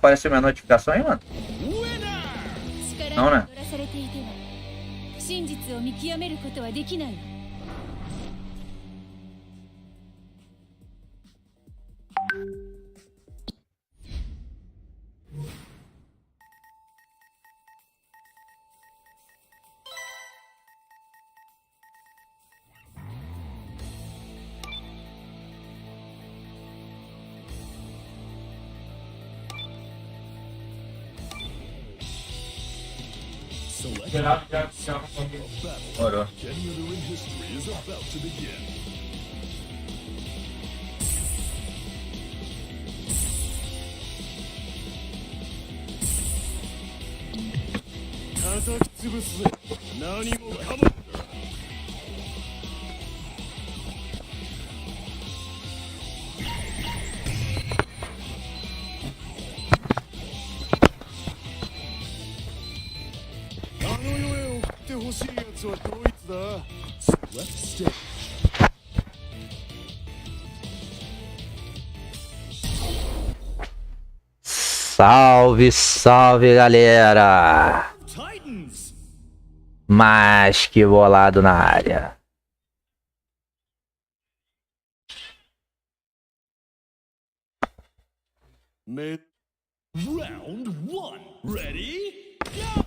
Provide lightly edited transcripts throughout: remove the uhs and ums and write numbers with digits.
Apareceu minha notificação aí, mano? Não, né? Morou. Salve, salve, galera! Mas que bolado na área. Round 1. Ready? Go!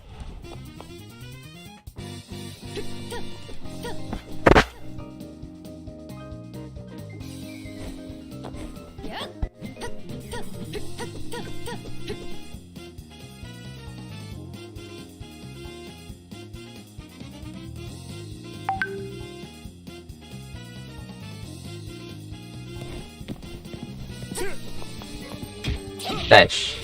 Dash.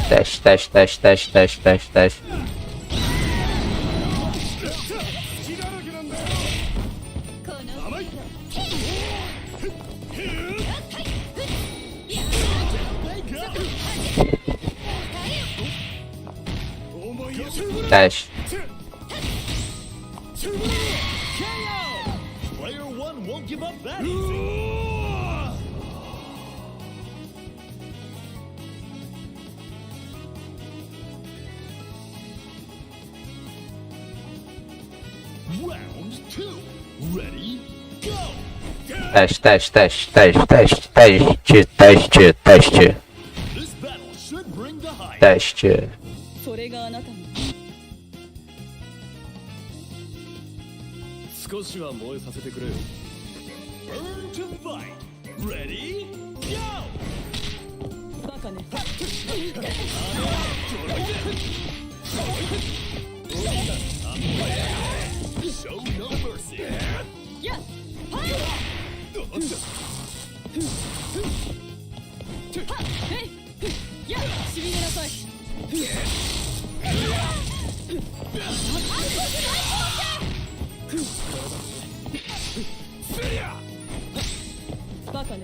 Dash, dash, dash, dash, dash, dash, dash. Dash. Player 1 won't give up that easy. Round 2. Ready? Go. Teste, teste, teste, teste, teste, teste, teste, teste. This battle should bring the high. Teste. それがあなたの少しは燃えさせてくれよ。Burn to fight. Ready? Go. バカね Show no mercy. やっはいはっやっしびれなさいバカね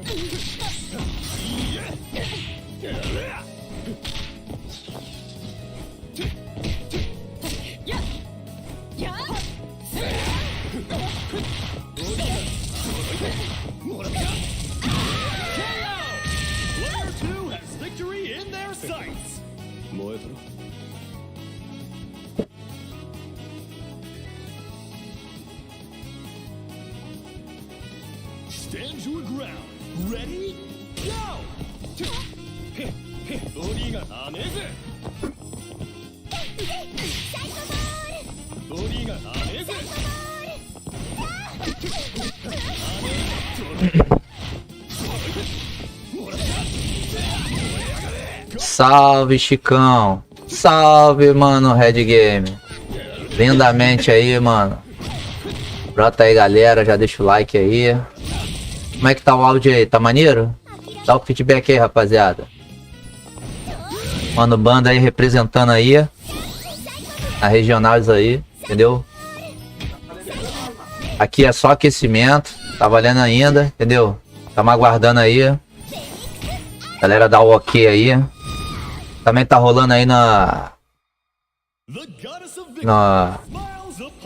Stand your ground. Ready? Go! Body ga dameze. Body ga dameze. Salve, Chicão. Salve, mano, Red Game. Lindamente aí, mano. Brota aí, galera. Já deixa o like aí. Como é que tá o áudio aí? Tá maneiro? Dá o feedback aí, rapaziada. Mano, banda aí representando aí. A regionais aí, entendeu? Aqui é só aquecimento. Tá valendo ainda, entendeu? Tamo aguardando aí. Galera dá o ok aí. Também tá rolando aí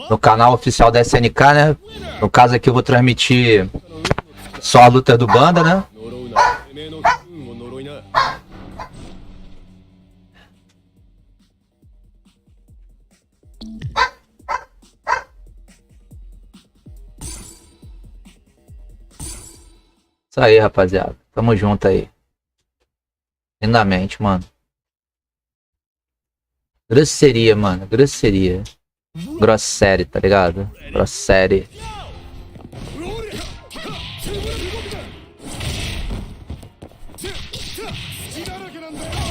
no canal oficial da SNK, né? No caso aqui eu vou transmitir só a luta do banda, né? Isso aí, rapaziada. Tamo junto aí. Lindamente, mano. Grosseria, mano. Grosseria. Grossérie, tá ligado? Grossérie.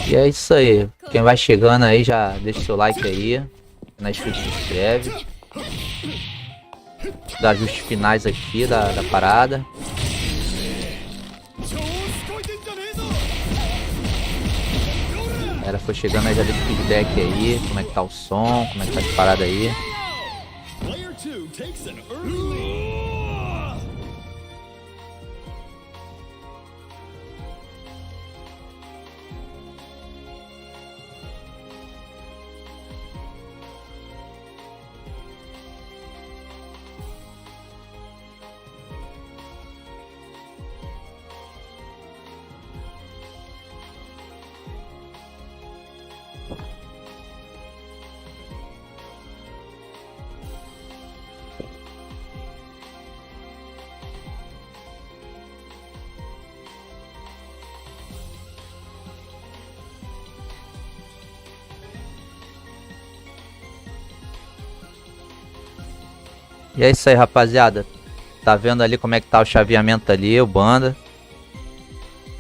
E é isso aí. Quem vai chegando aí já deixa o seu like aí. Na se inscreve. Dá ajustes finais aqui da parada. Galera foi chegando aí, já deixa o feedback aí, como é que tá o som, como é que tá as paradas aí. E é isso aí, rapaziada. Tá vendo ali como é que tá o chaveamento ali, o banda.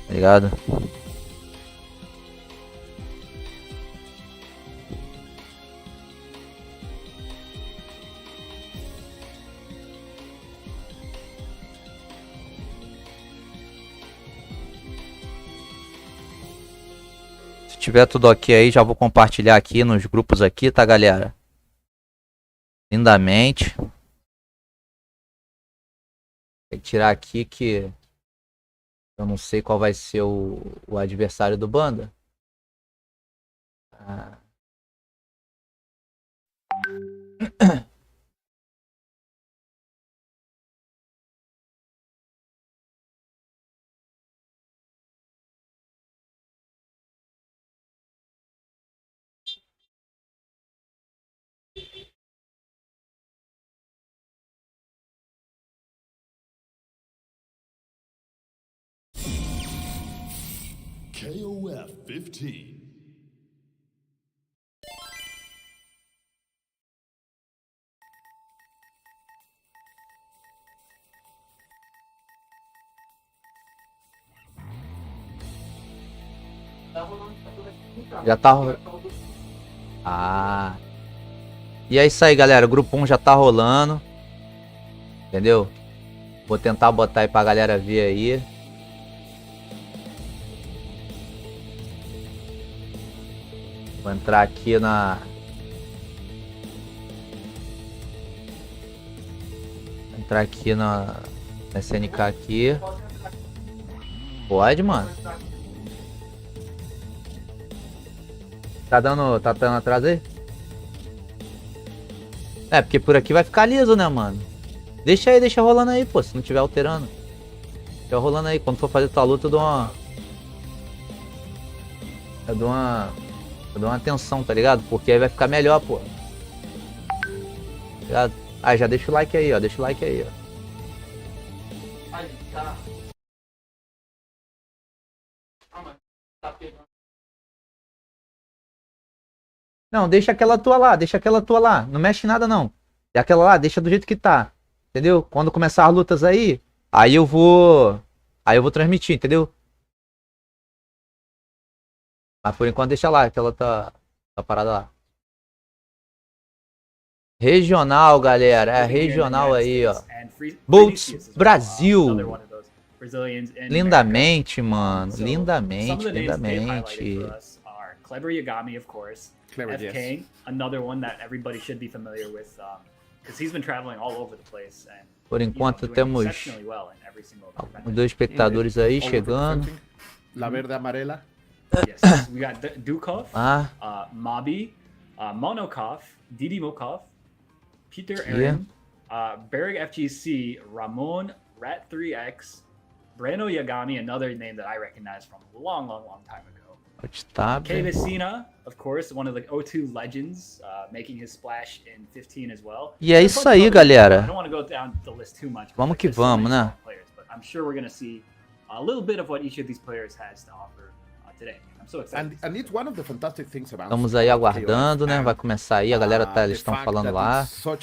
Tá ligado? Se tiver tudo ok aí, já vou compartilhar aqui nos grupos aqui, tá, galera? Lindamente. Tem que tirar aqui que eu não sei qual vai ser o adversário do banda. KOF 15. Já tá rolando. Ah. E é isso aí, galera. O grupo 1 já tá rolando. Entendeu? Vou tentar botar aí pra galera ver aí. Vou entrar aqui na... Vou entrar aqui na SNK aqui. Pode, mano. Tá dando atraso aí? É, porque por aqui vai ficar liso, né, mano? Deixa aí, deixa rolando aí, pô, se não tiver alterando. Deixa rolando aí, quando for fazer tua luta eu dou uma... Eu dou uma atenção, tá ligado? Porque aí vai ficar melhor, pô. Tá ligado? Ah, já deixa o like aí, ó, deixa o like aí, ó. Não, deixa aquela tua lá, deixa aquela tua lá. Não mexe em nada, não. E aquela lá, deixa do jeito que tá. Entendeu? Quando começar as lutas aí, aí eu vou transmitir, entendeu? Mas por enquanto deixa lá, aquela tá parada lá. Regional, galera. É regional aí, ó. Bouts, Brasil. Lindamente, mano. Lindamente, lindamente. Krj, of course. Quem, another one that everybody should be familiar with, because he's been traveling all over the place and Por enquanto doing temos exceptionally well in every single event. os 2 espectadores aí chegando. La verde amarela. Yes, we got YZKOF, Mabi, Monokof, Didimokov, Peter Aaron, Berg FGC, Ramon, Rat3X, Breno Yagami, another name that I recognize from a long time ago. Kevesina, of course, one of the O2 legends, making his splash in 15 as well. E é isso aí, galera. I don't want to go down the list too much. Vamos que vamos, né? But I'm sure we're going to see a little bit of what each of these players has to offer today. I'm so excited. And it's one of the fantastic things about Estamos aí aguardando, né? Vai começar aí, a galera tá, eles estão falando lá. Estão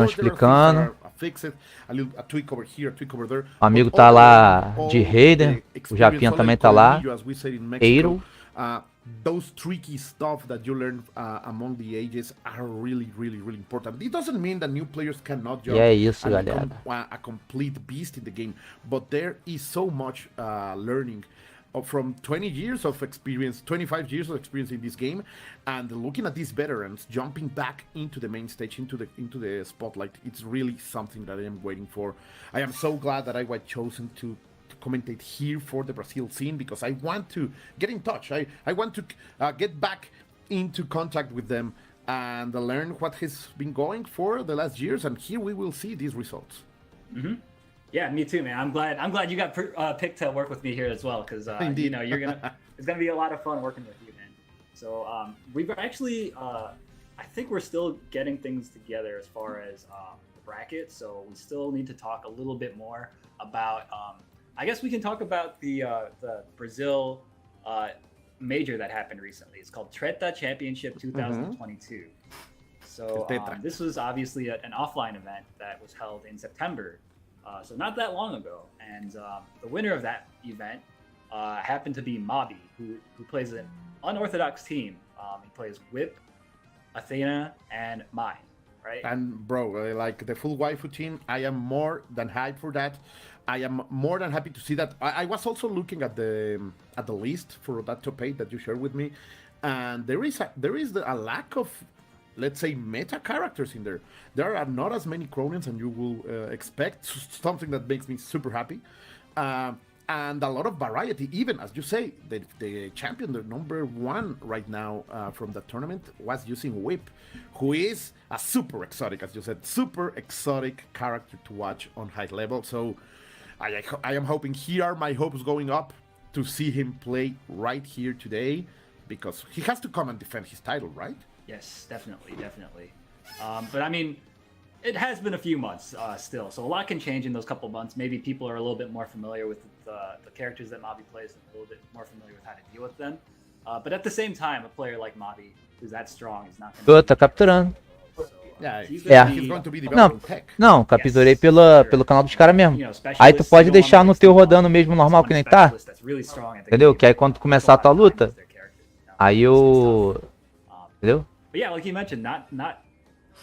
explicando. O amigo tá lá de Rei, né? O Japinha também tá lá. Eiro. Those tricky stuff that you learn among the ages are really important. It doesn't mean that new players cannot jump E é isso, galera. a complete beast in the game, but there is so much learning from 20 years of experience, 25 years of experience in this game, and looking at these veterans jumping back into the main stage, into the spotlight. It's really something that I am waiting for. I am so glad that I was chosen to commentate here for the Brazil scene, because I want to get in touch. I want to get back into contact with them and learn what has been going for the last years, and here we will see these results. Mm-hmm. Yeah, me too, man. I'm glad you got picked to work with me here as well, because you know it's gonna be a lot of fun working with you, man. So we've actually I think we're still getting things together as far as the bracket, so we still need to talk a little bit more about. I guess we can talk about the Brazil major that happened recently. It's called Treta Championship 2022. So this was obviously an offline event that was held in September, so not that long ago. And the winner of that event happened to be Mabi, who plays an unorthodox team. He plays Whip, Athena, and Mai. Right? And bro, like the full waifu team, I am more than hyped for that. I am more than happy to see that. I was also looking at the list for that top 8 that you shared with me, and there is a lack of, let's say, meta characters in there. There are not as many Cronins as you will expect. Something that makes me super happy, and a lot of variety. Even as you say, the champion, the number 1 right now from the tournament, was using Whip, who is a super exotic, as you said, super exotic character to watch on high level. So I am hoping, here are my hopes going up to see him play right here today, because he has to come and defend his title, right? Yes, definitely. But I mean, it has been a few months still, so a lot can change in those couple months. Maybe people are a little bit more familiar with the characters that Mabi plays, and a little bit more familiar with how to deal with them. But at the same time, a player like Mabi, who's that strong, is not going to... Tá capturando. He's going to be developing tech. Não, capturei pelo canal dos caras mesmo. Aí tu pode deixar no teu rodando mesmo normal, que nem tá. Entendeu? Que aí quando tu começar a tua luta, aí eu... Entendeu? But yeah, like you mentioned, not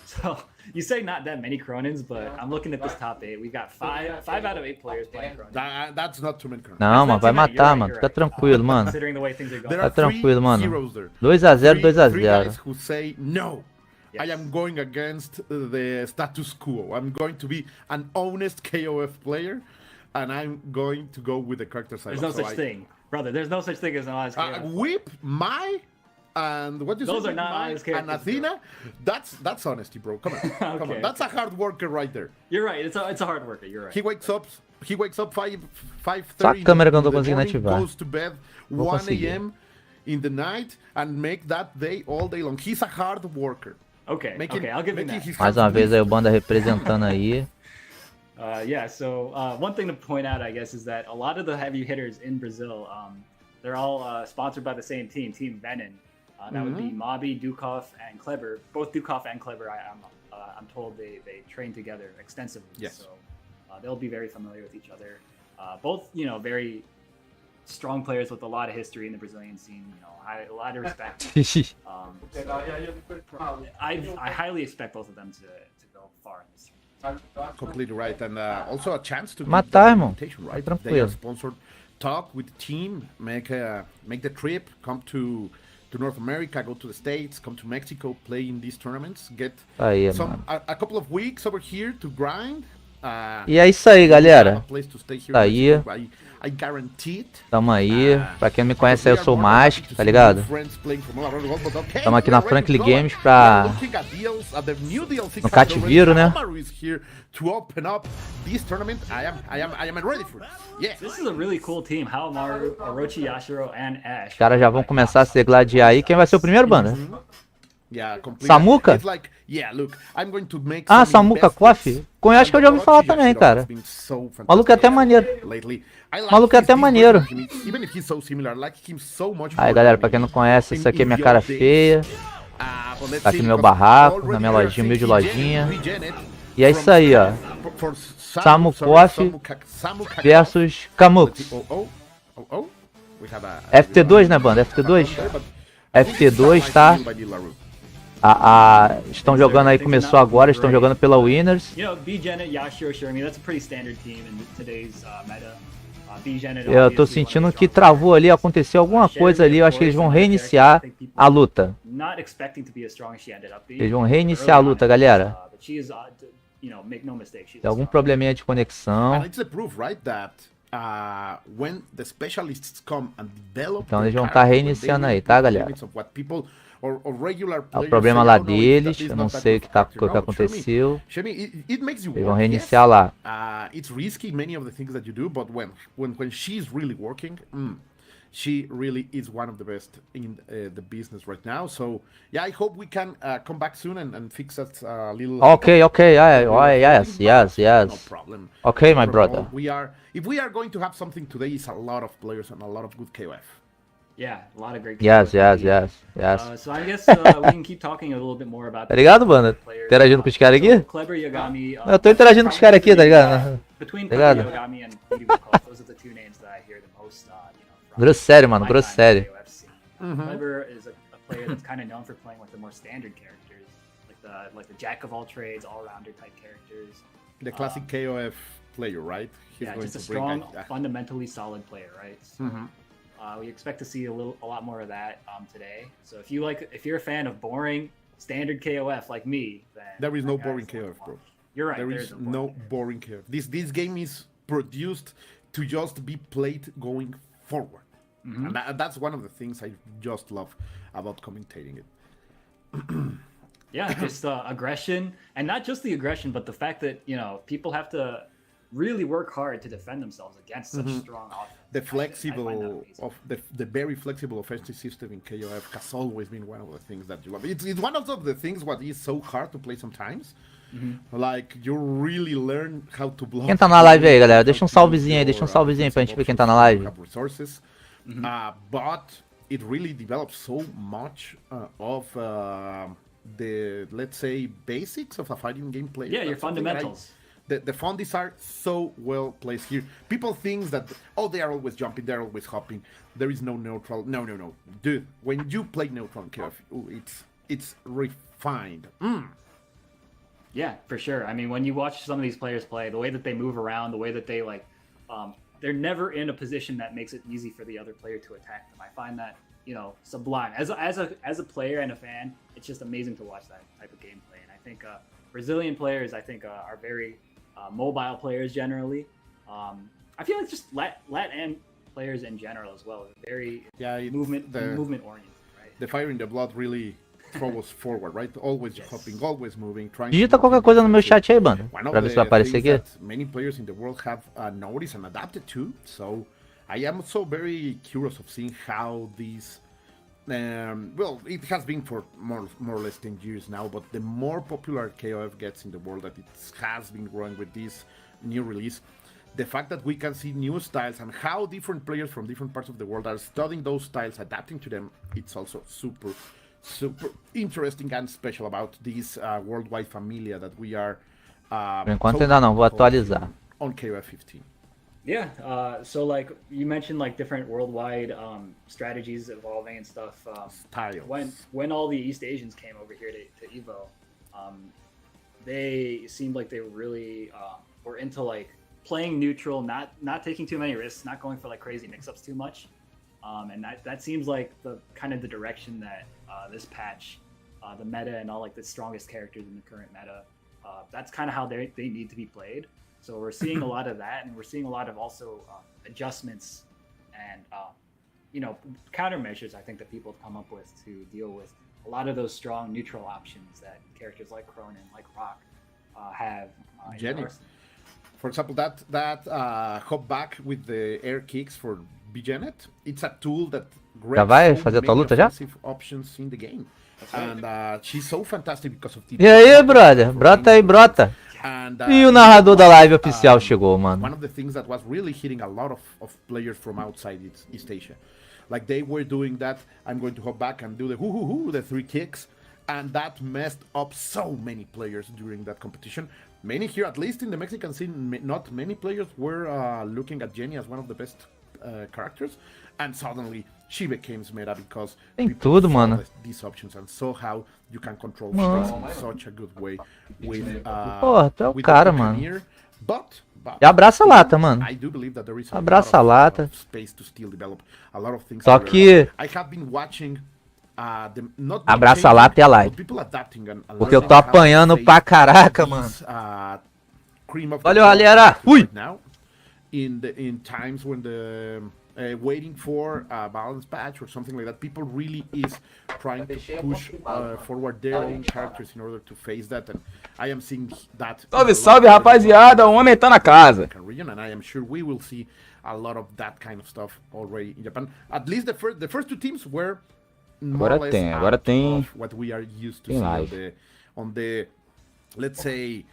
so you say not that many Cronins, but I'm looking at this top 8. We've got 5 out of 8 players playing Cronin. That's not too many Cronins. Não, mano, vai matar, mano. Fica tranquilo, mano. Considering the way things are going. Tá tranquilo, mano. 2-0, 2-0. Who say no. Yes. I am going against the status quo. I'm going to be an honest KOF player, and I'm going to go with the character side. There's no such thing, brother. There's no such thing as an honest KOF. Whip, Mai, and what you say? Those are not honest characters. And Athena, that's honesty, bro. Come on, come on. That's a hard worker right there. You're right. It's a hard worker. You're right. He wakes up 5:30 Só a câmera que eu não tô conseguindo ativar. Goes to bed 1 a.m. in the night and make that day all day long. He's a hard worker. Okay, I'll give him that. Mais uma vez aí o Banda representando aí. Yeah, so one thing to point out, I guess, is that a lot of the heavy hitters in Brazil, they're all sponsored by the same team, Team Venom. That would be Mobby, YZKOF, and Kleber. Both YZKOF and Kleber, I'm told they train together extensively. Yes. So they'll be very familiar with each other. Both, very strong players with a lot of history in the Brazilian scene. A lot of respect. I highly expect both of them to go far in this tournament. Completely right, and also a chance to Matar, irmão. invitation, right? Tá They are tranquilo. sponsored. Talk with the team, make the trip, come to North America, go to the States, come to Mexico, play in these tournaments, get Aí, some mano. a couple of weeks over here to grind. E é isso aí, galera. A place to stay here Tá in aí. Mexico, I guarantee it. Tamo aí. Pra quem não me conhece, eu sou o Máquina, tá ligado? Tamo aqui na Franklin Games pra... no cativeiro, né? This is a really cool team. Hawamaru, Orochi Yashiro, and Ash. Os caras já vão começar a se gladiar aí. Quem vai ser o primeiro, banda? Samuka? Ah, Samuka-kof? Acho que eu já ouvi falar também, cara. O maluco é até maneiro. Maluco é até maneiro. Aí, galera, pra quem não conhece, essa aqui é minha cara feia. Tá aqui no meu barraco, na minha lojinha, humilde lojinha. E é isso aí, ó. Samuka-kof versus Kamux. FT2, né, banda? FT2? FT2, tá? Estão jogando aí, começou agora, estão jogando pela Winners. Yashiro, Shirami, that's a pretty standard team in today's meta. Eu tô sentindo que travou ali, aconteceu alguma coisa ali, eu acho que eles vão reiniciar a luta. Eles vão reiniciar a luta, galera. Tem algum probleminha de conexão. Então eles vão estar reiniciando aí, tá, galera? É o problema lá deles, eu não sei o que aconteceu. Eles vão reiniciar lá. It's risky many of the things that you do, but when she's really working, she really is one of the best in the business right now. So yeah, I hope we can come back soon and fix that little. Okay, yes. No problem. Okay, my brother. If we are going to have something today, it's a lot of players and a lot of good KOF. Yeah, a lot of great. Yes. So I guess we can keep talking a little bit more about. Tá ligado, banda? Interagindo com os caras aqui? Kleber, Yagami. Eu tô interagindo com os caras aqui, tá ligado? Between Kleber, Yagami, and Jubileu-kof, those are the two names that I hear the most. Grossério, mano, grossério. Kleber is a player that's kind of known for playing with the more standard characters, like the jack of all trades, all-rounder type characters. The classic KOF player, right? He's just a strong, fundamentally solid player, right? So, we expect to see a lot more of that today. So if you're a fan of boring standard KOF like me, then there is no boring KOF, bro. You're right. There is no boring KOF. This game is produced to just be played going forward, and that's one of the things I just love about commentating it. Yeah, just aggression, and not just the aggression, but the fact that people have to really work hard to defend themselves against such strong offense. The the very flexible offensive system in KOF has always been one of the things that you love. It's one of the things what is so hard to play sometimes. Like you really learn how to block. Quem tá na live aí, galera? Deixa um salvezinho aí, pra gente ver quem tá na live. Resources, but it really develops so much of the, let's say, basics of a fighting game play. Yeah, your fundamentals. The fundies are so well placed here. People think that, they are always jumping, they're always hopping. There is no neutral. No. Dude, when you play neutral KOF, it's refined. Yeah, for sure. I mean, when you watch some of these players play, the way that they move around, the way that they they're never in a position that makes it easy for the other player to attack them. I find that, sublime. As a player and a fan, it's just amazing to watch that type of gameplay. And I think Brazilian players, are very mobile players generally. I feel like just Latin players in general as well are very movement oriented, right? The fire in the blood really throws forward, right? Always hopping, always moving, trying. Digita qualquer coisa no meu chat aí, banda. Pra ver se vai aparecer aqui. Many players in the world have noticed and adapted to. So I am so very curious of seeing how these. It has been for more or less 10 years now, but the more popular KOF gets in the world, that it has been growing with these new release, the fact that we can see new styles and how different players from different parts of the world are studying those styles, adapting to them, it's also super interesting and special about this worldwide familia that we are. Por enquanto ainda não, vou atualizar. On KOF 15. Yeah, so like you mentioned, like different worldwide strategies evolving and stuff. Styles. When all the East Asians came over here to Evo, they seemed like they really were into like playing neutral, not taking too many risks, not going for like crazy mix-ups too much, and that seems like the kind of the direction that this patch, the meta and all like the strongest characters in the current meta, that's kind of how they need to be played. So we're seeing a lot of that, and we're seeing a lot of also adjustments and countermeasures I think that people have come up with to deal with a lot of those strong neutral options that characters like Cronin, like Rock, have. Jenny, for example, that hop back with the air kicks for Bijanet, it's a tool that Já vai fazer tua luta já? Options in the game. And she's so fantastic because of E aí, brother? Brota aí, brota. E o narrador da live oficial chegou, mano. One of the things that was really hitting a lot of players from outside East Asia. Like they were doing that, I'm going to hop back and do the hoo, the 3 kicks. And that messed up so many players during that competition. Many here, at least in the Mexican scene, not many players were looking at Jenny as one of the best characters. And suddenly she became meta because tem tudo, mano. These options and saw how you can control space in such a good way with Porra, tu é o cara, mano. But E abraça a lata, mano. I do believe that there is Abraça a lata. Space to still develop a lot of things. Só que I have been watching abraça a lata e a live. Porque eu tô apanhando pra caraca, mano. Valeu, galera. Fui. In times when the waiting for a balance patch or something like that, people really is trying to push forward their own characters in order to face that, and I am seeing that. Salve, salve, rapaziada, o homem tá na casa. Region, and I am sure we will see a lot of that kind of stuff already in Japan. At least the first 2 teams were more or less agora tem what we are used to see on the let's say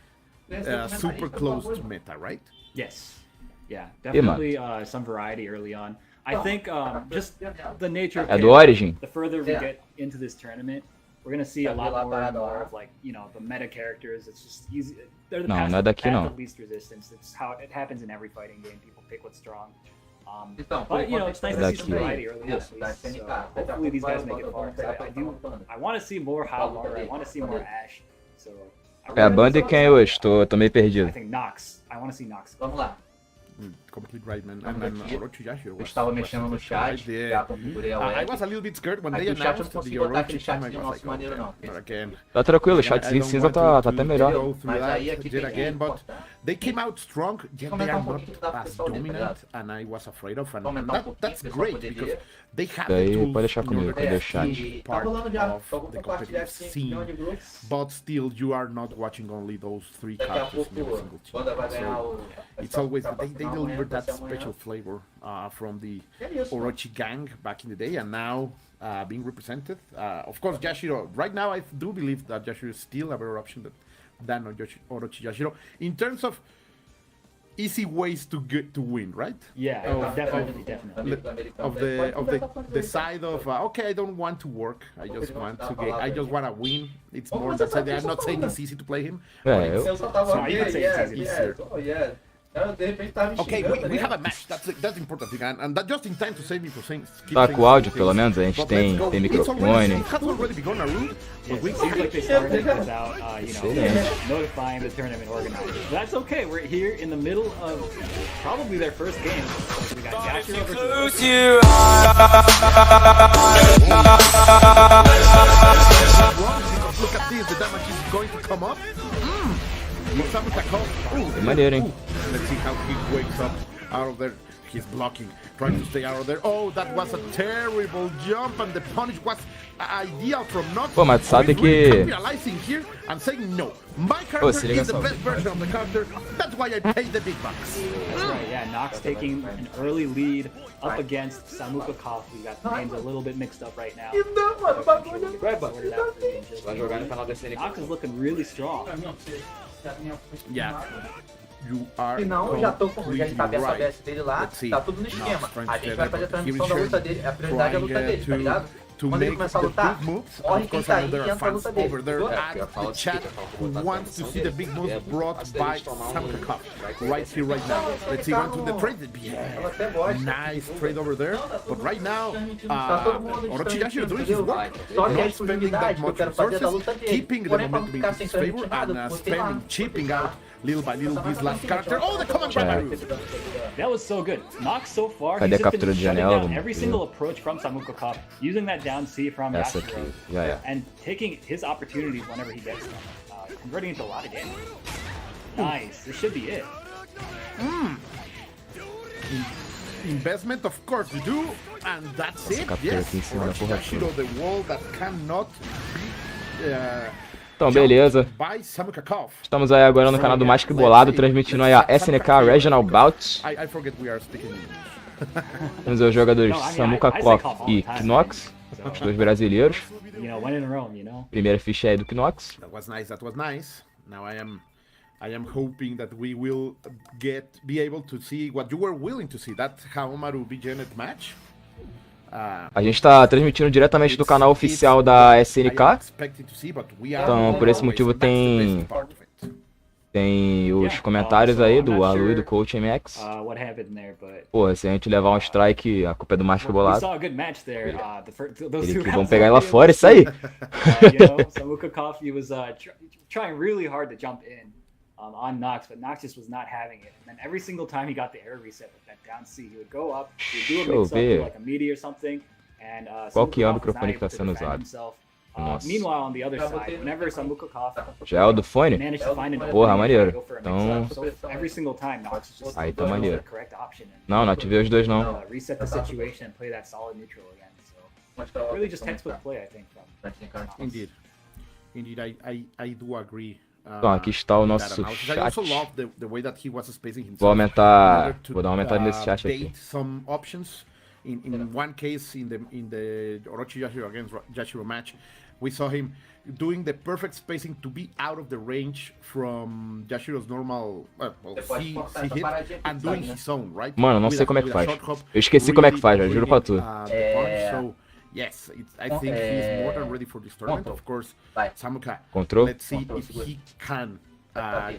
super close to meta, right? Yes. Yeah, definitely some variety early on. I think just the nature of Origin. The further we get into this tournament, we're gonna see a lot more and more of like, the meta characters. It's just easy. They're the path of least resistance. It's how it happens in every fighting game. People pick what's strong. But it's nice to see some variety early on. So hopefully these guys make it far. I want to see more Howler. I want to see more Ash. So É a Banda e quem hoje? Tô meio perdido. I think Nox. I want to see Nox. Vamos lá. Complete right, man. And Orochi Yashiro Eu estava mexendo no chat, já configurei a I web. was a little bit scared when Aqui they o chat eu não announced the consigo botar aquele Orochi chat time. de I was nosso like, maneiro, não. not again. Tá tranquilo, o chatzinho cinza tá até melhor. Go through Mas aí that aqui yet tem again, but tá? they came out strong. Yet they Comentar are pouquinho not da as pessoal de dominant, cuidado. and I was afraid of. And Comentar pouquinho, that's pessoal great poderia. because they have the Daí tools pode deixar in comigo, order que eu to deixo chat. be Tá part rolando já. of Só vou the compartilhar competitive aqui scene. de grupos. But still, you are not watching only those 3 Daqui a characters in every pouco, single team. Banda vai ganhar So o... it's always they deliver that special flavor from the É isso, mano. Orochi gang back in the day, and now being represented. Of course, Yashiro. Right now, I do believe that Yashiro is still a better option than Orochi Yashiro in terms of easy ways to win, right? Yeah, definitely. Of the side of okay, I don't want to work. I just want to get. I just want to win. It's more that side. I'm not saying it's easy to play him. Eu Eu só tava you can say it's easier. De repente tava me Okay, xingando, we né? have a match. That's important thing, and that just in time to save me for saying. Tá com o áudio, pelo menos, a gente tem microfone. It has already begun, Aru, but we Seems like they started without, notifying the tournament organizers. That's okay. We're here in the middle of probably their first game. We got Yashiro versus look at this. The damage is going to come up. É maneiro, hein? Let's see how he wakes up out of there. He's blocking, trying to stay out of there. Oh, that was a terrible jump, and the punish was ideal from Nox. Pô, mas sabe He's really que... realizing here and saying no. My character se liga is the só. best version of the character. That's why I pay the big bucks. That's right, yeah. Nox taking an early lead up against YZKOF. We got the names a little bit mixed up right now. Não, mano, o bagulho Vai jogar no canal da Nox is looking really strong. Yeah. you are Se não, eu já tô com. Já completely tá vendo a right. OBS dele lá, Let's see. tá tudo no Now, esquema. trying to A gente set vai up fazer a here transmissão is da Sharon luta dele. A prioridade é a luta dele, tá ligado? To Quando ele make começar a the lutar, big moves. corre Of quem course, tá I know aí there e are entra a fans luta dele. over there entendeu? at the chat who wants to see the big moves brought by YZKOF right here, right now. Let's see, one to the trade. Yeah, nice trade over there. But right now, Orochi is doing his work. Not spending that much resources, keeping the momentum in his favor, and spending, chipping out little by little this last character. Oh, the command by Maru! That was so good. Nox so far, Cadê he's a just captura been de shutting janela? down Vamos every ver. single approach from YZKOF, using that down C from Essa Yashiro, aqui, já é. and taking his opportunities whenever he gets them, converting into a lot of damage. Nice. This should be it. Investment, of course, you do, and that's it. captura Yes, aqui em cima da Orochi porra Yashiro, toda. the wall that cannot be Então, beleza. by YZKOF. Estamos aí agora no canal do Mais Que Bolado, transmitindo aí a SNK Regional Bouts. I forget we are speaking English. Temos os jogadores No, I mean, YZKOF all e the time, Knox, so, os dois brasileiros. you know, when in Rome, you know. Primeira ficha aí do Knox. That was nice. That was nice. Now I am hoping that we will be able to see what you were willing to see. That Haomaru Janet match. A gente está transmitindo diretamente do canal oficial da SNK. Então, por esse motivo tem os comentários aí do Alu e do Coach MX. What happened there, but Pô, se a gente levar um strike, a culpa é do Mais Que we Bolado. saw a good match there. Those Eles two que vão rounds pegar were lá really fora, isso aí. you know, so YZKOF, he was trying really hard to jump in on Nox, but Nox just was not having it. And then every single time he got the air reset with that down C, he would go up, he would do a mix up to like a meteor or something, and Qual que é o YZKOF was not microfone que able tá to sendo defend usado? himself. Nossa. Meanwhile, on the other side, whenever YZKOF Já é o do fone? managed to find an Porra, opening, maneiro. he would go for a Então, mix-up. So every single time, Nox was just aí tá going for maneiro. the correct option and Não, não ativei os dois não. reset the situation and play that solid neutral again. So really just textbook play, I think, from Nox. Indeed, I do agree. Então, aqui está o nosso I chat. also love the way that he was spacing himself. Vou aumentar, vou dar uma aumentada nesse chat aqui. Bait some options. In one case, in the Orochi Yashiro against Yashiro match, we saw him doing the perfect spacing to be out of the range from Yashiro's normal C hit and doing his own, right? Mano, não With sei a- como é que with a faz. short hop, Eu esqueci como é que faz, eu really juro pra tu. the punch. So, yes, I think he's more than ready for this tournament. Of course, Samuka, Control? let's see if he can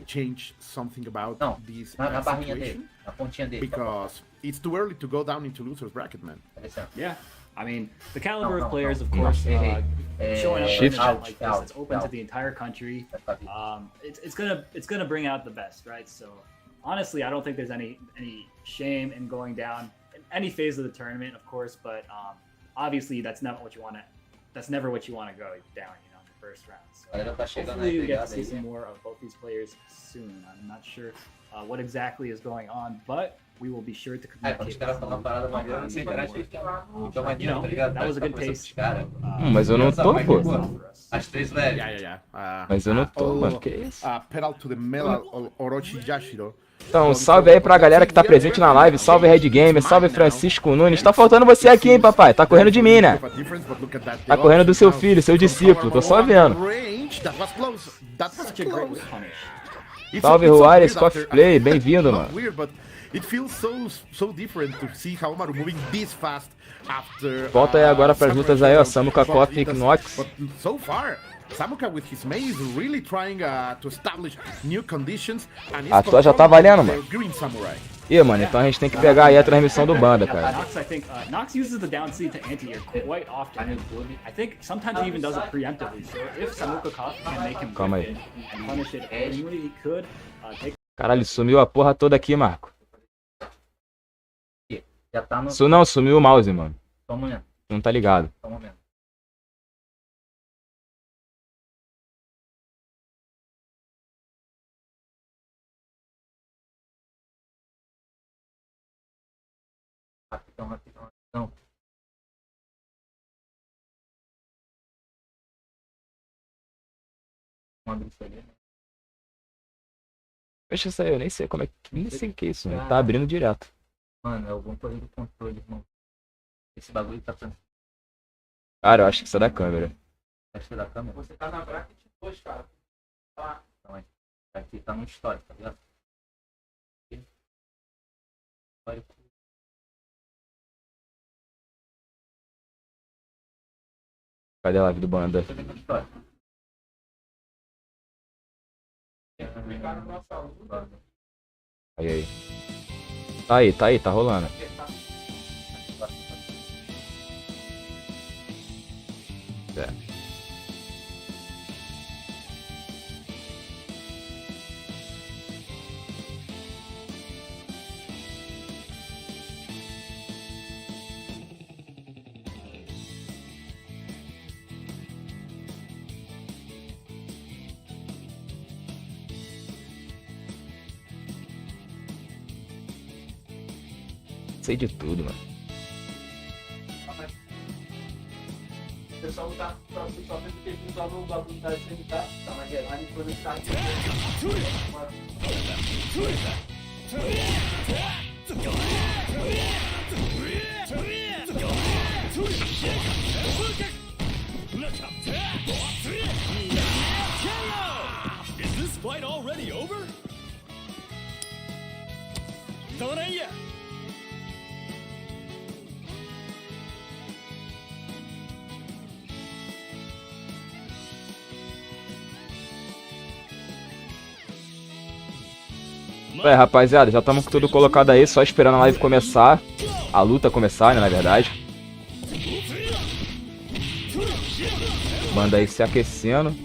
change something about Não, this na barrinha situation. dele, na pontinha dele. Because it's too early to go down into loser's bracket, man. Yeah, I mean, the caliber No, of players, of no. course, showing up in Shift. an event like this Out, that's open to out. the entire country. It's gonna bring out the best, right? So honestly, I don't think there's any shame in going down in any phase of the tournament, of course. But obviously, that's never what you want to. That's never what you want to go down, you know, in the first round. So Galera tá chegando hopefully, aí, we get to pegada see aí. some more of both these players soon. I'm not sure what exactly is going on, but we will be sure to Quando os communicate. caras falam uma parada maneira, você interage e fica lá. Então, You know, tá ligado? that was a good Conversa com pace. os caras. Mas eu não tô, pô. As três leves. Yeah. Mas eu não tô, mano, que isso? Pedal to the metal Orochi Yashiro. Então, salve aí pra galera que tá presente na live, salve Red Gamer, salve Francisco Nunes. Tá faltando você aqui, hein, papai? Tá correndo de mim, né? Tá correndo do seu filho, seu discípulo, tô só vendo. Such a great whip punish. Salve YZKOF Play, bem-vindo, mano. It feels so different to see Haomaru moving this fast after. Volta aí agora pras lutas aí, ó, YZKOF e Knox. But so far, Samuka with his maze really trying to establish new conditions and A tua já tá valendo, mano. Green Samurai. Ih, mano, então a gente tem que pegar aí a transmissão do Banda, cara. Nox, I think, Nox uses the down C to anti-air quite often. I think sometimes he even does it preemptively. So if YZKOF can make him Calma whip aí. it and punish it accordingly, he could take. Caralho, sumiu a porra toda aqui, Marco. Já tá no. Isso não, sumiu o mouse, mano. Só um momento, Não tá ligado. só um momento. Rapidão. Vamos abrir isso ali. Deixa isso aí, eu nem sei como é que. Nem sei o que é isso, mano. Tá abrindo direto. Mano, é alguma coisa do controle, irmão. Esse bagulho tá pensando. Cara, eu acho que isso é da câmera. Acho que é da câmera. Você tá na bracket 2, cara. Tá. Então, aqui tá no histórico, tá ligado? Cadê a live do Banda? Aí. Tá aí, tá rolando. É. Sei de tudo, mano. O pessoal tá só porque eles usavam o bagulho da SMK, tá mais gelado e quando está aqui. Is this fight already over? É, rapaziada, já estamos com tudo colocado aí, só esperando a live começar. A luta começar, né, na verdade. Banda aí se aquecendo.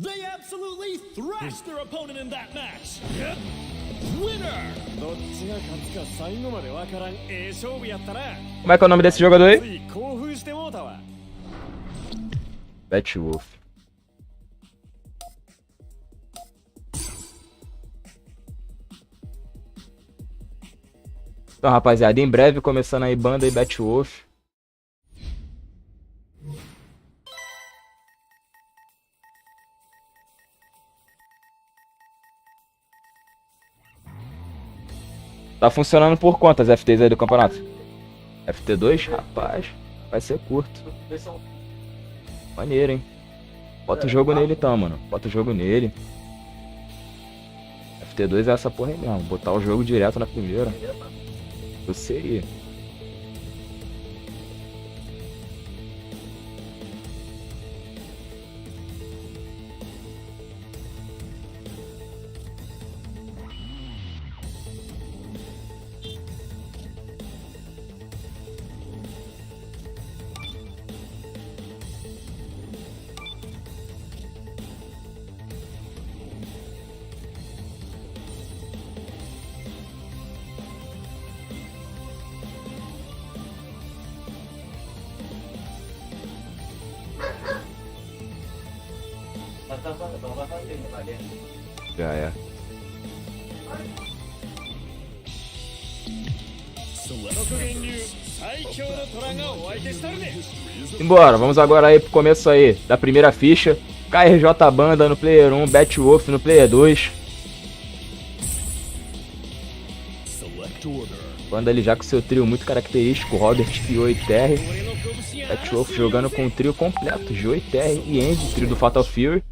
They absolutely thrashed their opponent in that match. Winner! Como é que é o nome desse jogador aí? Wolf. Então, rapaziada, em breve começando aí Banda e Wolf. Tá funcionando por quantas FTs aí do campeonato? FT2? Rapaz, vai ser curto. Maneiro, hein? Bota o jogo nele então, mano. Bota o jogo nele. FT2 é essa porra aí mesmo. Botar o jogo direto na primeira. Eu seria. Já é. Embora, vamos agora aí pro começo aí da primeira ficha. KRJ Banda no player 1, Wolf no player 2. Banda ele já com seu trio muito característico, Robert, Fio e Terry. Wolf jogando com um trio completo, Joe, Terry e Andy, trio do Fatal Fury.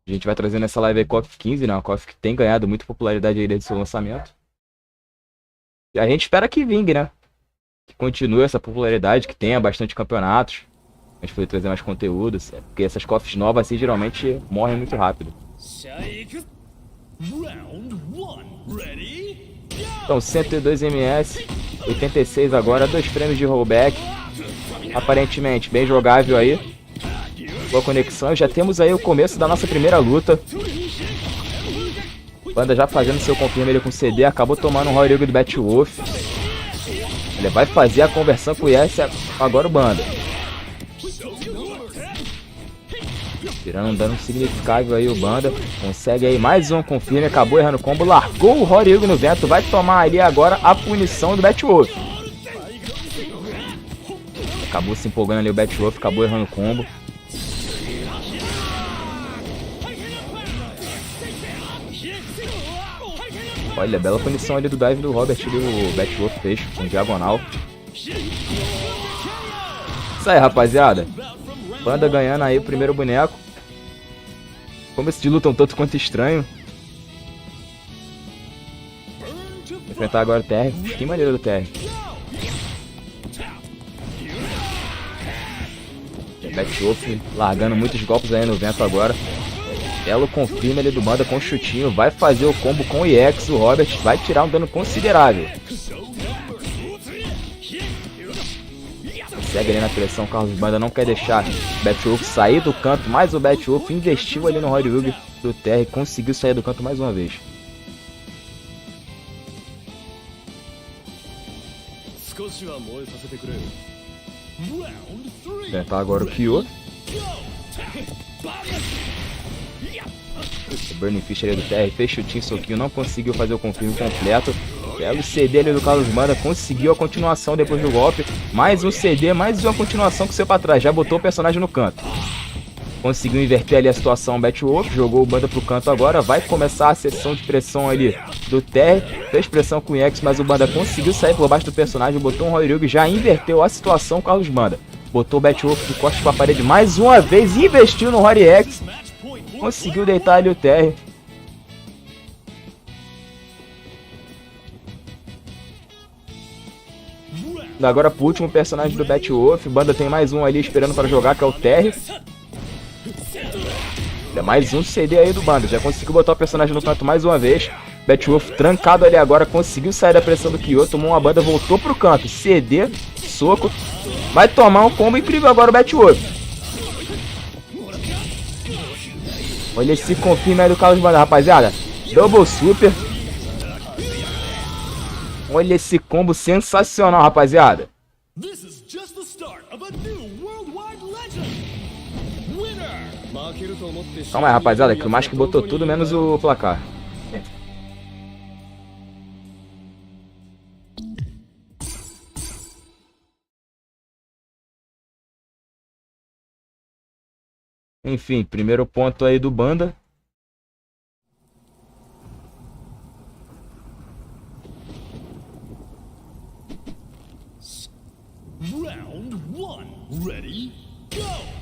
A gente vai trazendo essa live aí KOF 15, né? Uma KOF que tem ganhado muita popularidade aí desde o seu lançamento. E a gente espera que vingue, né? Que continue essa popularidade, que tenha bastante campeonatos. A gente poder trazer mais conteúdos, porque essas KOFs novas assim geralmente morrem muito rápido. Então 102 ms, 86 agora, 2 prêmios de rollback. Aparentemente bem jogável aí. Boa conexão, já temos aí o começo da nossa primeira luta. Banda já fazendo seu confirma ele com CD, acabou tomando um Royal do Wolf. Ele vai fazer a conversão com o YS agora o Banda. Tirando um dano significável aí o Banda. Consegue aí mais um confirme, acabou errando o combo, largou o Royal no vento, vai tomar ali agora a punição do Wolf. Acabou se empolgando ali o Wolf, acabou errando o combo. Olha, bela punição ali do dive do Robert, ali o Batwolf fez com diagonal. Isso aí, rapaziada. Banda ganhando aí o primeiro boneco. Como esses de lutam tanto quanto estranho. Vou enfrentar agora o TR. Que maneiro do TR. Batwolf largando muitos golpes aí no vento agora. Belo confirma ele do Banda com chutinho. Vai fazer o combo com o EX. O Robert vai tirar um dano considerável. Segue ali na pressão. Carlos Banda não quer deixar o Batwolf sair do canto. Mas o Batwolf investiu ali no Horyugi do TR. Conseguiu sair do canto mais uma vez. Tentar agora o Kyo. O Burning Fish ali do TR fez chutinho, soquinho, não conseguiu fazer o confirme completo. Belo CD ali do Carlos Banda, conseguiu a continuação depois do golpe. Mais um CD, mais uma continuação que saiu pra trás, já botou o personagem no canto. Conseguiu inverter ali a situação, Batwolf, jogou o Banda pro canto agora, vai começar a sessão de pressão ali do TR. Fez pressão com o EX, mas o Banda conseguiu sair por baixo do personagem, botou um Horyugi, já inverteu a situação, Carlos Banda. Botou o Batwolf de costas pra parede mais uma vez, investiu no Hory X. Conseguiu deitar ali o TR. Agora pro último personagem do Batwolf, o Banda tem mais um ali esperando para jogar, que é o TR. É mais um CD aí do Banda, já conseguiu botar o personagem no canto mais uma vez. Batwolf trancado ali agora, conseguiu sair da pressão do Kyo, tomou uma Banda, voltou pro canto. CD, soco, vai tomar um combo incrível agora o Batwolf. Olha esse confirme aí do Carlos Banda, rapaziada. Double super. Olha esse combo sensacional, rapaziada. Calma aí, rapaziada, que o Mask botou tudo menos o placar. Enfim, primeiro ponto aí do Banda. Round 1. Ready? Go!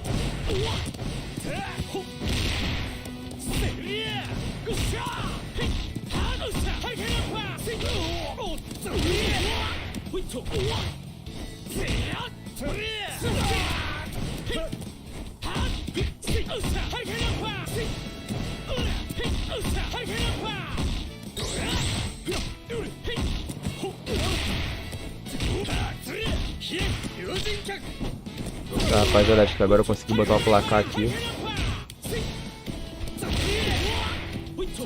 Tá, rapaziada, acho que agora eu consegui botar o placar aqui.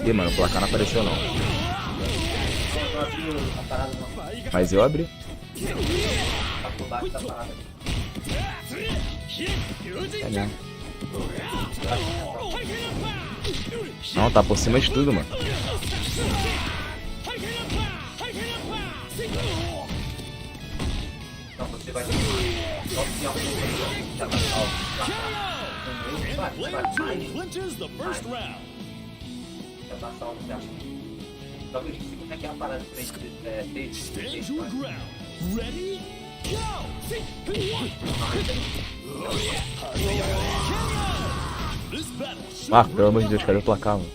Ih, mano, o placar não apareceu não. Mas eu abri. É mesmo. Não, tá por cima de tudo, mano. Clinches the first round. Stand your ground. Ready? Go! This battle should Ah, pelo amor de Deus, cadê o placar, mano?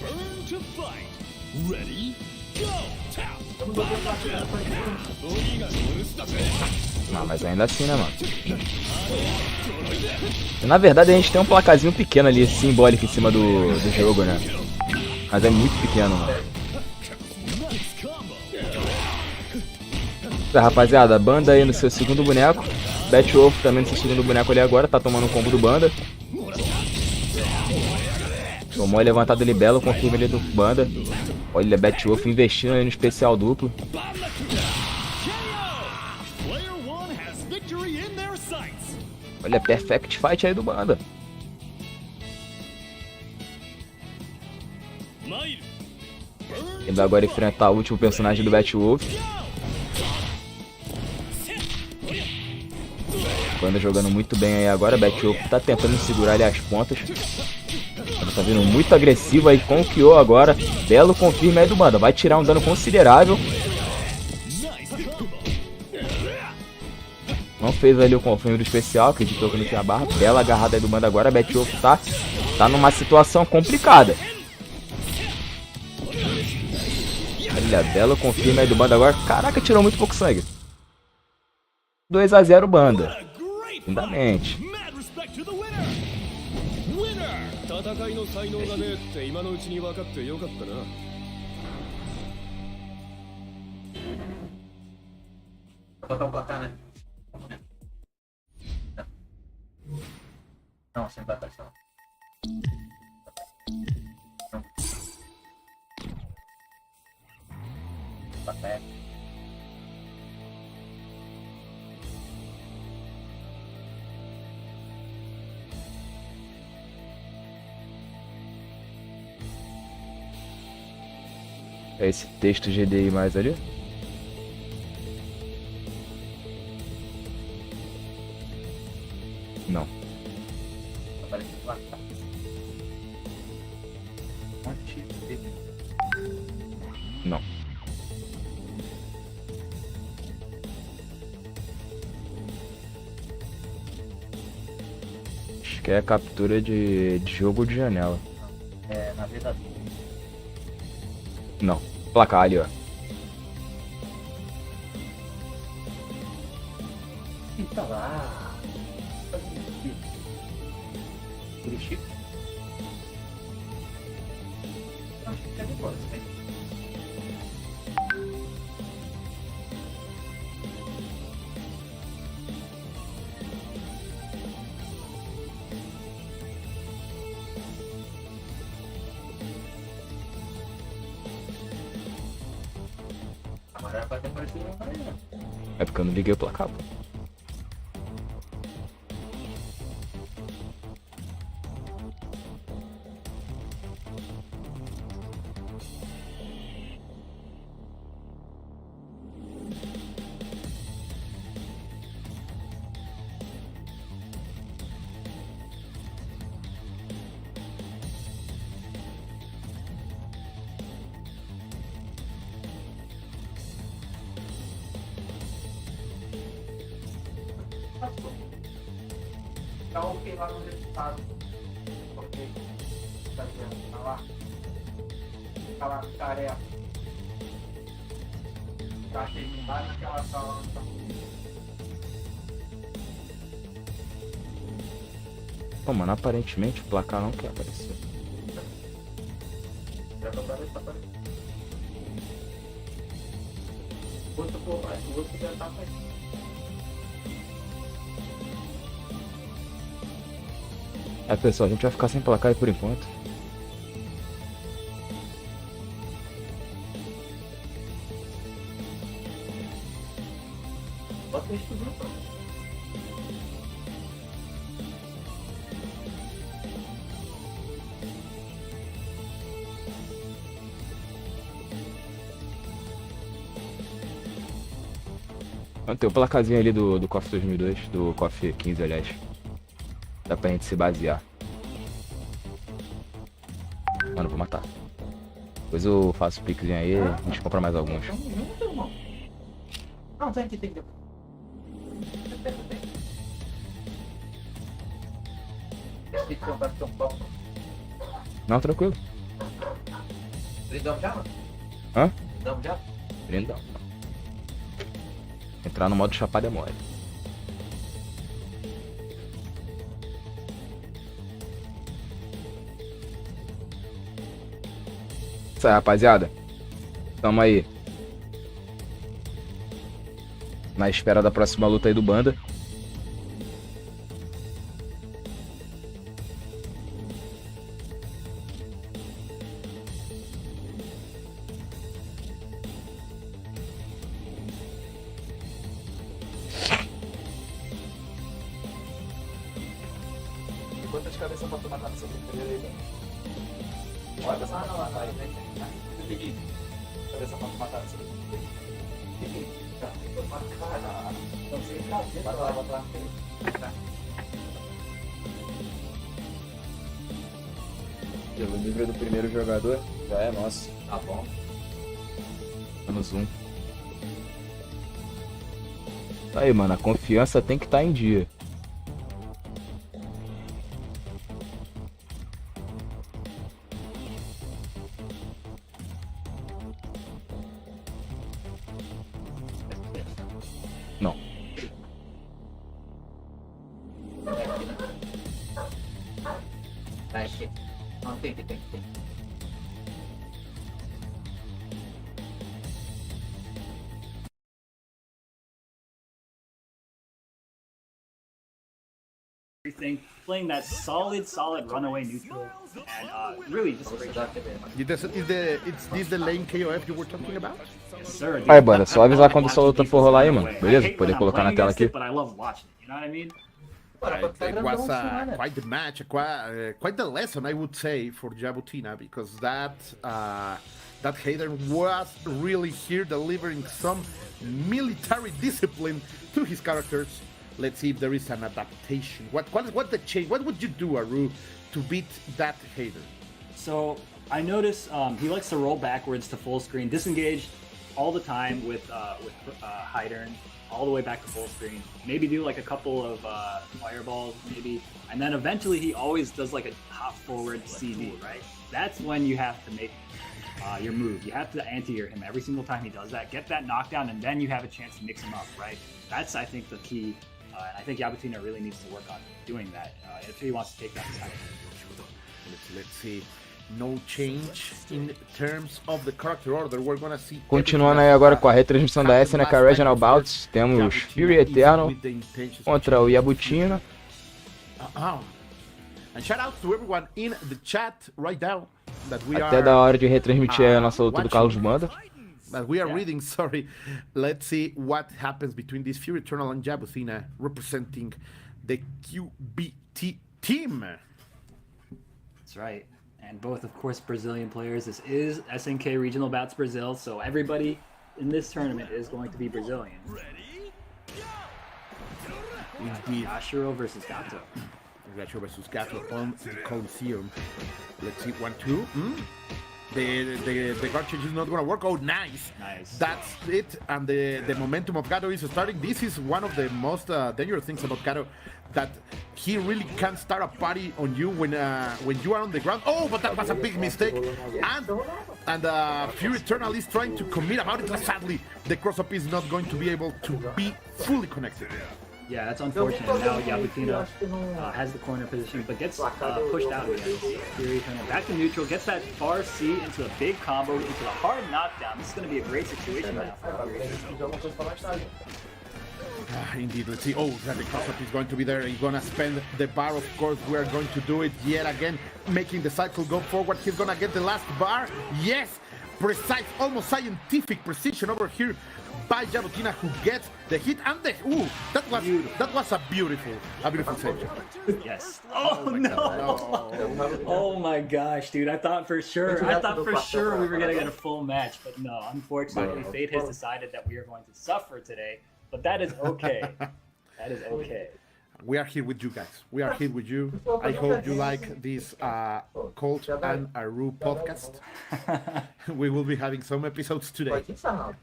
burn to fight. Ready? Go! Ah, mas ainda assim, né, mano? Na verdade, a gente tem um placazinho pequeno ali, simbólico em cima do jogo, né? Mas é muito pequeno, mano. Tá, rapaziada, Banda aí no seu segundo boneco. Batwolf também no seu segundo boneco ali agora, tá tomando um combo do Banda. Tomou a levantada ali, belo, confirma ele do Banda. Olha, Batwolf investindo aí no especial duplo. Olha, perfect fight aí do Banda. Ele vai agora enfrentar o último personagem do Batwolf. Banda jogando muito bem aí agora. Battle tá tentando segurar ali as pontas. Banda tá vindo muito agressivo aí com o Kyo agora. Belo confirma aí do Banda. Vai tirar um dano considerável. Não fez ali o confirme do especial, acreditou que não tinha barra. Bela agarrada aí do Banda agora. Battle tá numa situação complicada. Olha, Belo confirma aí do Banda agora. Caraca, tirou muito pouco sangue. 2 a 0 Banda. Lindamente. 戦いの才能がねえって今のうちに分かってよかったな。Botar o placar, né? Não, sem placar, só. Não. Placar. É esse texto GDI mais ali? Não. Não. Acho que é a captura de jogo de janela. É, na verdade. Não. Placar ali, ó. Eita lá. Curitiba? Acho que é depois, né? Agora vai ter aparecido no canal. É porque eu não liguei o placar, pô. Dá um ok lá no resultado. Ok. Tá vendo? Tá lá. Tá lá, tarefa. Pra terminar naquela sala. Pô, mano, aparentemente o placar não quer aparecer. Já tô aparecendo, tá aparecendo. O outro já tá aparecendo. É, pessoal, a gente vai ficar sem placar aí por enquanto. Bota isso tudo no pronto. Tem o placazinho ali do KOF 2002, do KOF 15, aliás. Dá pra gente se basear. Mano, vou matar. Depois eu faço o piquezinho aí, a gente compra mais alguns. Tamo junto, irmão. Não, tem que. Tem que comprar um pouco. Não, tranquilo. Brindamos já, mano? Hã? Brindamos já? Brindão. Entrar no modo chapada é mole. Isso aí, rapaziada. Tamo aí. Na espera da próxima luta aí do Banda. Quantas cabeças pra tomar na sua primeira aí, olha, essa não, vai, vem. Cabeça pra tomar na sua primeira. Tá, vou matar. Não sei, bota lá. Pelo nível do primeiro jogador, já é nosso. Tá bom. Menos um. Tá aí, mano. A confiança tem que estar em dia. Não. Tá aqui. Não, tem. Everything, playing that solid runaway neutral, and really just a great job. Is this the lane KOF you were talking about? Yes, sir. Aí, bora. Só avisar quando essa luta for rolar aí, mano. Beleza? Poder colocar na tela aqui. But I love watching it, you know what I mean? It was quite the match, quite the lesson, I would say, for Jabutina, because that hater was really here delivering some military discipline to his characters. Let's see if there is an adaptation. What the change? What would you do, Aru, to beat that hater? So I notice he likes to roll backwards to full screen, disengage all the time with high turn, all the way back to full screen. Maybe do like a couple of fireballs, maybe, and then eventually he always does like a hop forward CV, right? That's when you have to make your move. You have to anti-air him every single time he does that. Get that knockdown, and then you have a chance to mix him up, right? That's, I think, the key. And I think Jabutina really needs to work on doing that if he wants to take that side. Let's see. No change in terms of the character order. We're gonna see. Continuando aí agora com a retransmissão da S, né, com a Regional Bouts, temos Fury Eternal contra o Jabutina. And shout out to everyone in the chat right now that we Até are da hora de retransmitir a nossa luta do Carlos Banda. that we are reading, sorry. Let's see what happens between this Fury Eternal and Jabutina representing the QBT team. That's right. And both, of course, Brazilian players. This is SNK Regional Bouts Brazil, so everybody in this tournament is going to be Brazilian. Indeed. Yashiro versus Gato. Yashiro versus Gato on the Coliseum. Let's see, 1-2. The guard change is not going to work. Oh, nice. Nice. That's it. And the momentum of Gato is starting. This is one of the most dangerous things about Gato, that he really can start a party on you when you are on the ground. Oh, but that was a big mistake. And Fury Eternal is trying to commit about it, but sadly, the cross-up is not going to be able to be fully connected. Yeah, that's unfortunate. Now Jabutina has the corner position, but gets pushed out again. Fury Eternal back to neutral, gets that bar C into a big combo, into a hard knockdown. This is going to be a great situation now for Fury Eternal. Indeed, let's see. Oh, that the cross-up is going to be there. He's going to spend the bar, of course. We are going to do it yet again, making the cycle go forward. He's going to get the last bar. Yes, precise, almost scientific precision over here by Jabutina, who gets the hit and the that was a beautiful save. Yes. Oh no. Oh my gosh, dude! I thought for sure we were gonna get a full match, but no. Unfortunately, fate has decided that we are going to suffer today. But that is okay. That is okay. We are here with you guys. We are here with you. I hope you like this Colt and Aru podcast. We will be having some episodes today.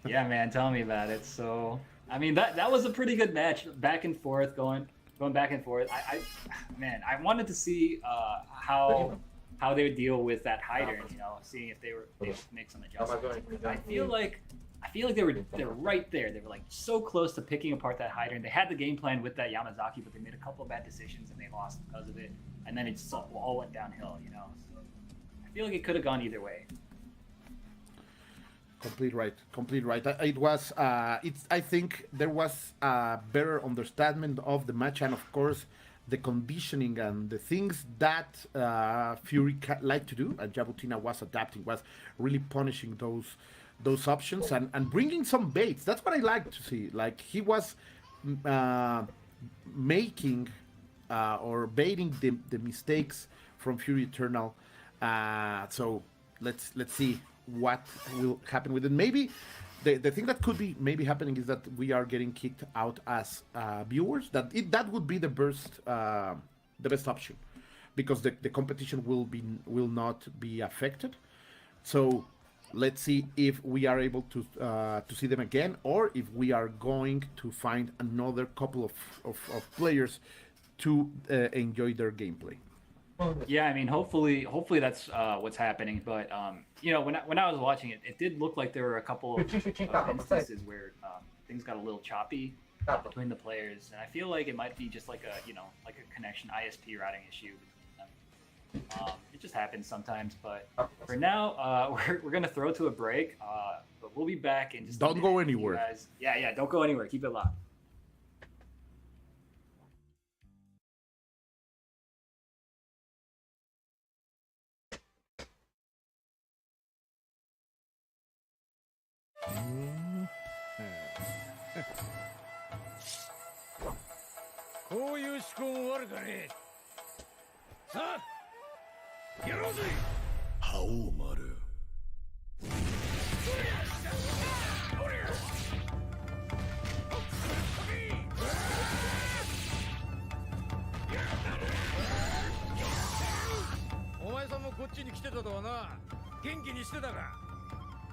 Yeah, man, tell me about it. So, I mean, that was a pretty good match, back and forth, going back and forth. I wanted to see how they would deal with that high turn, you know, seeing if they would make some adjustments. I feel like they're right there. They were like so close to picking apart that high turn. They had the game plan with that Yamazaki, but they made a couple of bad decisions and they lost because of it. And then it just all went downhill, you know. So I feel like it could have gone either way. Complete right. It was. I think there was a better understanding of the match, and of course, the conditioning and the things that Fury like to do, and Jabutina was adapting, was really punishing those options and bringing some baits. That's what I like to see. Like he was making or baiting the mistakes from Fury Eternal. So let's see what will happen with it. Maybe the thing that could be maybe happening is that we are getting kicked out as viewers. That would be the best option, because the competition will not be affected. So let's see if we are able to see them again, or if we are going to find another couple of players to enjoy their gameplay. Yeah, I mean, hopefully that's what's happening. But you know, when I was watching it, it did look like there were a couple of instances where things got a little choppy between the players, and I feel like it might be just like a connection ISP routing issue. It just happens sometimes. But for now, we're gonna throw to a break. But we'll be back in just. Don't go anywhere. Guys. Yeah, don't go anywhere. Keep it locked.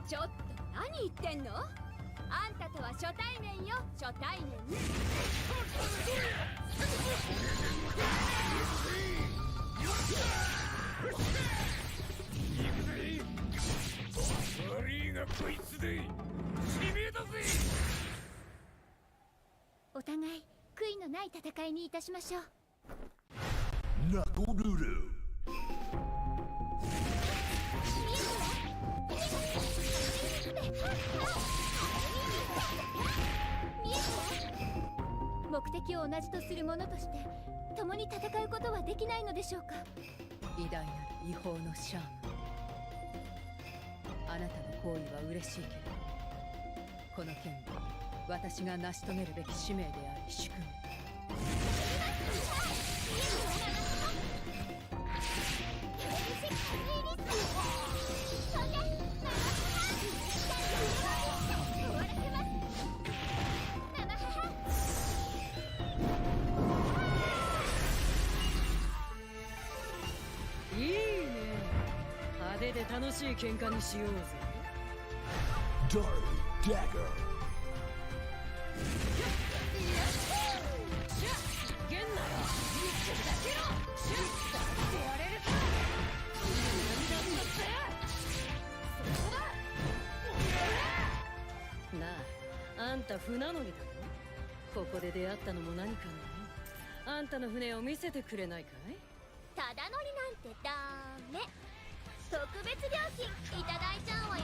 ちょっと何言ってんの？あんたとは初対面よ、初対面ね。お互い悔いのない戦いにいたしましょう。目的を同じとする者として共に戦うことはできないのでしょうか。偉大なる違法のシャーマン、あなたの行為は嬉しいけど、この件は私が成し遂げるべき使命であり主君。いいね、派手で楽しい喧嘩にしようぜ。なあ、あんた船乗りだろ。ここで出会ったのも何かない。あんたの船を見せてくれないかい。ただ乗りなんてダメ。特別料金いただいちゃうわよ。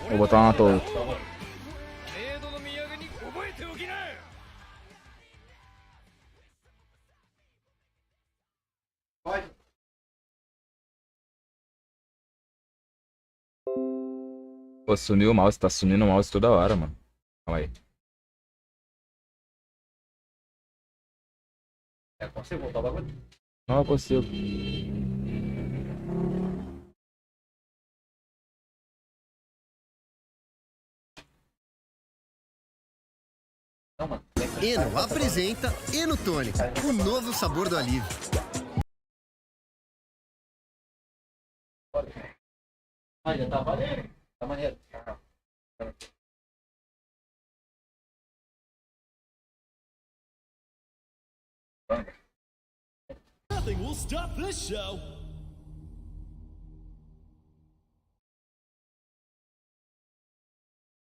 Vou botar uma torre. Pô, sumiu o mouse, tá sumindo o mouse toda hora, mano. Calma aí. Consigo voltar o bagulho? Não, eu consigo. Não, mano. Eno apresenta Eno Tônica, o novo sabor do alívio. Ah, já tá valendo. Tá maneiro. Nothing will stop this show.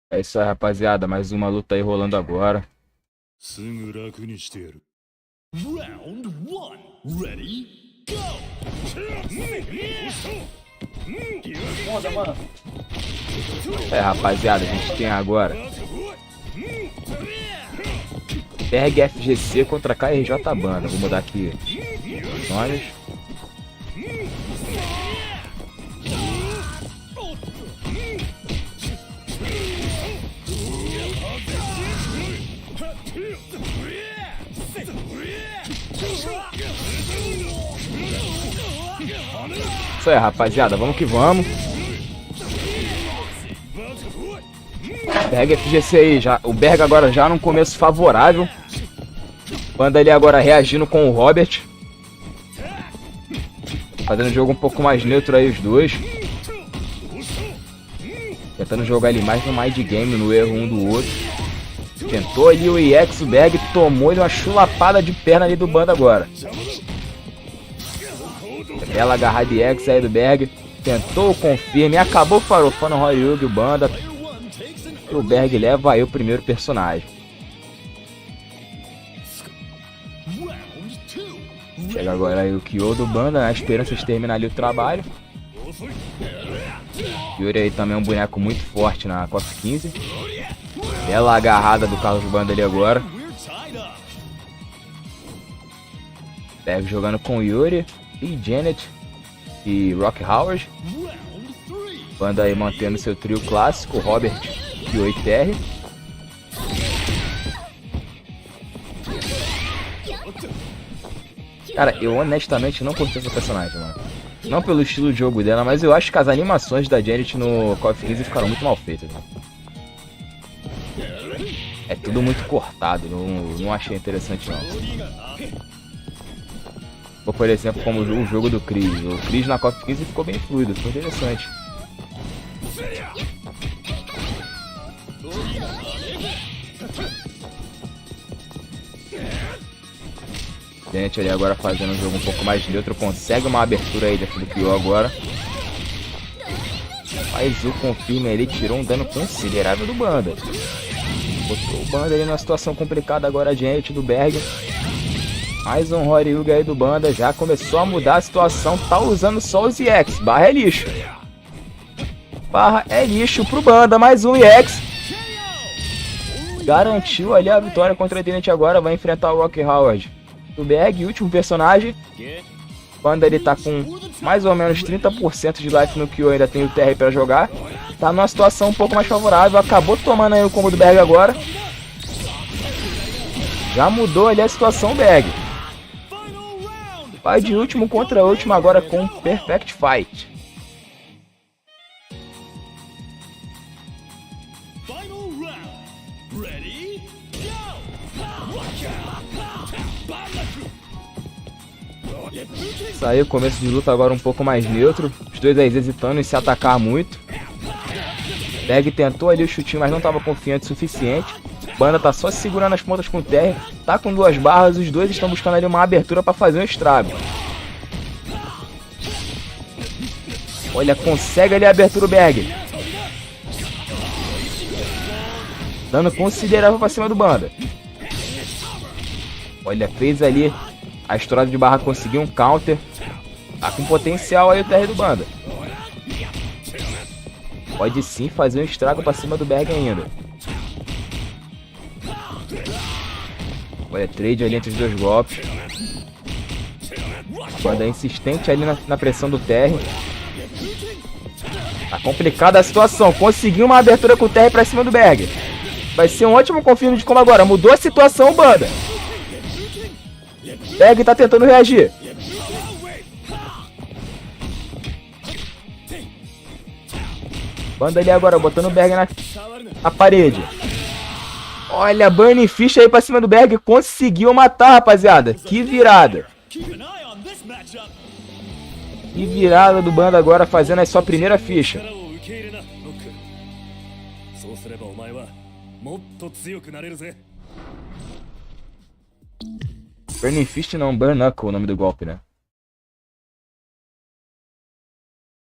É isso aí, rapaziada. Mais uma luta aí rolando agora. Round 1. Ready? Go! Foda, mano. É, rapaziada, a gente tem agora Berg FGC contra KRJ Banda. Vou mudar aqui os nomes. Isso aí, rapaziada, vamos que vamos. Berg FGC aí, já, o Berg agora já num começo favorável. Banda ali agora reagindo com o Robert. Fazendo o jogo um pouco mais neutro aí os dois. Tentando jogar ali mais no mind game, no erro um do outro. Tentou ali o EX, o Berg tomou ele uma chulapada de perna ali do Banda agora. Bela agarrada EX aí do Berg. Tentou o confirme, acabou farofando o Horyugi, o Banda. E o Berg leva aí o primeiro personagem. Chega agora aí o Kyo do Banda, na esperança de terminar ali o trabalho. Yuri aí também é um boneco muito forte na KOF 15. Bela agarrada do Carlos Banda ali agora. Berg jogando com Yuri e Janet e Rock Howard. Banda aí mantendo seu trio clássico, Robert e o YZKOF. Cara, eu honestamente não curti essa personagem, mano. Não pelo estilo de jogo dela, mas eu acho que as animações da Janet no KOF 15 ficaram muito mal feitas, mano. É tudo muito cortado, não achei interessante não. Ou, por exemplo, como o jogo do Krj. O Krj na KOF 15 ficou bem fluido, ficou interessante. Gente ali agora fazendo um jogo um pouco mais neutro, consegue uma abertura aí do Kyo agora. Mas o confirme ele tirou um dano considerável do Banda. Botou o Banda ali numa situação complicada agora, gente, do Berg. Mais um Horyugi aí do Banda, já começou a mudar a situação, tá usando só os EX, barra é lixo. Barra é lixo pro Banda, mais um EX. Garantiu ali a vitória contra a Janet agora, vai enfrentar o Rock Howard. O Berg, último personagem. Banda ele tá com mais ou menos 30% de life no Kyo, ainda tem o TR pra jogar. Tá numa situação um pouco mais favorável, acabou tomando aí o combo do Berg agora. Já mudou ali a situação, Berg. Vai de último contra último agora com Perfect Fight. Saiu o começo de luta agora um pouco mais neutro. Os dois aí hesitando em se atacar muito. Berg tentou ali o chutinho, mas não estava confiante o suficiente. Banda tá só segurando as pontas com o TR. Tá com duas barras, os dois estão buscando ali uma abertura para fazer um estrago. Olha, consegue ali a abertura o Berg. Dano considerável para cima do Banda. Olha, fez ali a estourada de barra, conseguiu um counter. Tá com potencial aí o TR do Banda. Pode sim fazer um estrago pra cima do Berg ainda. Olha, trade ali entre os dois golpes. Banda insistente ali na pressão do TR. Tá complicada a situação. Conseguiu uma abertura com o TR pra cima do Berg. Vai ser um ótimo confirmo de como agora. Mudou a situação, Banda. Berg tá tentando reagir. Banda ali agora, botando o Berg na parede. Olha, Burning Fish aí pra cima do Berg. Conseguiu matar, rapaziada. Que virada. Que virada do Banda agora, fazendo a sua primeira ficha. Burning Fist não, Burn Knuckle o nome do golpe, né?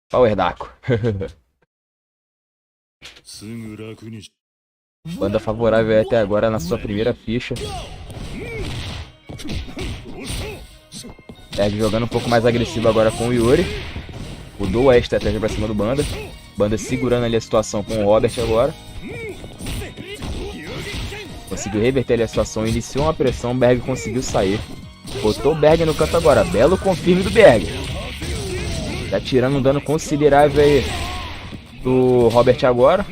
Power Daco. Banda favorável até agora na sua primeira ficha. Berg jogando um pouco mais agressivo agora com o Yuri. Mudou a estratégia pra cima do Banda. Banda segurando ali a situação com o Robert agora. Conseguiu reverter ali a situação, iniciou uma pressão, o Berg conseguiu sair. Botou o Berg no canto agora, belo confirme do Berg. Tá tirando um dano considerável aí do Robert agora.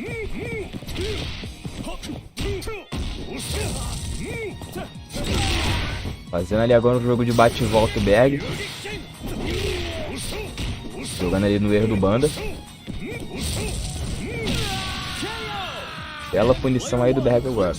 Fazendo ali agora um jogo de bate e volta o Berg. Jogando ali no erro do Banda. Bela punição aí do Berg agora.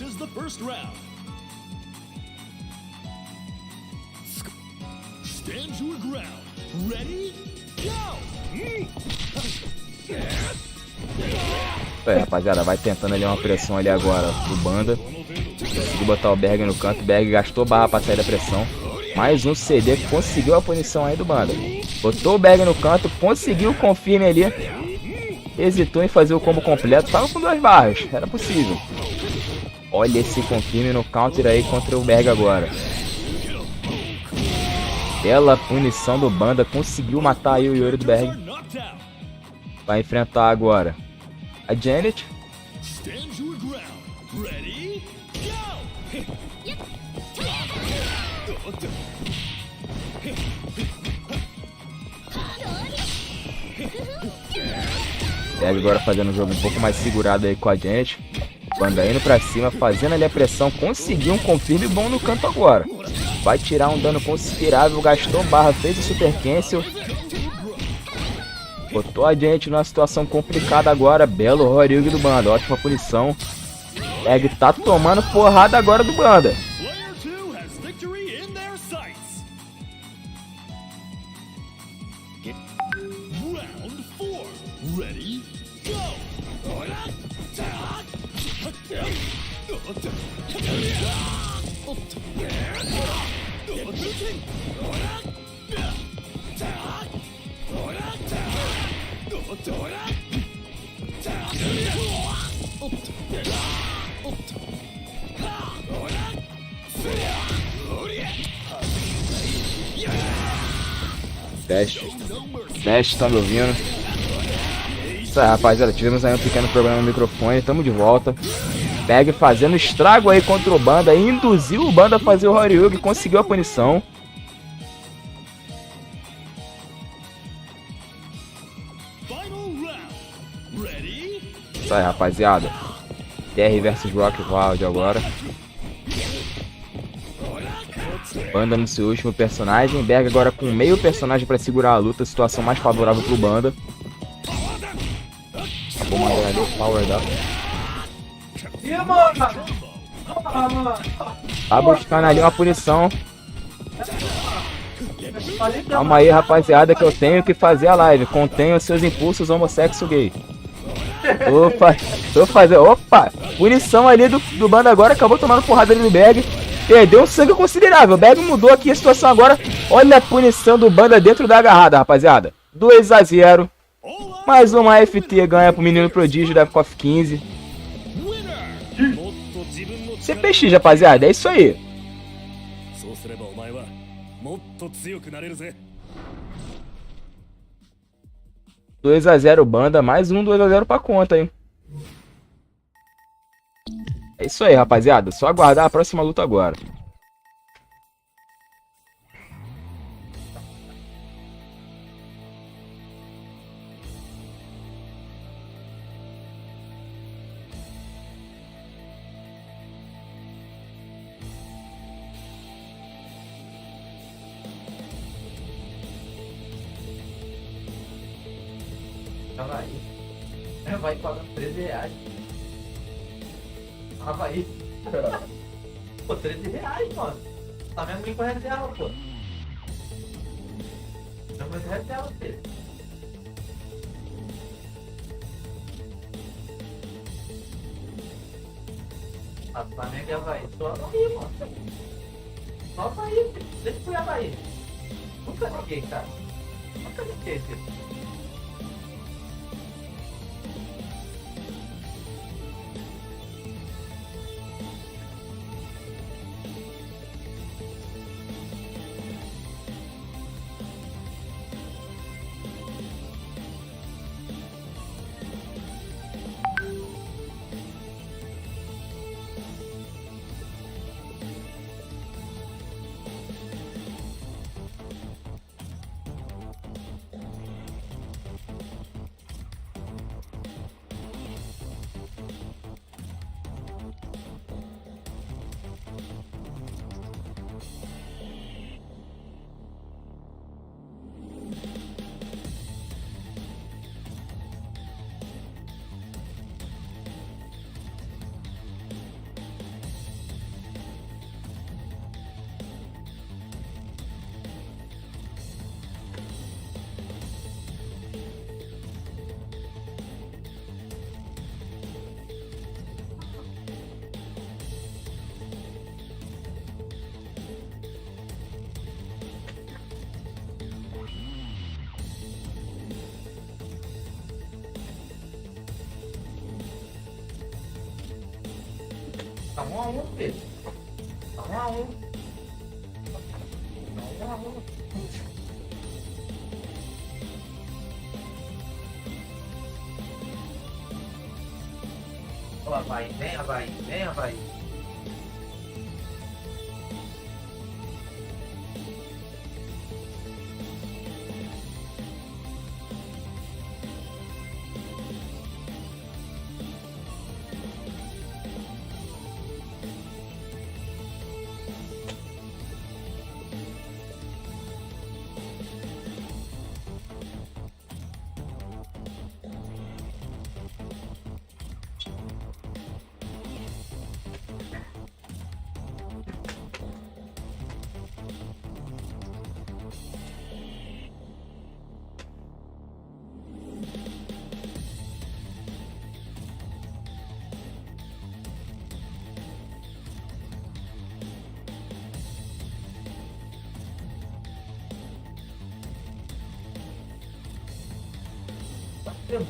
Rapaziada, vai tentando ali uma pressão ali agora do Banda. Conseguiu botar o Berg no canto. O Berg gastou barra pra sair da pressão. Mais um CD que conseguiu a punição aí do Banda. Botou o Berg no canto, conseguiu o confirme ali. Hesitou em fazer o combo completo. Tava com 2 barras, era possível. Olha esse confirme no counter aí contra o Berg agora. Bela punição do Banda, conseguiu matar aí o Yuri do Berg. Vai enfrentar agora a Janet. Berg agora fazendo um jogo um pouco mais segurado aí com a Janet. Banda indo pra cima, fazendo ali a pressão. Conseguiu um confirme bom no canto agora. Vai tirar um dano considerável, gastou barra, fez o super cancel. Botou a Janet numa situação complicada agora. Belo Horyugi do Banda, ótima punição. Berg tá tomando porrada agora do Banda. Teste, tá me ouvindo? Isso aí, rapaziada, tivemos aí um pequeno problema no microfone, tamo de volta. Berg fazendo estrago aí contra o Banda, induziu o Banda a fazer o Horyugi, conseguiu a punição. Isso aí, rapaziada. TR versus Rock Wild agora. Banda no seu último personagem. Berg agora com meio personagem para segurar a luta. Situação mais favorável pro Banda. Acabou mandando ali o power up. Tá buscando ali uma punição. Calma aí, rapaziada, que eu tenho que fazer a live. Contenha os seus impulsos homossexual gay. Tô fazendo. Opa! Punição ali do Banda agora. Acabou tomando porrada ali do Berg. Perdeu um sangue considerável. O Berg mudou aqui a situação agora. Olha a punição do Banda dentro da agarrada, rapaziada. 2-0. Mais uma FT ganha pro menino prodígio da KOF 15. CPX, rapaziada. É isso aí. 2-0 Banda. Mais um 2-0 pra conta, hein. É isso aí, rapaziada. Só aguardar a próxima luta agora. Vai pagando 13 reais. Vai. Pô, 13 reais, mano. Tá vendo bem correto dela, pô. Tá vendo correto dela, filho. Ah, Flamengo e Havaí. Só Havaí, mano. Só Havaí, filho. Deixa eu fui Havaí. Nunca joguei, cara. Nunca joguei, filho. 1 a 1, filho. Tá 1 a 1. Tá 1 a 1. Ó, Havaí, vem, Havaí, vem, Havaí.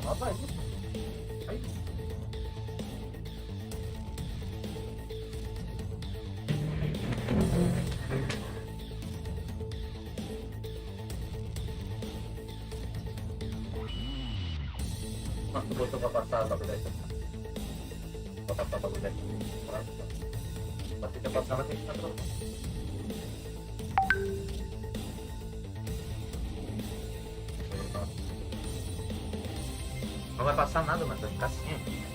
Havaí. Aí. Mas tu botou pra passar a bagulho aqui. Pra passar a bagulho aqui. Mas se quer passar, vai ter que ficar trocando. Não vai passar nada, mas vai ficar assim.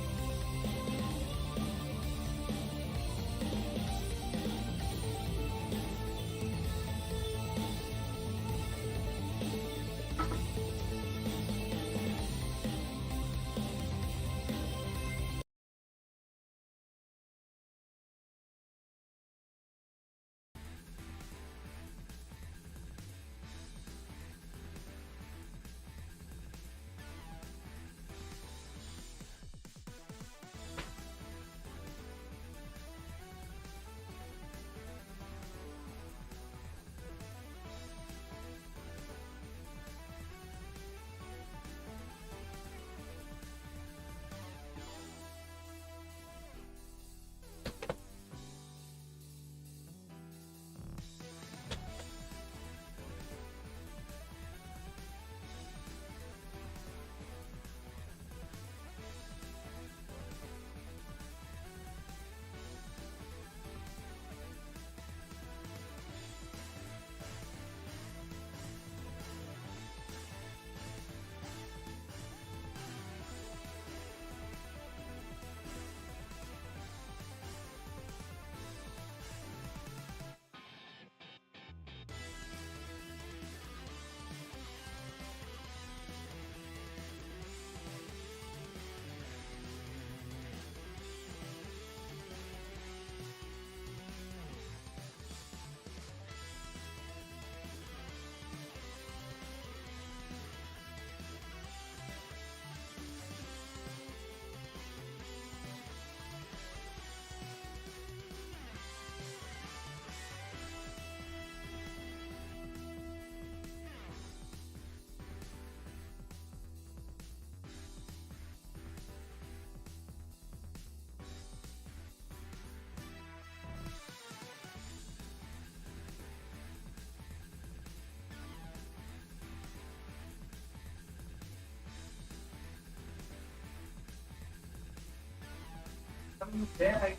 No pé, aí.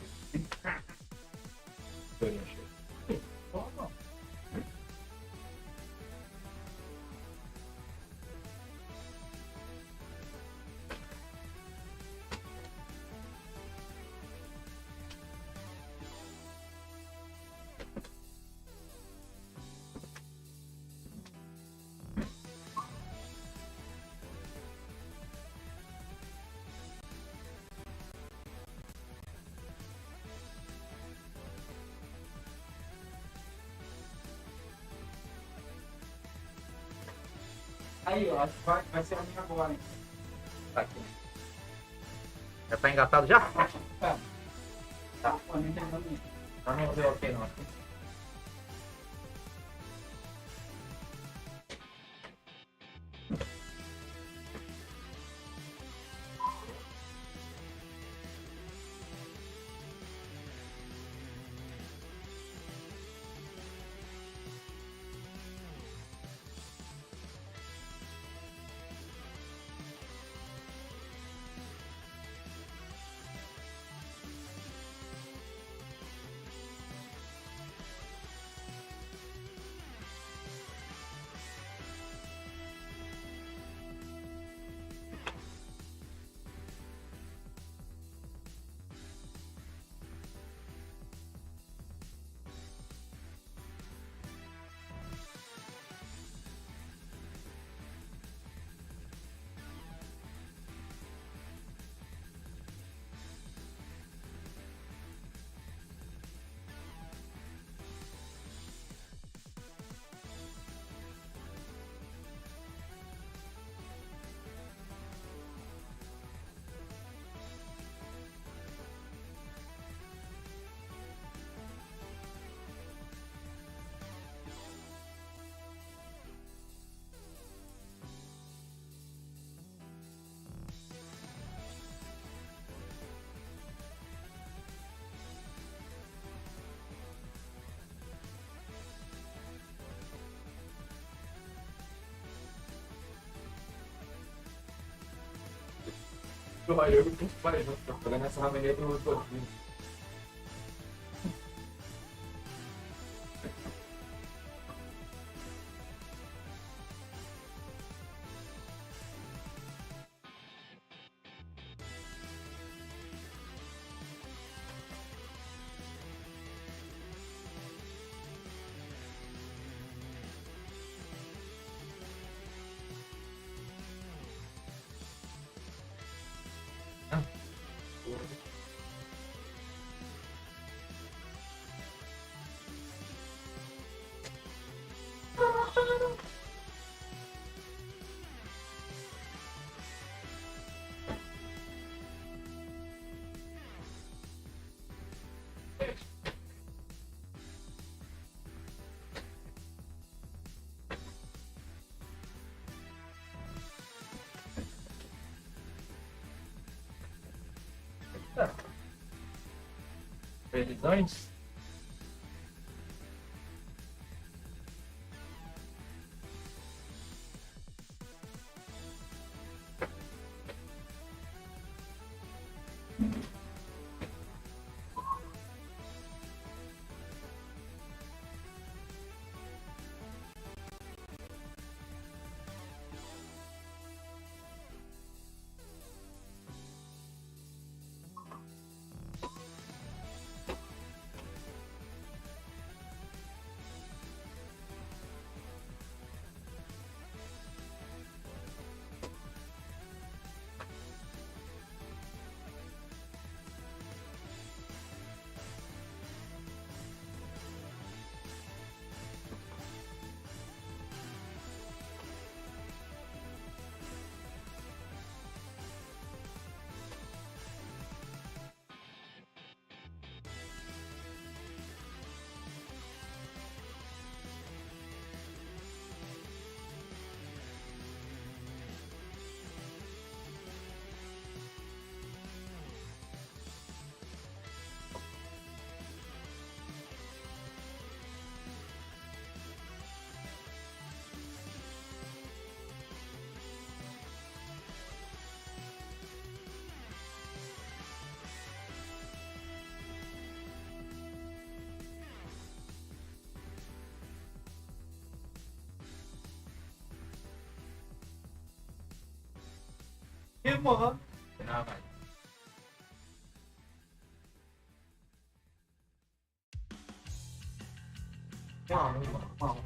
Aí, ó, acho que vai ser a minha agora, hein? Tá aqui. Já tá engatado já? Tá. Tá. Não deu ok, não. Eu e o pai junto, tô jogando essa rameneira do Tortinho. Previsões? Que porra! Não, vai. Não.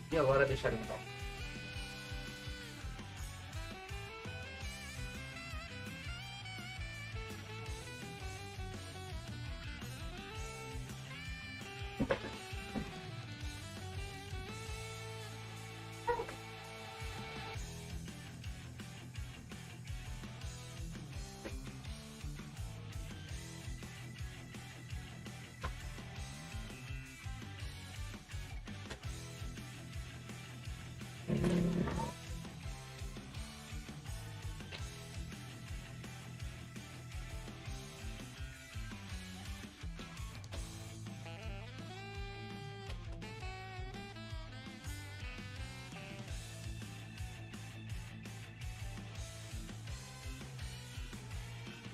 E agora deixar então.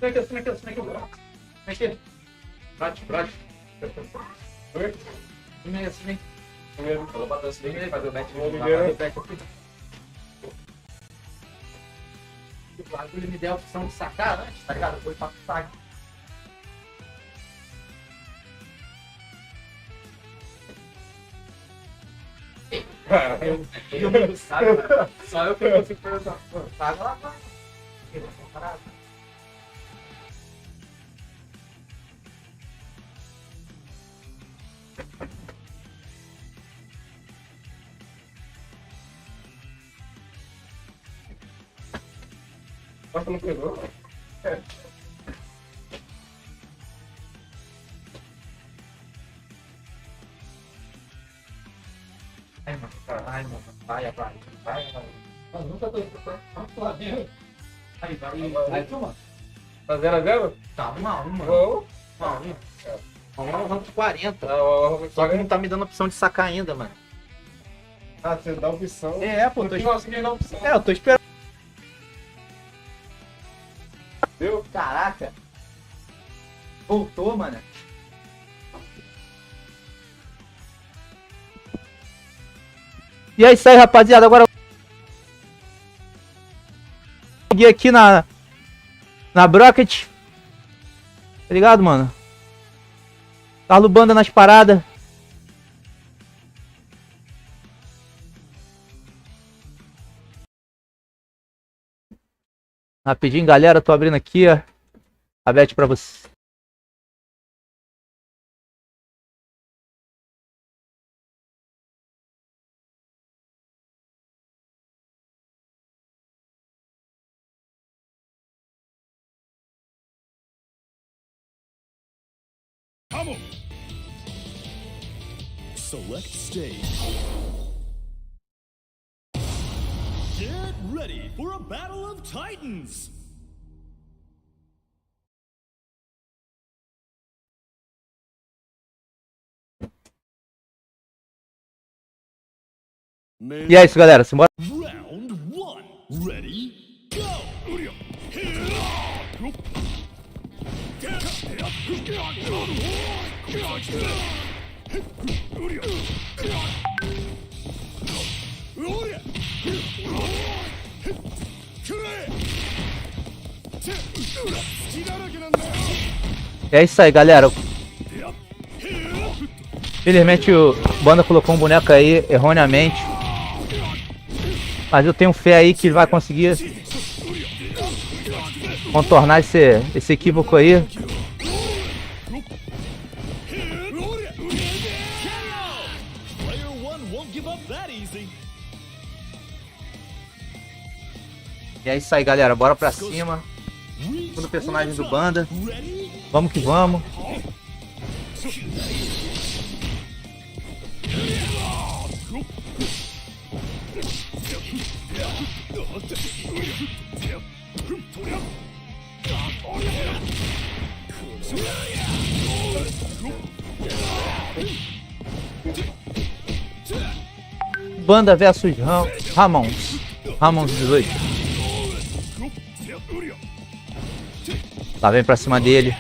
Vem aqui. Bate. Vem assim. Eu vou bater assim, vem aí, fazer o match. O bagulho me deu a opção de sacar antes, tá ligado? Foi pra saque. Eu não sabe, mano. Só eu que consigo perguntar. Paga lá, paga. Nossa, não pegou? É. Ai, mano, caralho, mano. Vai. Mano, nunca tô escutando. Aí, vai, mano. Tá 0x0? Tá 1-1, mano. Vamos. 1-1. Vamos 40. Só Só que não tá me dando opção de sacar ainda, mano. Ah, você dá opção. É, pô, tô esperando a opção. eu tô esperando. Deu? Caraca. Voltou, mano. E é isso aí, rapaziada. Agora eu aqui na Brocket. Tá ligado, mano? Carlo Banda nas paradas. Rapidinho, galera, tô abrindo aqui, ó. A bet pra você. Come on. Select stage. Get ready for a battle of titans. E é isso, galera. Simbora. Round 1. Ready? Go. É isso aí, galera. Infelizmente o Banda colocou um boneco aí erroneamente. Mas eu tenho fé aí que ele vai conseguir contornar esse equívoco aí. E é isso aí, galera. Bora pra cima. Segundo personagem do Banda. Vamos que vamos. Banda versus Ramons. Ramons 18. Lá vem pra cima dele.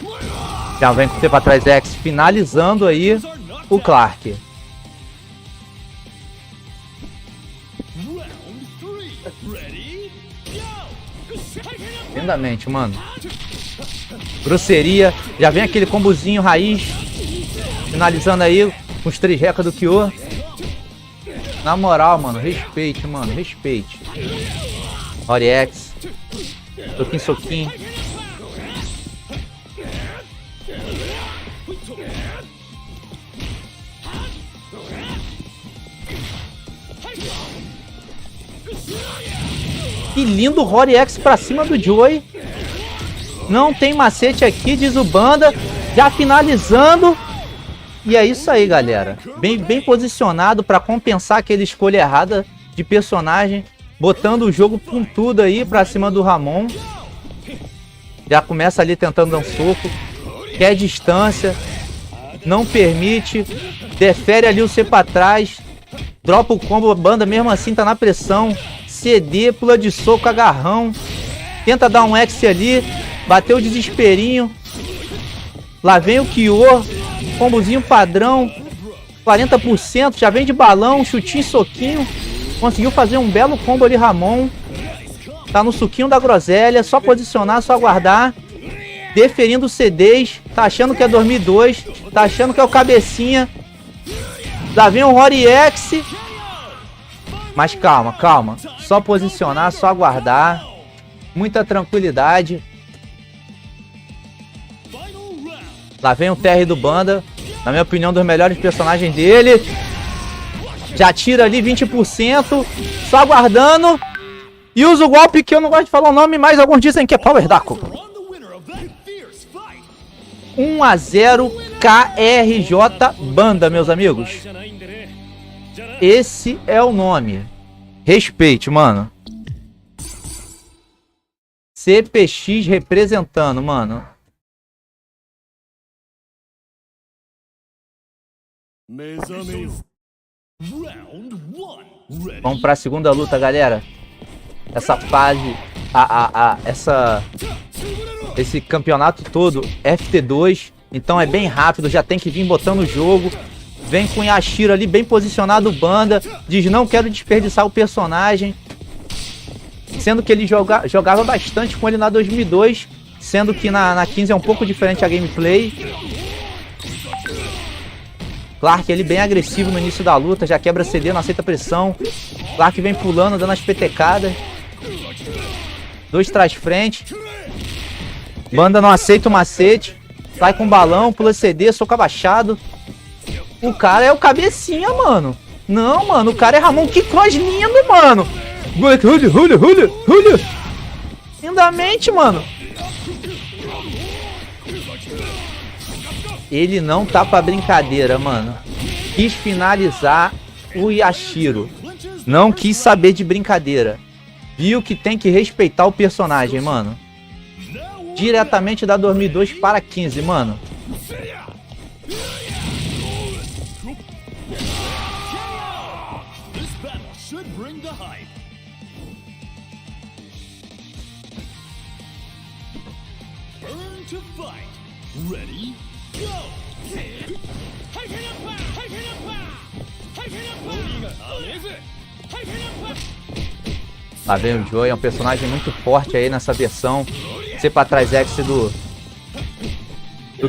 Já vem com o tempo atrás X, finalizando aí o Clark. Lindamente, mano. Grosseria. Já vem aquele combozinho raiz. Finalizando aí com os 3 recas do Kyo. Na moral, mano. Respeite, mano. Respeite. Oriex. Soquinho, soquinho. Que lindo Rory X pra cima do Joey. Não tem macete aqui, diz o Banda. Já finalizando. E é isso aí, galera. Bem posicionado pra compensar aquela escolha errada de personagem. Botando o jogo com tudo aí pra cima do Ramon. Já começa ali tentando dar um soco. Quer distância. Não permite. Defere ali o C pra trás. Dropa o combo, a Banda mesmo assim tá na pressão. CD, pula de soco, agarrão. Tenta dar um X ali. Bateu o desesperinho. Lá vem o Kyo. Combozinho padrão. 40%. Já vem de balão. Chutinho, soquinho. Conseguiu fazer um belo combo ali, Ramon. Tá no suquinho da groselha. Só posicionar, só aguardar. Deferindo os CDs. Tá achando que é 2002. Tá achando que é o cabecinha. Lá vem o Rory X. Mas calma, calma. Só posicionar, só aguardar. Muita tranquilidade. Lá vem o TR do Banda. Na minha opinião, um dos melhores personagens dele. Já tira ali 20%. Só aguardando. E usa o golpe que eu não gosto de falar o nome, mas alguns dizem que é Power Daco. 1-0 KRJ Banda, meus amigos. Esse é o nome. Respeite, mano. CPX representando, mano. Vamos pra segunda luta, galera. Essa fase, esse campeonato todo FT2, então é bem rápido, já tem que vir botando o jogo. Vem com o Yashiro ali bem posicionado, Banda, diz não quero desperdiçar o personagem. Sendo que ele jogava bastante com ele na 2002, sendo que na 15 é um pouco diferente a gameplay. Clark ele bem agressivo no início da luta, já quebra CD, não aceita pressão. Clark vem pulando, dando as petecadas. 2 traz frente. Banda não aceita o macete. Sai com balão, pula CD, soco abaixado. O cara é o cabecinha, mano. Não, mano, o cara é Ramon. Que cross lindo, mano. Lindamente, mano. Ele não tá pra brincadeira, mano. Quis finalizar o Yashiro. Não quis saber de brincadeira. Viu que tem que respeitar o personagem, mano. Diretamente da 2002 para 15, mano. Lá vem o Joey, é um personagem muito forte aí nessa versão. C pra trás X do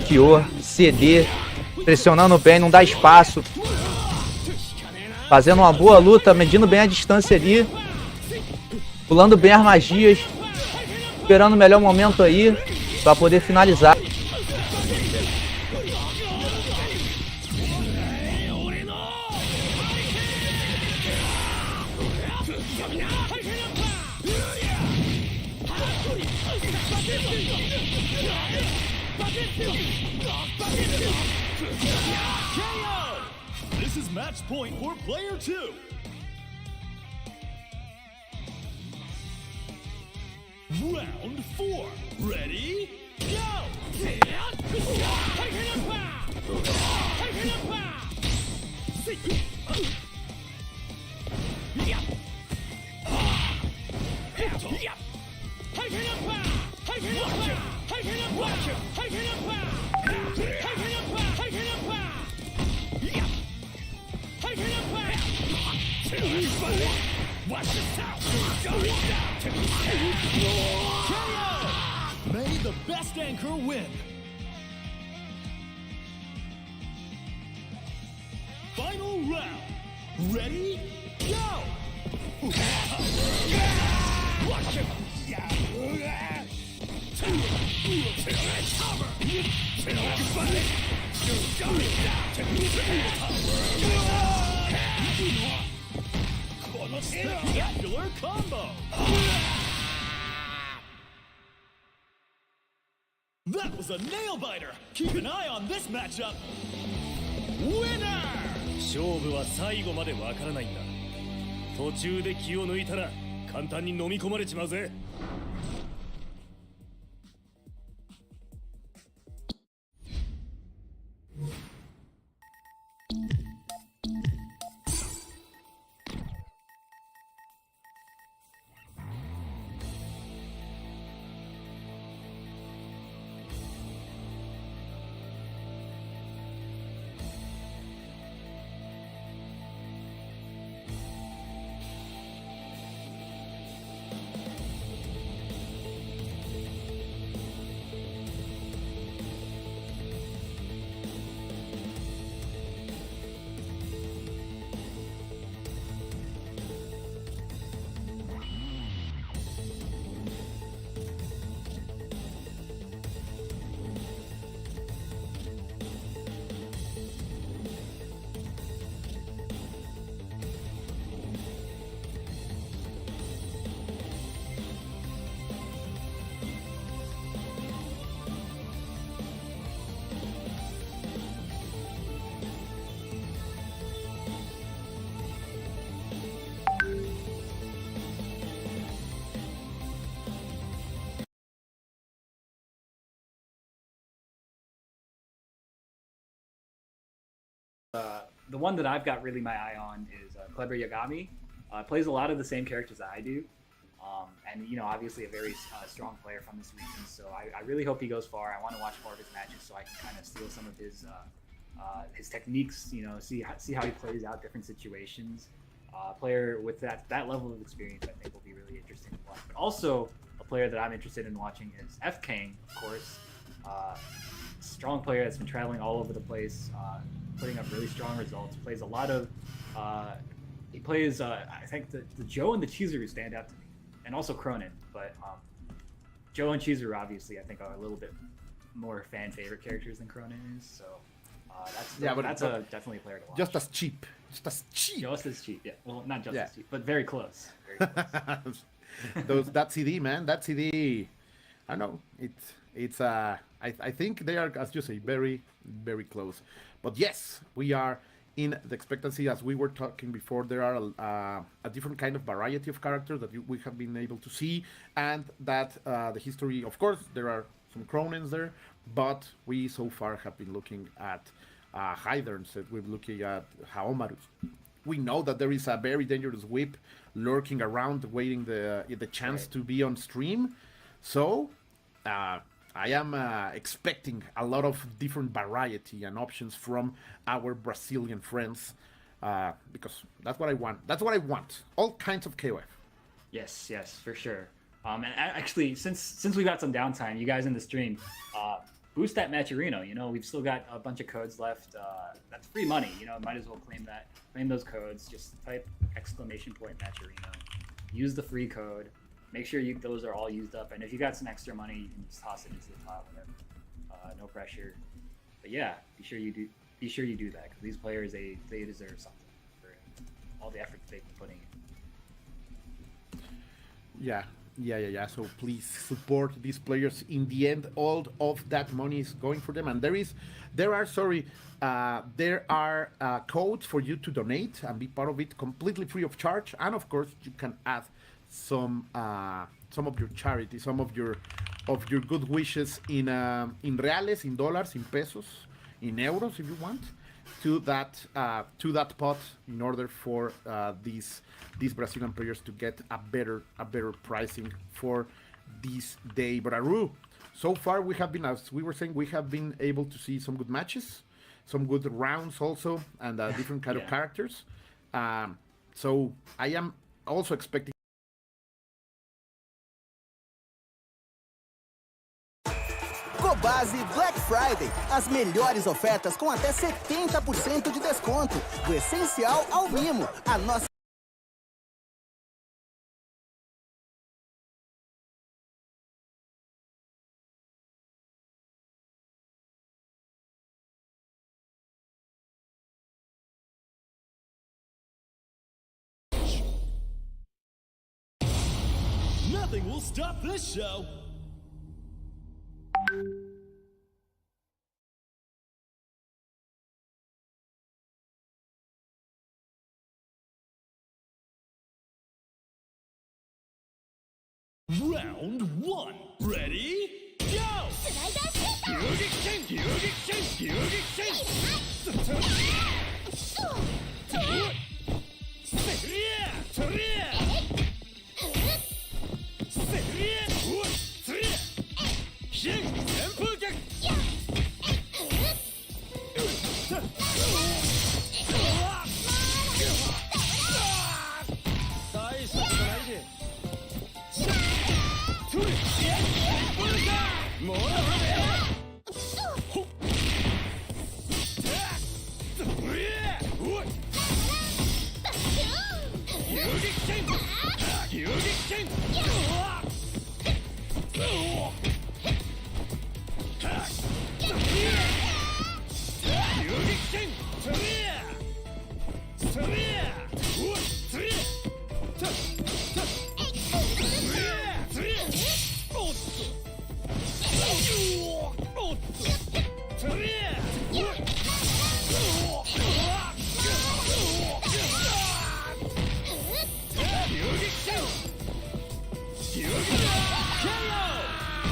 Kyo, CD, pressionando bem, não dá espaço. Fazendo uma boa luta, medindo bem a distância ali. Pulando bem as magias. Esperando o melhor momento aí pra poder finalizar. This is match point for player 2. Round 4. Ready? Go! May the best anchor win. Final round. Ready? Go! Spectacular combo! That was a nail biter! Keep an eye on this matchup! Winner! 勝負は最後までわからないんだ。途中で気を抜いたら簡単に飲み込まれちまうぜ。the one that I've got really my eye on is Kleber Yagami. Plays a lot of the same characters that I do, and you know, obviously a very strong player from this region. So I really hope he goes far. I want to watch more of his matches so I can kind of steal some of his techniques. You know, see how he plays out different situations. Player with that level of experience, I think, will be really interesting to watch. But also a player that I'm interested in watching is Quem, of course. Strong player that's been traveling all over the place, putting up really strong results. Plays a lot of. He plays, I think, the Joe and the Chizuru stand out to me, and also Cronin. But Joe and Chizuru, obviously, I think are a little bit more fan favorite characters than Cronin is. So that's definitely a player to watch. Just as cheap. Just as cheap, yeah. Well, not just as cheap, but very close. Very close. That CD, man, that CD. I know it's. I think they are, as you say, very, very close. But yes, we are in the expectancy, as we were talking before. There are a different kind of variety of characters that we have been able to see, and that the history, of course, there are some Cronins there, but we so far have been looking at Hyderns, we're looking at Haomarus. We know that there is a very dangerous whip lurking around, waiting the chance to be on stream. So I am expecting a lot of different variety and options from our Brazilian friends, because that's what I want. That's what I want. All kinds of KOF. Yes, for sure. And actually, since we got some downtime, you guys in the stream, boost that Matcherino. You know, we've still got a bunch of codes left. That's free money. You know, might as well claim those codes. Just type !Matcherino. Use the free code. Make sure those are all used up. And if you got some extra money, you can just toss it into the pile, whatever. No pressure. But yeah, be sure you do that, because these players they deserve something for all the effort they've been putting in. Yeah. So please support these players. In the end, all of that money is going for them, and there are codes for you to donate and be part of it completely free of charge. And of course, you can add some of your charity, some of your good wishes in reales, in dollars, in pesos, in euros, if you want, to that pot, in order for these Brazilian players to get a better pricing for this day. But Aru, so far we have been, as we were saying, we have been able to see some good matches, some good rounds also, and different kind of characters. So I am also expecting. Cobase Black Friday. As melhores ofertas com até 70% de desconto. Do essencial ao mimo. A nossa Nothing will stop this show. Round 1. Ready? Go!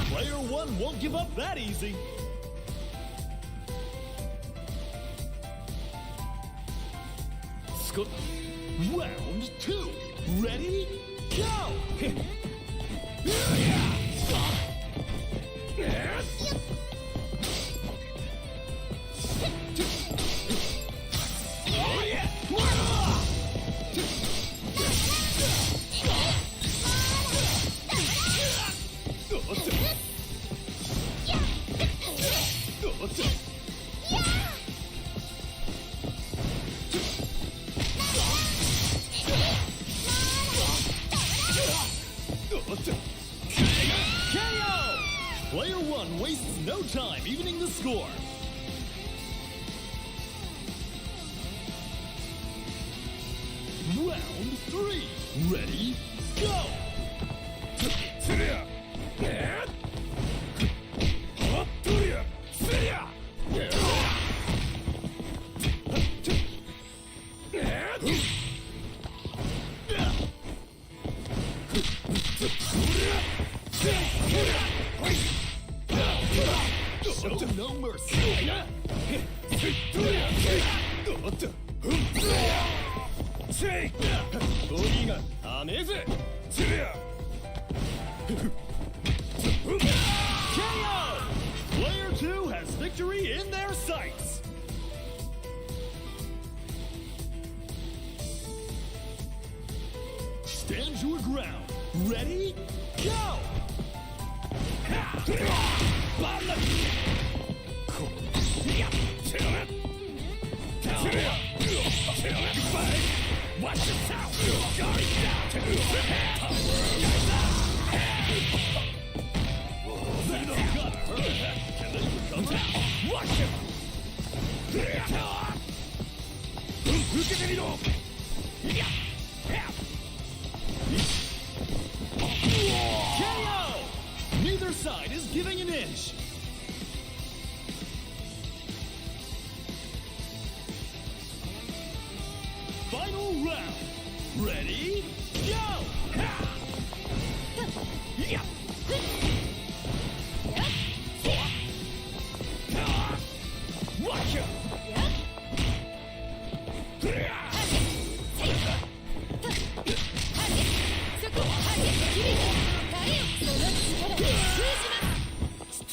Player 1 won't give up that easy. Round 2. Ready? Go! Player 1 wastes no time evening the score. Round 3. Ready? Go! Show no mercy. KO! Player 2 has victory in their sights. Stand your ground. Ready? Go! Watch yourself! Watch him! KO! Neither side is giving an inch. Final round. Ready? Go! Watch him!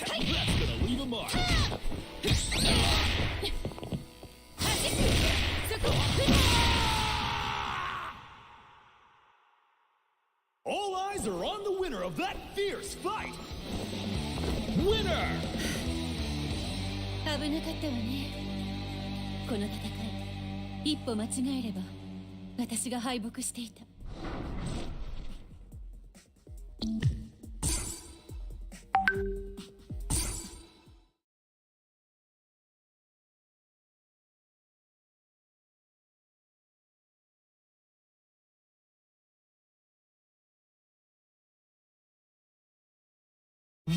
That's gonna leave a mark. All eyes are on the winner of that fierce fight. Winner! 危なかったわね。この戦い、一歩間違えれば私が敗北していた。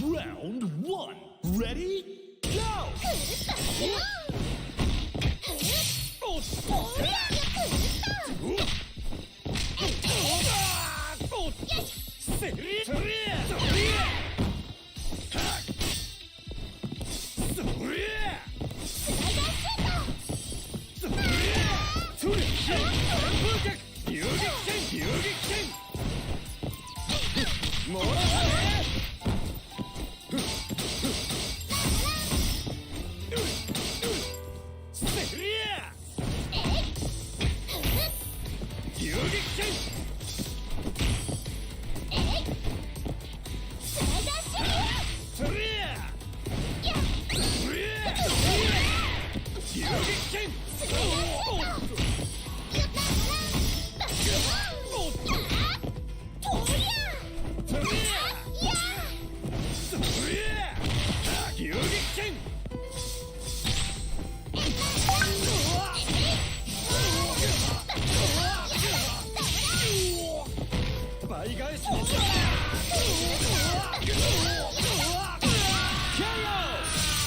Round 1. Ready? Go!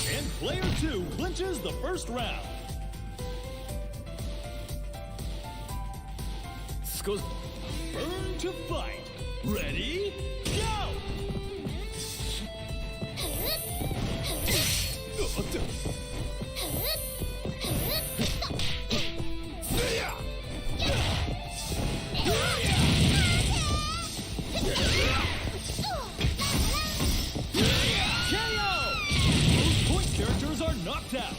And player 2 clinches the first round. Burn to fight. Ready? Go! knocked out.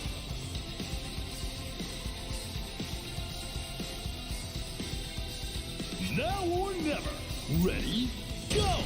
Now or never. Ready, go!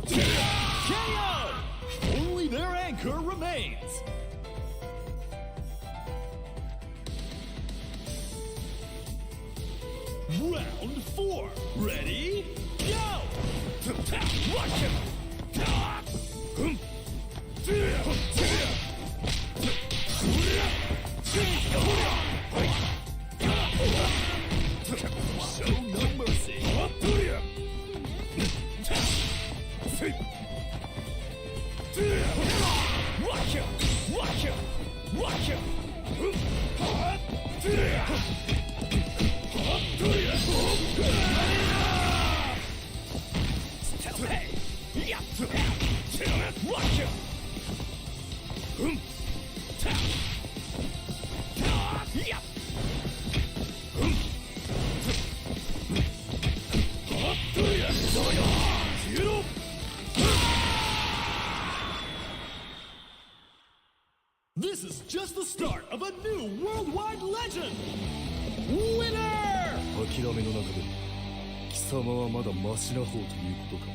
KO! Only their anchor remains. Round 4. Ready? Go! Watch him! Show no mercy. Watch him! Watch him! Watch him! Watch him! This is just the start of a new worldwide legend! Winner! 諦めの中で貴様はまだマシな方ということか。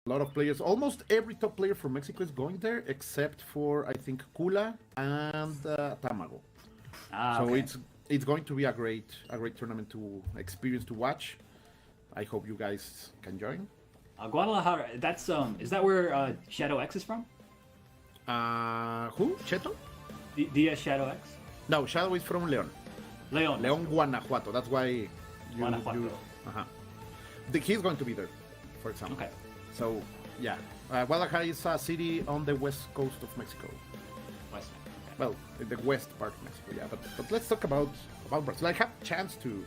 A lot of players, almost every top player from Mexico is going there, except for I think Kula and Tamago. So okay. it's going to be a great tournament to experience to watch. I hope you guys can join. Guadalajara, that's is that where Shadow X is from? Who? Cheto? Dia Shadow X? No, Shadow is from Leon. Leon, Guanajuato. That's why Guanajuato. He's going to be there, for example. Okay. So, yeah. Guadalajara is a city on the west coast of Mexico. West. Okay. Well, in the west part of Mexico, yeah. But let's talk about Brazil. I had a chance to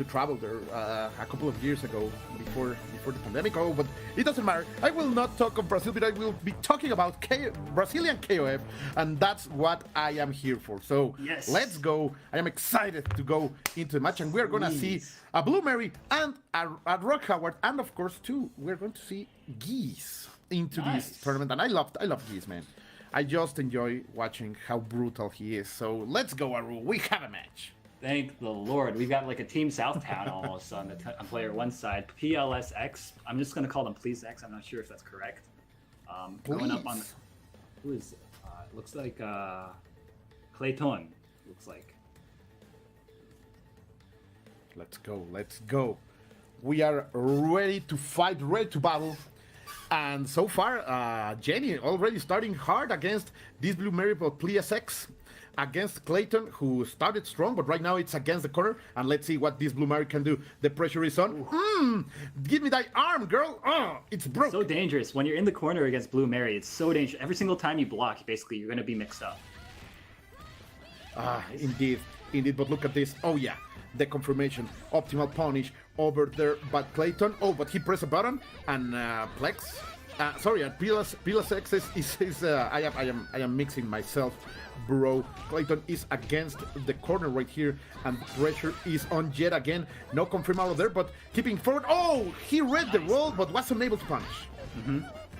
travel there a couple of years ago before the pandemic. Oh, but it doesn't matter. I will not talk of Brazil, but I will be talking about Brazilian KOF, and that's what I am here for. So yes. Let's go. I am excited to go into the match, and we're gonna see a Blue Mary and a Rock Howard, and of course too, we're going to see Geese into this tournament. And I love Geese, man. I just enjoy watching how brutal he is. So let's go, Aru. We have a match. Thank the Lord. We've got like a Team Southtown almost on player one side. PLSX. I'm just going to call them Please X. I'm not sure if that's correct. Going up on... Who is it? Looks like Clayton. Looks like. Let's go. We are ready to fight, ready to battle. And so far, Jenny already starting hard against this Blue Mary PLSX. Against Clayton, who started strong, but right now it's against the corner. And let's see what this Blue Mary can do. The pressure is on. Give me that arm, girl. It's broke. So dangerous. When you're in the corner against Blue Mary, it's so dangerous. Every single time you block, basically, you're going to be mixed up. Indeed. But look at this. Oh, yeah. The confirmation. Optimal punish over there by Clayton. Oh, but he pressed a button. And Plex. PLSX is I am mixing myself. Bro, Clayton is against the corner right here, and pressure is on yet again. No confirm out of there, but keeping forward. Oh, he read the roll, but was unable to punish.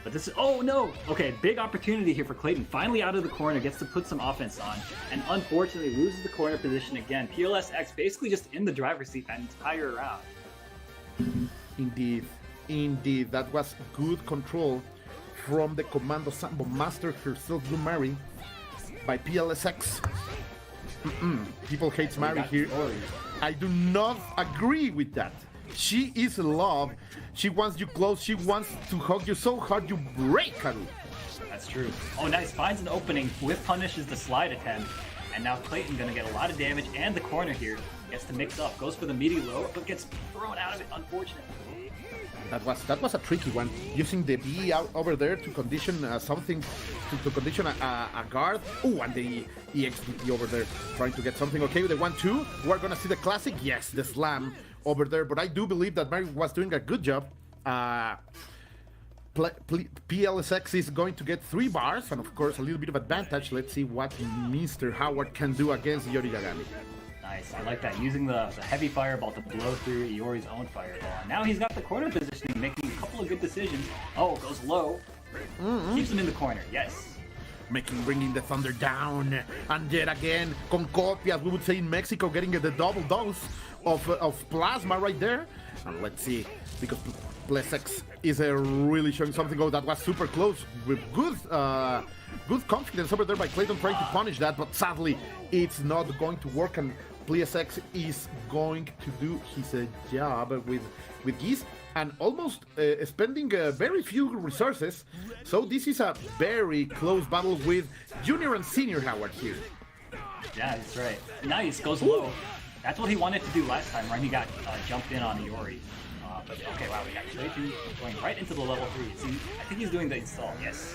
But this is, oh no! Okay, big opportunity here for Clayton. Finally out of the corner, gets to put some offense on, and unfortunately loses the corner position again. PLSX basically just in the driver's seat that entire round. Indeed, that was good control from the Commando Sambo Master herself, Blue Mary. by PLSX. People hate Mary here. I do not agree with that. She is love. She wants you close. She wants to hug you so hard you break her. That's true. Oh, nice. Finds an opening. Whip punishes the slide attempt. And now Clayton gonna get a lot of damage. And the corner here gets to mix up. Goes for the meaty low, but gets thrown out of it, unfortunately. That was a tricky one. Using the B out over there to condition something, to condition a guard. Oh, and the EXBT over there trying to get something. Okay, with the 1-2. We're gonna see the classic. Yes, the slam over there. But I do believe that Mary was doing a good job. PLSX is going to get 3 bars, and of course a little bit of advantage. Let's see what Mr. Howard can do against Yori Yagami. Nice, I like that. Using the heavy fireball to blow through Iori's own fireball. And now he's got the corner positioning, making a couple of good decisions. Oh, goes low. Keeps him in the corner, yes. Bringing the thunder down. And yet again, con copia, as we would say in Mexico, getting the double dose of plasma right there. And let's see, because PLSX is really showing something. Oh, that was super close with good confidence over there by Clayton trying to punish that, but sadly it's not going to work, and PLSX is going to do his job with Geese and almost spending very few resources. So this is a very close battle with Junior and Senior Howard here. Yeah, that's right. Nice, goes low. That's what he wanted to do last time, right? He got jumped in on Iori. But okay, wow, we got Clayton going right into the level 3. See, I think he's doing the install, yes.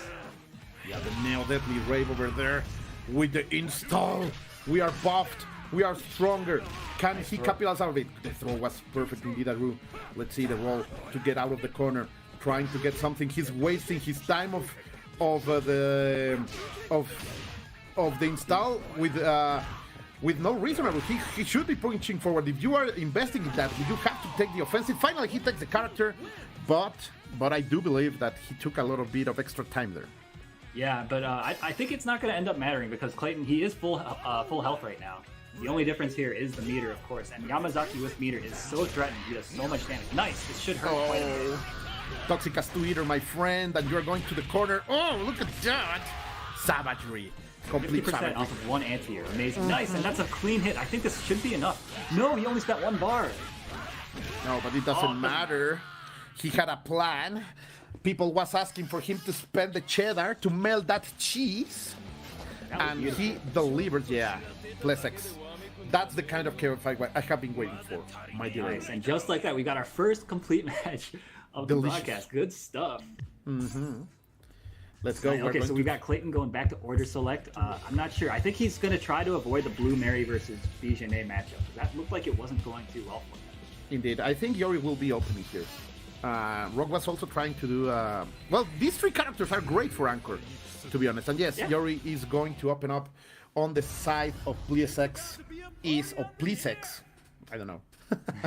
Yeah, the nail deadly rave over there with the install. We are buffed. We are stronger. Can he capitalize out of it? The throw was perfect indeed, Aru. Let's see the roll to get out of the corner, trying to get something. He's wasting his time of the install with no reason. He should be pushing forward. If you are investing in that, you have to take the offensive. Finally, he takes the character, but I do believe that he took a little bit of extra time there. Yeah, but I think it's not going to end up mattering because Clayton, he is full health right now. The only difference here is the meter, of course, and Yamazaki with meter is so threatening. He does so much damage. Nice, this should hurt quite a bit. Toxic as 2-eater, my friend, and you're going to the corner. Oh, look at that! Savagery. Complete 50% savagery. off of 1 anti-air. Amazing. Nice, and that's a clean hit. I think this should be enough. No, he only spent 1 bar. No, but it doesn't matter. He had a plan. People was asking for him to spend the cheddar to melt that cheese. And he delivered, yeah. PLSX. That's the kind of chaos fight I have been waiting for, my dear. Nice, and just like that, we got our first complete match of the broadcast. Good stuff. Let's go. Okay, so we got Clayton going back to order select. I'm not sure. I think he's going to try to avoid the Blue Mary versus Bijane matchup. That looked like it wasn't going too well for him. Indeed. I think Yori will be opening here. Rogue was also trying to do... well, these 3 characters are great for Anchor, to be honest. And yes, yeah. Yori is going to open up on the side of PLSX. Or PLSX. I don't know.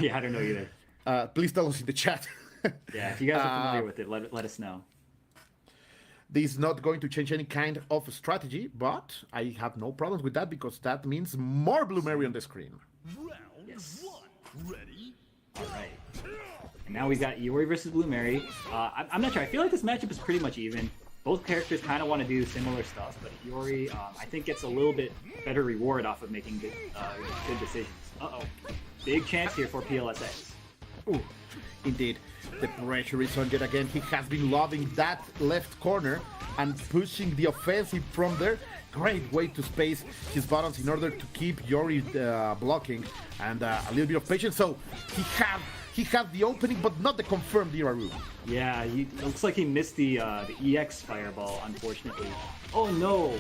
Yeah, I don't know either. Please tell us in the chat. Yeah, if you guys are familiar with it, let us know. This is not going to change any kind of strategy, but I have no problems with that because that means more Blue Mary on the screen. Yes. Ready? All right. And now we got Iori versus Blue Mary. I'm not sure. I feel like this matchup is pretty much even. Both characters kind of want to do similar stuff, but Iori, I think, gets a little bit better reward off of making good decisions. Uh-oh. Big chance here for PLSX. Ooh, indeed. The pressure is on yet again. He has been loving that left corner and pushing the offensive from there. Great way to space his buttons in order to keep Yori blocking and a little bit of patience. So he had the opening, but not the confirmed Iraru. Yeah, it looks like he missed the EX fireball, unfortunately. Oh no!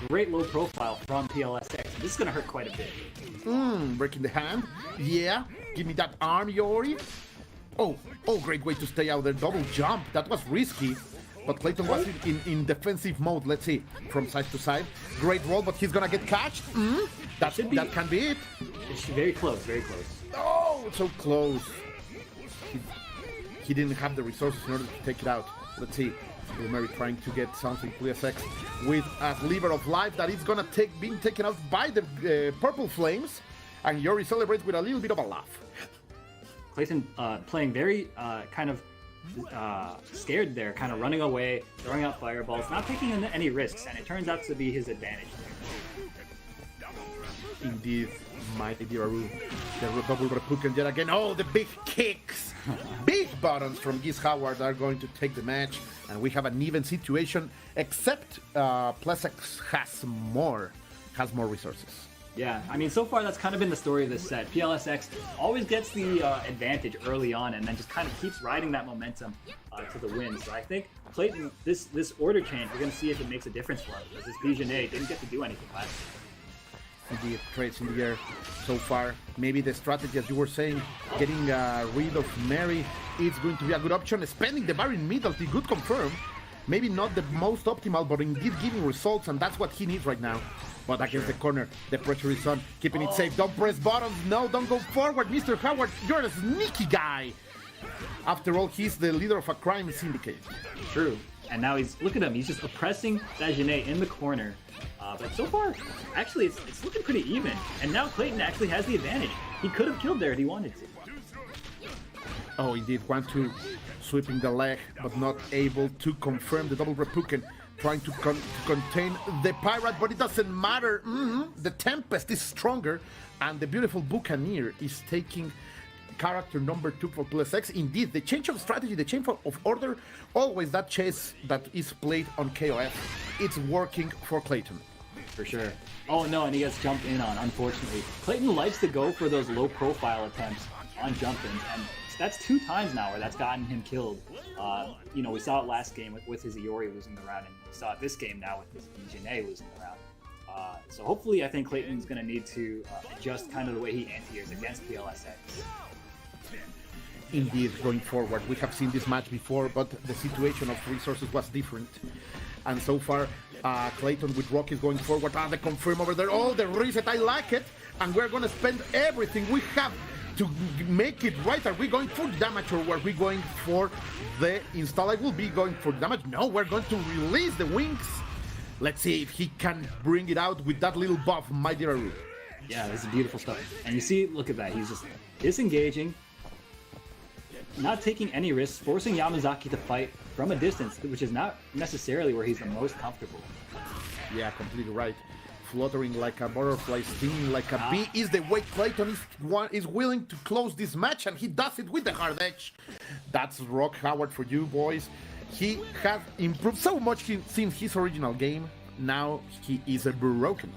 Great low profile from PLSX. This is gonna hurt quite a bit. Breaking the hand. Yeah, give me that arm, Yori. Oh, great way to stay out there. Double jump. That was risky. But Clayton was in defensive mode. Let's see. From side to side. Great roll, but he's gonna get catched. That can be it. It's very close, very close. Oh, so close. He didn't have the resources in order to take it out. Let's see. Blue Mary trying to get something PLSX with a sliver of life that is gonna being taken out by the purple flames. And Yori celebrates with a little bit of a laugh. Clayton playing very kind of scared there, kind of running away, throwing out fireballs, not taking any risks, and it turns out to be his advantage. Indeed, mighty Aru. The double Repuken yet again. Oh, the big kicks! Big buttons from Giz Howard are going to take the match, and we have an even situation, except PlusX has more resources. Yeah, I mean, so far that's kind of been the story of this set. PLSX always gets the advantage early on and then just kind of keeps riding that momentum to the win. So I think Clayton, this order change, we're going to see if it makes a difference for him, because this Bijanet didn't get to do anything last time. Indeed, trades in the air so far. Maybe the strategy, as you were saying, getting rid of Mary, is going to be a good option. Spending the bar in middle, he could confirm. Maybe not the most optimal, but indeed giving results, and that's what he needs right now. But against the corner, the pressure is on, keeping it safe. Don't press buttons. No, don't go forward, Mr. Howard. You're a sneaky guy. After all, he's the leader of a crime syndicate. True. And now look at him. He's just oppressing that Janae in the corner. But so far, actually, it's looking pretty even. And now Clayton actually has the advantage. He could have killed there if he wanted to. Oh, indeed. 1-2. Sweeping the leg, but not able to confirm the double Repuken. Trying to contain the pirate, but it doesn't matter. The Tempest is stronger, and the beautiful Buccaneer is taking character number 2 for PlusX. Indeed, the change of strategy, the change of order, always that chase that is played on KOF, it's working for Clayton. For sure. Oh no, and he gets jumped in on, unfortunately. Clayton likes to go for those low-profile attempts on jump-ins, and that's 2 times now where that's gotten him killed. You know, we saw it last game with his Iori losing the round, and we saw it this game now with his Janae losing the round. So hopefully I think Clayton's going to need to adjust kind of the way he anti-airs against PLSX. Indeed, going forward. We have seen this match before, but the situation of resources was different. And so far, Clayton with Rock is going forward. The confirm over there. Oh, the reset, I like it. And we're going to spend everything we have to make it right. Are we going for damage, or are we going for the install? I will be going for damage. No, we're going to release the wings. Let's see if he can bring it out with that little buff, my dear Aru. Yeah, this is beautiful stuff. And you see, look at that. He's just disengaging, not taking any risks, forcing Yamazaki to fight from a distance, which is not necessarily where he's the most comfortable. Yeah, completely right. Fluttering like a butterfly, stinging like a bee is the way Clayton is willing to close this match, and he does it with the hard edge. That's Rock Howard for you, boys. He has improved so much since his original game. Now he is a broken.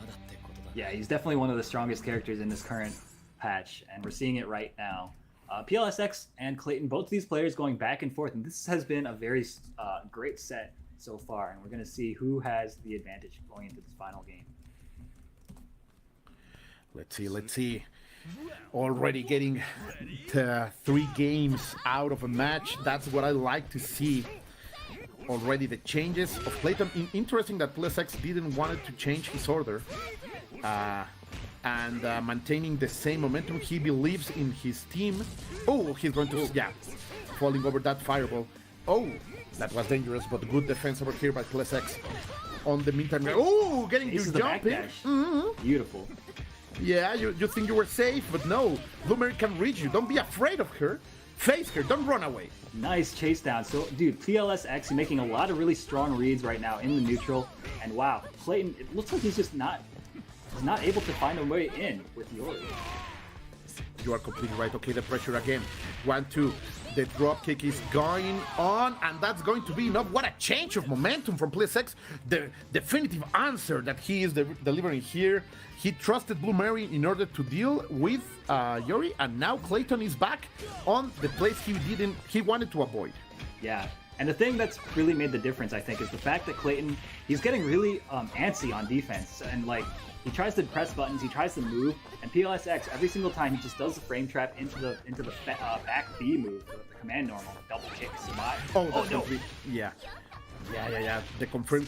Yeah, he's definitely one of the strongest characters in this current patch, and we're seeing it right now. PLSX and Clayton, both of these players going back and forth, and this has been a very great set so far, and we're going to see who has the advantage going into this final game. Let's see. Already getting to 3 games out of a match. That's what I like to see. Already the changes of Clayton. Interesting that PlusX didn't want to change his order. And maintaining the same momentum. He believes in his team. Oh, he's going to, falling over that fireball. Oh, that was dangerous, but good defense over here by PlusX. On the meantime, oh, getting you jumping. Beautiful. Yeah, you think you were safe, but no. Blue Mary can reach you. Don't be afraid of her. Face her. Don't run away. Nice chase down. So, dude, PLSX making a lot of really strong reads right now in the neutral. And wow, Clayton, it looks like he's just not able to find a way in with Yori. You are completely right. Okay, the pressure again. 1-2. The drop kick is going on, and that's going to be enough. What a change of momentum from PlusX. The definitive answer that he is delivering here. He trusted Blue Mary in order to deal with Yori, and now Clayton is back on the place he wanted to avoid. Yeah, and the thing that's really made the difference, I think, is the fact that Clayton, he's getting really antsy on defense, and like, he tries to press buttons, he tries to move, and PLSX, every single time, he just does the frame trap into the back B move, the command normal, double kick, survive. Oh no. Yeah. The confirm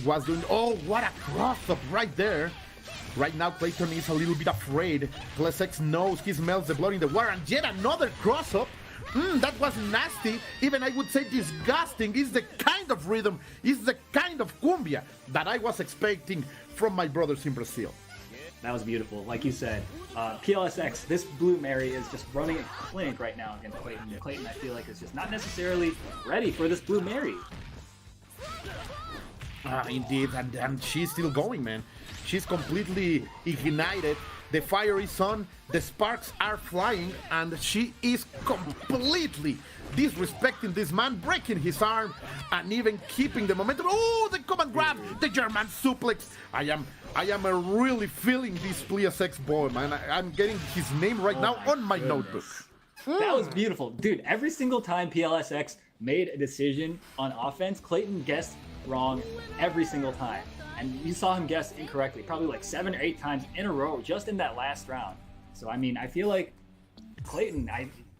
was doing, oh, what a cross-up right there. Right now, Clayton is a little bit afraid. PlusX knows he smells the blood in the water, and yet another cross-up. That was nasty. Even I would say disgusting. Is the kind of rhythm, is the kind of cumbia that I was expecting from my brothers in Brazil. That was beautiful. Like you said, PLSX, this Blue Mary is just running a clinic right now against Clayton. Clayton, I feel like, is just not necessarily ready for this Blue Mary. Indeed, and she's still going, man. She's completely ignited. The fire is on, the sparks are flying, and she is completely disrespecting this man, breaking his arm, and even keeping the momentum. Oh, the command grab, the German suplex. I am really feeling this PLSX boy, man. I'm getting his name right now on my notebook. That was beautiful. Dude, every single time PLSX made a decision on offense, Clayton guessed wrong every single time. And you saw him guess incorrectly, probably like 7 or 8 times in a row, just in that last round. So I mean, I feel like Clayton,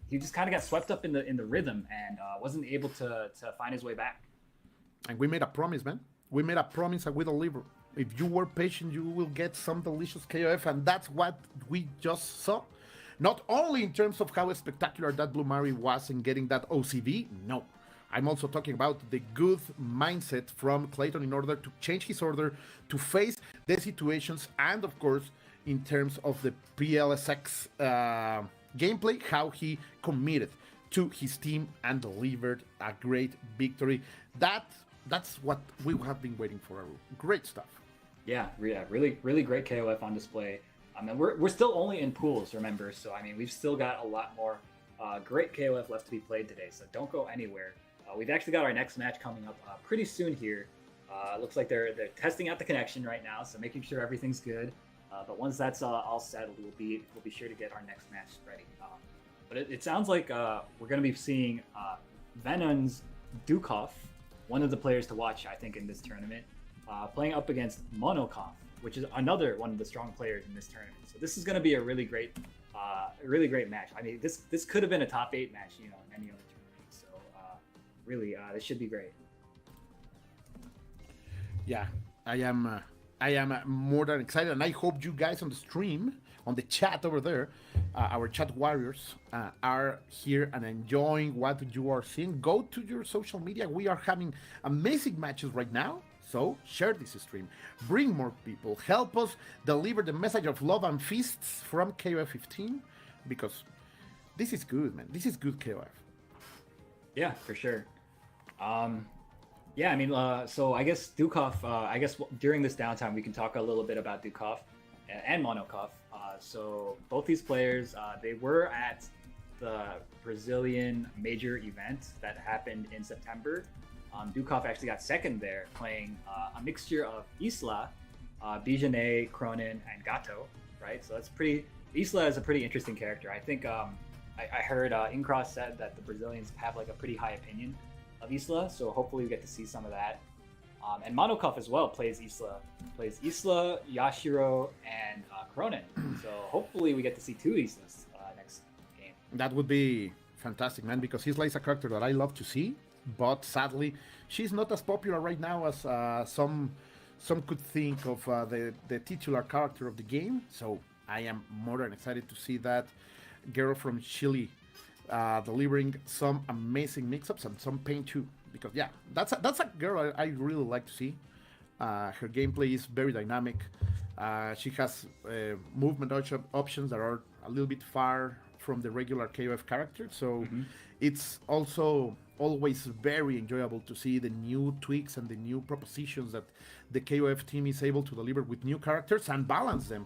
he just kind of got swept up in the rhythm and wasn't able to find his way back. And we made a promise, man. We made a promise and we deliver. If you were patient, you will get some delicious KOF, and that's what we just saw. Not only in terms of how spectacular that Blue Mary was in getting that OCV, no. I'm also talking about the good mindset from Clayton in order to change his order, to face the situations, and of course, in terms of the PLSX gameplay, how he committed to his team and delivered a great victory. That's what we have been waiting for. Great stuff. Yeah, really great KOF on display. I mean, we're still only in pools, remember? So I mean, we've still got a lot more great KOF left to be played today. So don't go anywhere. We've actually got our next match coming up pretty soon here. Looks like they're testing out the connection right now, so making sure everything's good. But once that's all settled, we'll be sure to get our next match ready. But it sounds like we're going to be seeing Venon's YZKOF, one of the players to watch, I think, in this tournament, playing up against YZKOF, which is another one of the strong players in this tournament. So this is going to be a really great match. I mean, this could have been a top 8 match, in any other tournament. So really, this should be great. Yeah, I am more than excited, and I hope you guys on the stream, on the chat over there, our chat warriors, are here and enjoying what you are seeing. Go to your social media. We are having amazing matches right now, so share this stream. Bring more people. Help us deliver the message of love and feasts from KOF 15, because this is good, man. This is good KOF. Yeah, for sure. Yeah, I mean, so I guess YZKOF, I guess during this downtime, we can talk a little bit about YZKOF and YZKOF. So both these players, they were at the Brazilian major event that happened in September. YZKOF actually got second there, playing a mixture of Isla, Bijane, Cronin, and Gato, right? So that's pretty, Isla is a pretty interesting character. I think I heard Incross said that the Brazilians have like a pretty high opinion of Isla, so hopefully we get to see some of that. And YZKOF as well plays Isla, Yashiro, and Cronin. So hopefully we get to see 2 Islas next game. That would be fantastic, man, because Isla is a character that I love to see, but sadly, she's not as popular right now as some could think of the titular character of the game. So I am more than excited to see that girl from Chile delivering some amazing mix-ups and some pain too, because yeah, that's a girl I really like to see. Her gameplay is very dynamic. She has movement options that are a little bit far from the regular KOF character, so it's also always very enjoyable to see the new tweaks and the new propositions that the KOF team is able to deliver with new characters and balance them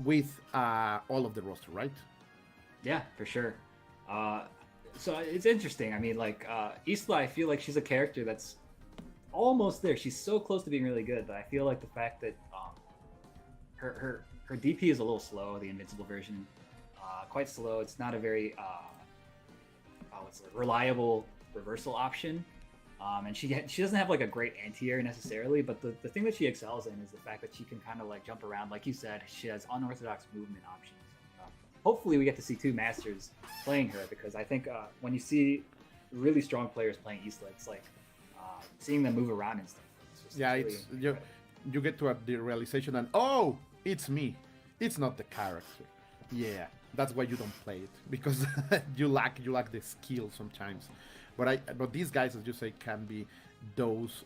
with all of the roster, right? Yeah, for sure. So it's interesting. I mean, like, Isla, I feel like she's a character that's almost there. She's so close to being really good, but I feel like the fact that her DP is a little slow, the invincible version, quite slow. It's not a very reliable reversal option. And she doesn't have like a great anti-air necessarily, but the thing that she excels in is the fact that she can kind of like jump around. Like you said, she has unorthodox movement options. Hopefully we get to see 2 masters playing her, because I think when you see really strong players playing Isla, it's like seeing them move around and stuff. It's yeah, really, it's you get to the realization and oh, it's me, it's not the character. Yeah, that's why you don't play it, because you lack the skill sometimes. But these guys, as you say, can be those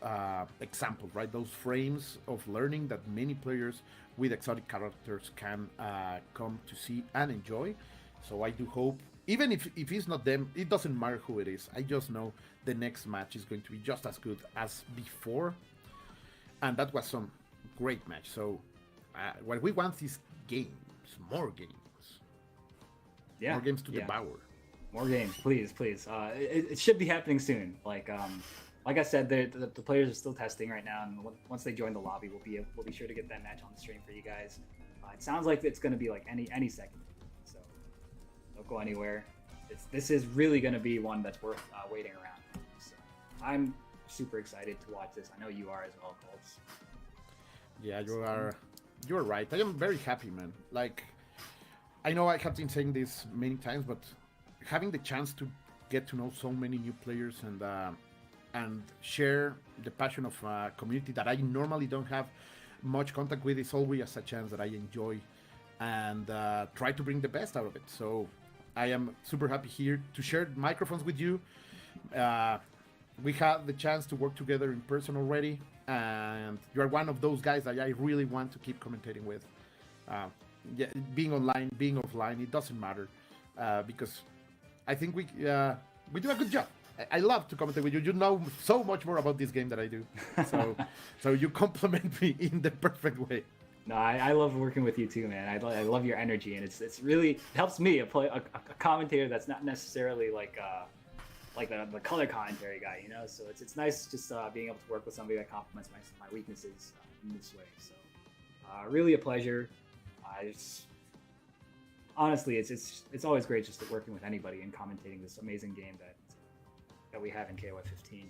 examples, right? Those frames of learning that many players with exotic characters can come to see and enjoy. So I do hope, even if it's not them, it doesn't matter who it is. I just know the next match is going to be just as good as before. And that was some great match. So what we want is games, more games. Yeah. More games to devour. More games, please. It should be happening soon. Like I said, the players are still testing right now, and once they join the lobby, we'll be sure to get that match on the stream for you guys. It sounds like it's going to be like any second, so don't go anywhere. This is really going to be one that's worth waiting around. So I'm super excited to watch this. I know you are as well, Colts. Yeah, you're right. I am very happy, man. Like, I know I have been saying this many times, but having the chance to get to know so many new players and share the passion of a community that I normally don't have much contact with is always a chance that I enjoy and try to bring the best out of it. So I am super happy here to share microphones with you. We had the chance to work together in person already, and you are one of those guys that I really want to keep commentating with. Being online, being offline, it doesn't matter, because I think we do a good job. I love to commentate with you. You know so much more about this game than I do, so you compliment me in the perfect way. No, I love working with you too, man. I love your energy, and it's really it helps me a commentator that's not necessarily like the color commentary guy, you know. So it's nice just being able to work with somebody that complements my weaknesses in this way. So really a pleasure. Honestly, it's always great just working with anybody and commentating this amazing game that we have in KOF 15.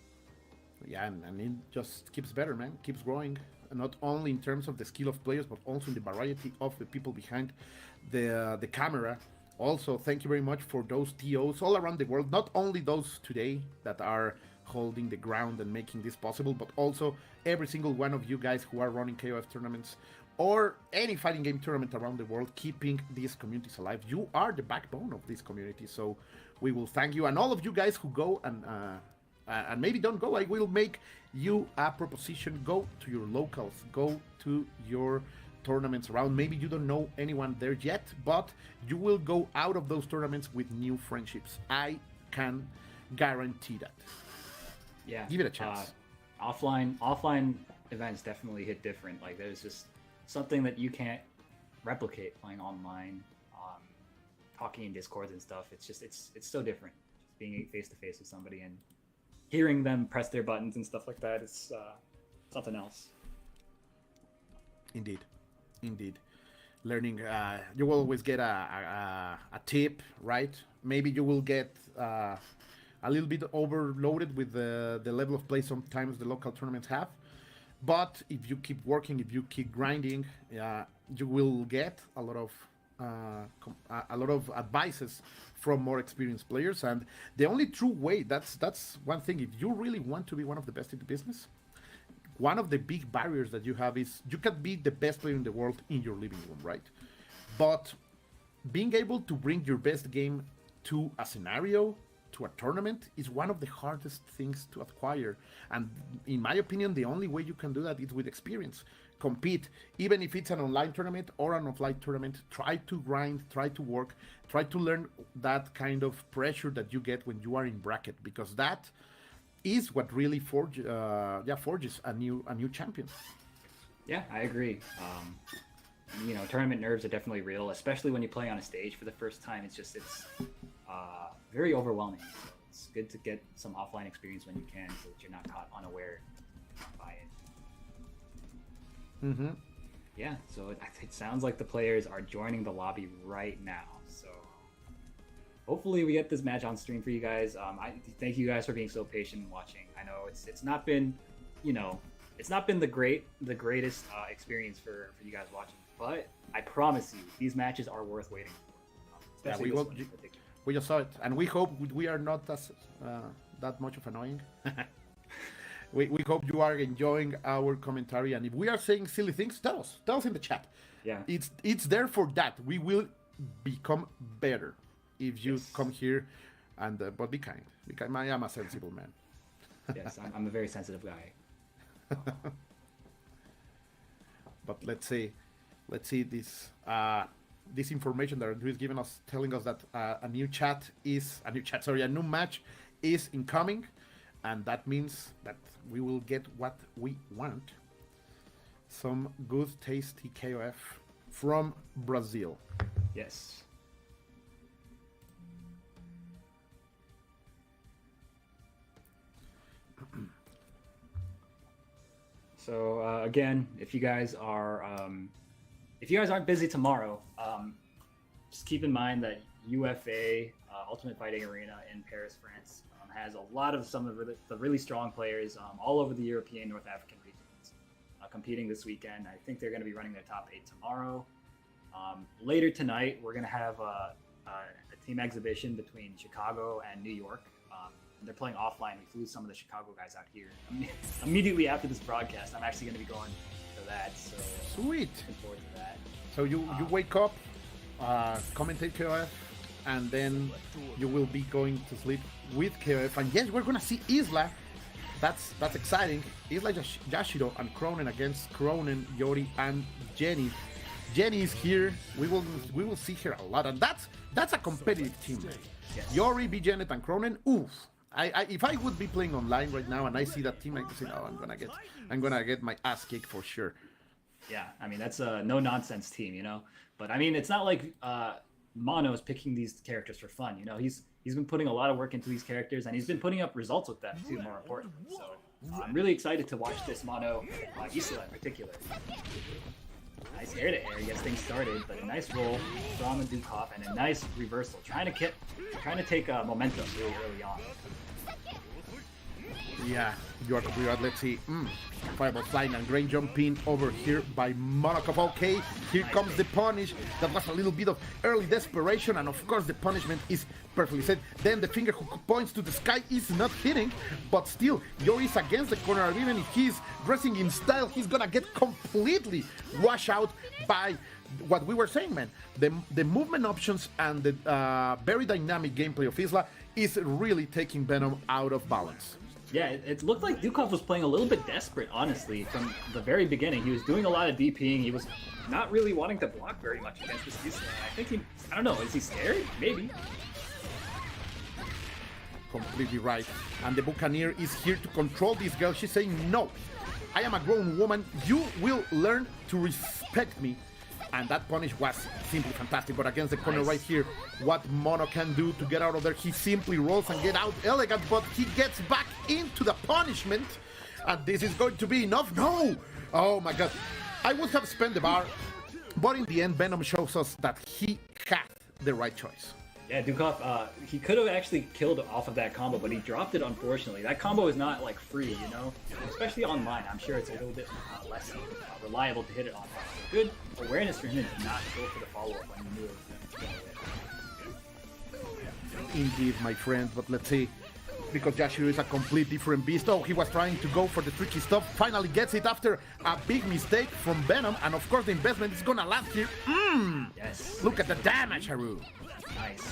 Yeah, and it just keeps better, man. Keeps growing, not only in terms of the skill of players, but also in the variety of the people behind the camera. Also, thank you very much for those TOs all around the world, not only those today that are holding the ground and making this possible, but also every single one of you guys who are running KOF tournaments or any fighting game tournament around the world, keeping these communities alive. You are the backbone of this community, so we will thank you. And all of you guys who go and maybe don't go, I will make you a proposition. Go to your locals, go to your tournaments around. Maybe you don't know anyone there yet, but you will go out of those tournaments with new friendships. I can guarantee that. Yeah, give it a chance. Offline events definitely hit different. Like there's just something that you can't replicate playing online, talking in Discords and stuff. It's just it's so different. Just being face to face with somebody and hearing them press their buttons and stuff like that. It's something else. Indeed. Learning, you will always get a tip, right? Maybe you will get a little bit overloaded with the level of play sometimes the local tournaments have. But if you keep working, if you keep grinding, you will get a lot of advices from more experienced players. And the only true way, that's one thing. If you really want to be one of the best in the business, one of the big barriers that you have is you can be the best player in the world in your living room, right? But being able to bring your best game to a scenario, to a tournament, is one of the hardest things to acquire. And in my opinion, the only way you can do that is with experience. Compete, even if it's an online tournament or an offline tournament. Try to grind, try to work, try to learn that kind of pressure that you get when you are in bracket, because that is what really forges a new champion. Yeah, I agree. Tournament nerves are definitely real, especially when you play on a stage for the first time. It's very overwhelming. So it's good to get some offline experience when you can, so that you're not caught unaware by it. Mm-hmm. Yeah, so it sounds like the players are joining the lobby right now. So hopefully we get this match on stream for you guys. I thank you guys for being so patient and watching. I know it's not been, it's not been the greatest experience for you guys watching, but I promise you these matches are worth waiting for. Especially this one in particular. We just saw it, and we hope we are not that much of annoying. we hope you are enjoying our commentary, and if we are saying silly things, tell us in the chat. Yeah, it's there for that. We will become better if you come here, and but be kind. I am a sensible man. Yes, I'm a very sensitive guy. But let's see this this information that Andrew is giving us, telling us that a new match is incoming, and that means that we will get what we want. Some good, tasty KOF from Brazil. Yes. So again, if you guys aren't busy tomorrow, just keep in mind that UFA Ultimate Fighting Arena in Paris, France, has a lot of some of the really strong players all over the European, North African regions competing this weekend. I think they're going to be running their top 8 tomorrow. Later tonight, we're going to have a team exhibition between Chicago and New York. They're playing offline. We flew some of the Chicago guys out here. Immediately after this broadcast, I'm actually going to be going to that. So sweet. Looking forward to that. So you wake up, commentate KOF, and then you will be going to sleep with KOF. And yes, we're going to see Isla. That's exciting. Isla Yashiro and Cronen against Cronen, Yori, and Jenny. Jenny is here. We will see her a lot, and that's a competitive team. Yes. Yori, B. Janet, and Cronen. Oof. If I would be playing online right now and I see that team, I could say, "Oh, I'm gonna get my ass kicked for sure." Yeah, I mean that's a no nonsense team, you know. But I mean, it's not like Mono is picking these characters for fun. You know, he's been putting a lot of work into these characters, and he's been putting up results with them too. More importantly, so I'm really excited to watch this Mono Isla in particular. Nice air to air, gets things started, but a nice roll from the YZKOF and a nice reversal, trying to take momentum really early on. Yeah, you are. Let's see. Fireball flying and great jumping over here by Monokov. Okay, here comes the punish. That was a little bit of early desperation, and of course the punishment is perfectly set. Then the finger hook points to the sky is not hitting, but still, Yori is against the corner. Even if he's dressing in style, he's gonna get completely washed out by what we were saying, man. The movement options and the very dynamic gameplay of Isla is really taking Venom out of balance. Yeah, it looked like YZKOF was playing a little bit desperate, honestly, from the very beginning. He was doing a lot of DPing. He was not really wanting to block very much against this Isla. I think I don't know, is he scared? Maybe. Completely right. And the Buccaneer is here to control this girl. She's saying, "No, I am a grown woman. You will learn to respect me." And that punish was simply fantastic. But against the corner right here, what Mono can do to get out of there, he simply rolls and get out elegant, but he gets back into the punishment. And this is going to be enough. No! Oh my god. I would have spent the bar, but in the end, Venom shows us that he had the right choice. Yeah, YZKOF, he could have actually killed off of that combo, but he dropped it, unfortunately. That combo is not, like, free, you know? Especially online. I'm sure it's a little bit less reliable to hit it on. Good awareness for him to not go for the follow-up when he knew it was going to hit. Indeed, my friend, but let's see. Because Yashiro is a complete different beast. Oh, he was trying to go for the tricky stuff. Finally gets it after a big mistake from Venom. And of course, the investment is gonna last here. Yes. Look at the damage, Haru. Nice.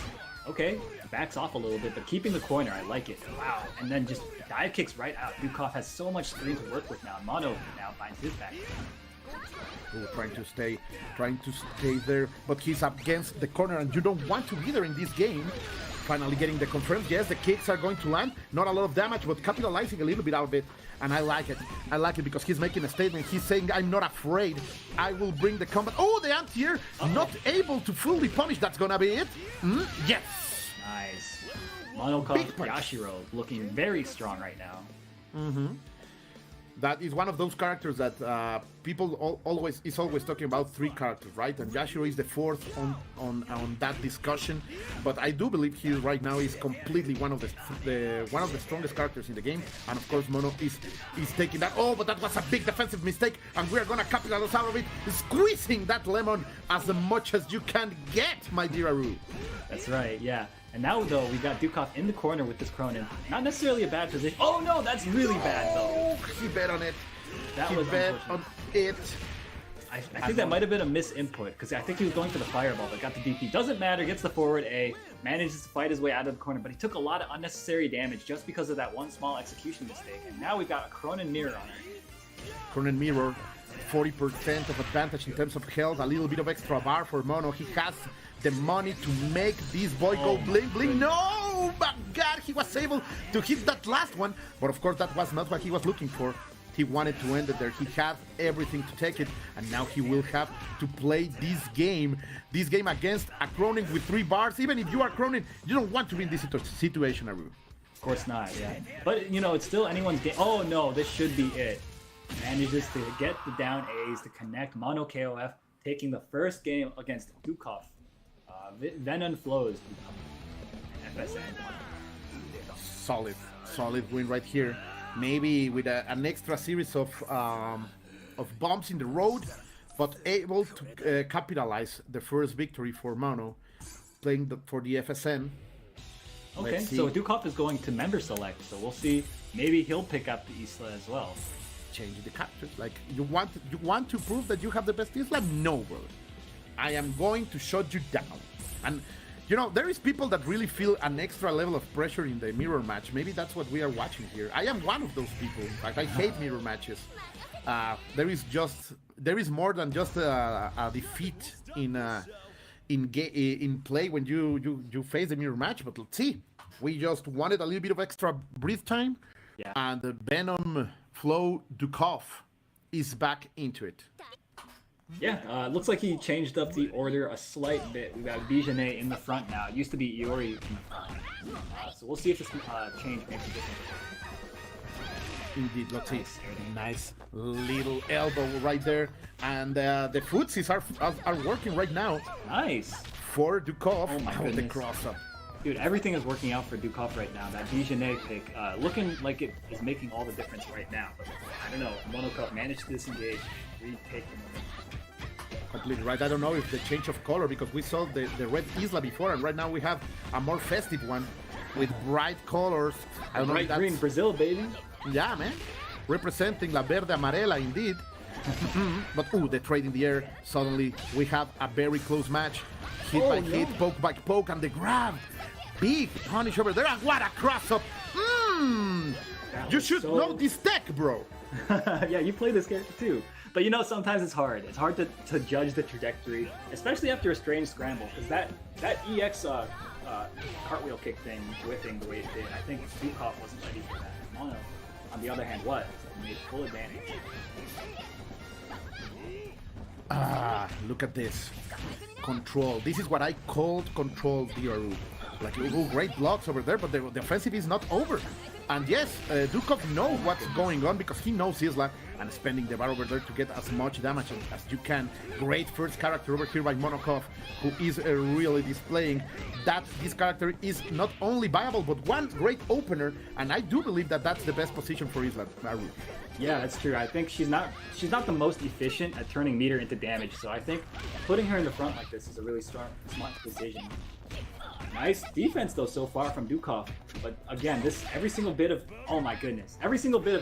Okay, backs off a little bit, but keeping the corner, I like it. Wow, and then just dive kicks right out. YZKOF has so much screen to work with now. Mono now finds his back. Ooh, trying to stay there, but he's up against the corner, and you don't want to be there in this game. Finally getting the confirms. Yes, the kicks are going to land. Not a lot of damage, but capitalizing a little bit out of it. And I like it. I like it because he's making a statement. He's saying, "I'm not afraid. I will bring the combat." Oh, the anti-air not able to fully punish. That's gonna be it. Yes. Nice. Monokov Yashiro looking very strong right now. That is one of those characters that people always talking about 3 characters, right? And Yashiro is the 4th on that discussion. But I do believe he right now is completely one of the strongest characters in the game. And of course, Mono is taking that. Oh, but that was a big defensive mistake, and we are gonna capitalize out of it, squeezing that lemon as much as you can get, my dear Aru. That's right, yeah. And now, though, we got YZKOF in the corner with this Cronen. Not necessarily a bad position. Oh, no, that's really bad, though. He bet on it. That he was bet on it. I think that might have been a misinput, because I think he was going for the fireball, but got the DP. Doesn't matter, gets the forward A, manages to fight his way out of the corner, but he took a lot of unnecessary damage just because of that one small execution mistake. And now we've got a Cronin mirror on it. Cronin mirror, 40% of advantage in terms of health, a little bit of extra bar for Mono. He has the money to make this boy go bling bling. No, my God, he was able to hit that last one, but of course that was not what he was looking for. He wanted to end it there. He had everything to take it, and now he will have to play this game against a Cronin with 3 bars. Even if you are Cronin, you don't want to be in this situation, Aru. Of course not, yeah. But, you know, it's still anyone's game. Oh, no, this should be it. Manages to get the down A's to connect Mono KOF, taking the first game against YZKOF. Venom flows. FSN. Solid win right here. Maybe with an extra series of bumps in the road, but able to capitalize the first victory for Mono, playing for the FSN. Okay, so YZKOF is going to member select, so we'll see. Maybe he'll pick up the Isla as well. Changing the characters, like you want to prove that you have the best Isla? No, bro. I am going to shut you down. And you know, there is people that really feel an extra level of pressure in the mirror match. Maybe that's what we are watching here. I am one of those people. Like, I hate mirror matches. There is more than just a defeat in play when you face the mirror match. But let's see. We just wanted a little bit of extra breathe time, and the Venom Flow YZKOF is back into it. Yeah, looks like he changed up the order a slight bit. We've got Bijane in the front now. It used to be Iori in the front. So we'll see if this change makes a difference. Indeed, let's see. Nice little elbow right there. And the footsies are working right now. Nice. For YZKOF. Oh my goodness. The cross-up. Dude, everything is working out for YZKOF right now. That Bijane pick, looking like it is making all the difference right now. But I don't know, MonoKof managed to disengage, retake the moment. Completely right. I don't know if the change of color, because we saw the red Isla before, and right now we have a more festive one with bright colors. I don't know if bright green Brazil, baby. Yeah, man. Representing La Verde Amarela, indeed. But, the trade in the air. Suddenly, we have a very close match. Hit by hit, poke by poke, and the grab. Big punish over there. And what a cross-up. You should know this deck, bro. Yeah, you play this character too. But you know, sometimes it's hard. It's hard to judge the trajectory, especially after a strange scramble, because that EX cartwheel kick thing whipping the way it did, I think YZKOF wasn't ready for that. Mono, on the other hand, was. So made full advantage. Look at this. Control. This is what I called control DRU. Like, great blocks over there, but the offensive is not over. And yes, YZKOF knows what's going on because he knows Isla, and spending the bar over there to get as much damage as you can. Great first character over here by MonoKof, who is really displaying that this character is not only viable, but one great opener, and I do believe that that's the best position for Isla. Yeah, that's true. I think she's not the most efficient at turning meter into damage, so I think putting her in the front like this is a really smart decision. Nice defense though so far from YZKOF, but again, every single bit of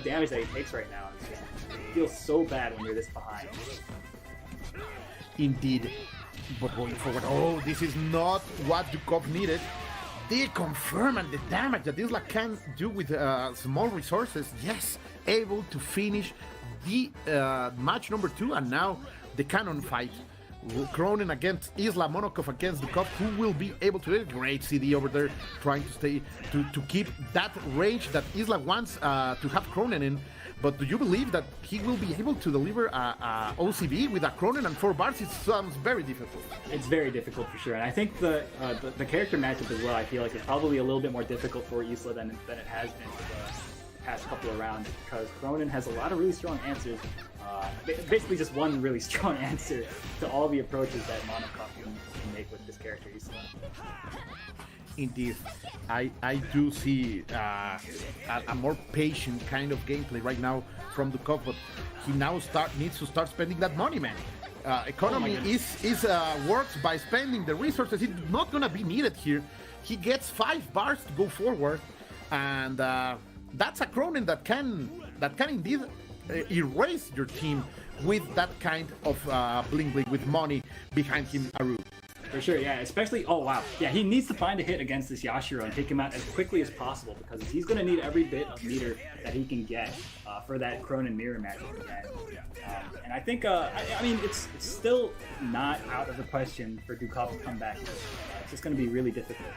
damage that he takes right now it feels so bad when you're this behind. Indeed, but going forward, this is not what YZKOF needed. They confirm and the damage that Isla can do with small resources. Yes, able to finish the match number 2, and now the cannon fight. Cronin against Isla, MonoKof against YZKOF. Who will be able to do it? Great CD over there, trying to stay to keep that range that Isla wants to have Cronin in. But do you believe that he will be able to deliver a OCB with a Cronin and 4 bars? It sounds very difficult. It's very difficult for sure, and I think the character matchup as well, I feel like it's probably a little bit more difficult for Isla than it has been for the past couple of rounds, because Cronin has a lot of really strong answers. Basically just one really strong answer to all the approaches that MonoKof can make with this character Isla. Indeed, I do see a more patient kind of gameplay right now from YZKOF, but he now needs to start spending that money, man. Economy works by spending the resources. It's not gonna be needed here. He gets 5 bars to go forward, and that's a Cronin that can indeed erase your team with that kind of bling bling, with money behind him, Aru. For sure, yeah, especially, oh wow. Yeah, he needs to find a hit against this Yashiro and take him out as quickly as possible, because he's going to need every bit of meter that he can get for that Cronin mirror match. And I think, I mean, it's still not out of the question for YZKOF to come back. It's just going to be really difficult.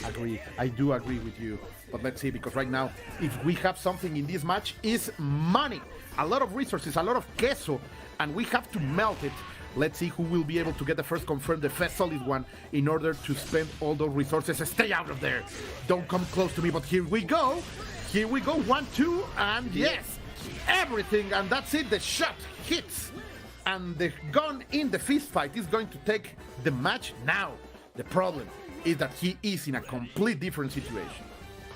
Agree. I do agree with you. But let's see, because right now, if we have something in this match, is money. A lot of resources, a lot of queso, and we have to melt it. Let's see who will be able to get the first confirmed, the first solid one, in order to spend all those resources. Stay out of there. Don't come close to me, but here we go. Here we go, 1, 2, and yes, everything, and that's it. The shot hits, and the gun in the fist fight is going to take the match now. The problem is that he is in a complete different situation.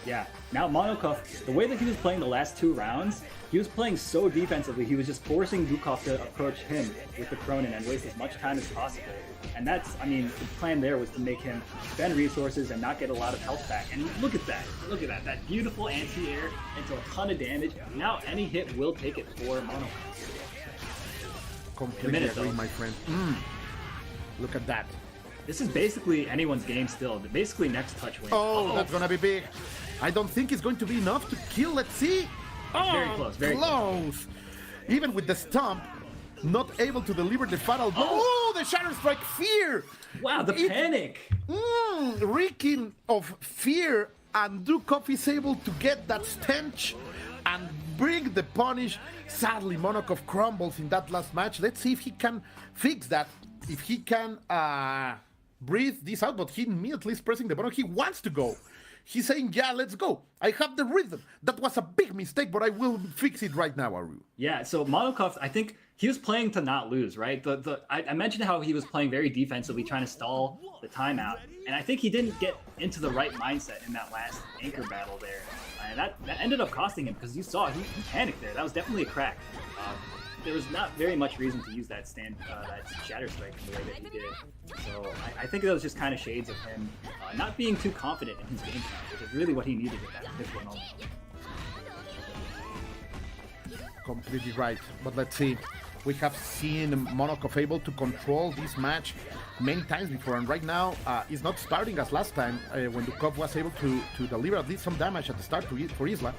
Yeah, now YZKOF, the way that he was playing the last 2 rounds, he was playing so defensively, he was just forcing YZKOF to approach him with the Cronin and waste as much time as possible. And that's, I mean, the plan there was to make him spend resources and not get a lot of health back. And look at that, that beautiful anti-air into a ton of damage. Now any hit will take it for YZKOF. Completely agree, my friend. Look at that. This is basically anyone's game still. Basically next touch win. Oh, that's gonna be big. I don't think it's going to be enough to kill. Let's see. Oh, very close, very close. Even with the stomp, not able to deliver the fatal blow. Oh, the Shatter Strike Fear. Wow, the panic. Reeking of fear, and YZKOF is able to get that stench and bring the punish. Sadly, YZKOF crumbles in that last match. Let's see if he can fix that. If he can breathe this out, but he immediately is pressing the button. He wants to go. He's saying, yeah, let's go. I have the rhythm. That was a big mistake, but I will fix it right now, Aru. Yeah, so YZKOF, I think he was playing to not lose, right? I mentioned how he was playing very defensively, trying to stall the timeout. And I think he didn't get into the right mindset in that last anchor battle there. And that ended up costing him, because you saw he panicked there. That was definitely a crack. There was not very much reason to use that Shatter Strike the way that he did. So I think that was just kind of shades of him not being too confident in his game plan, which is really what he needed at that particular moment. Completely right. But let's see. We have seen YZKOF able to control this match many times before, and right now it's not starting as last time when YZKOF was able to deliver at least some damage at the start for Isla.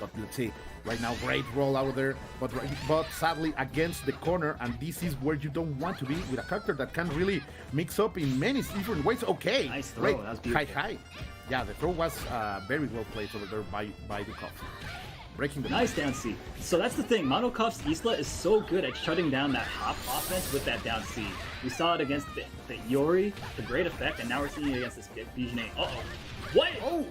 But let's see. Right now, great roll out there, but sadly against the corner, and this is where you don't want to be with a character that can really mix up in many different ways. Okay, nice throw. Great. That was beautiful. High. Yeah, the throw was very well played over there by YZKOF. Breaking the nice down C. So that's the thing. YZKOF's Isla is so good at shutting down that hop offense with that down C. We saw it against the Yori to great effect, and now we're seeing it against this Bijane. Uh-oh. What? Oh,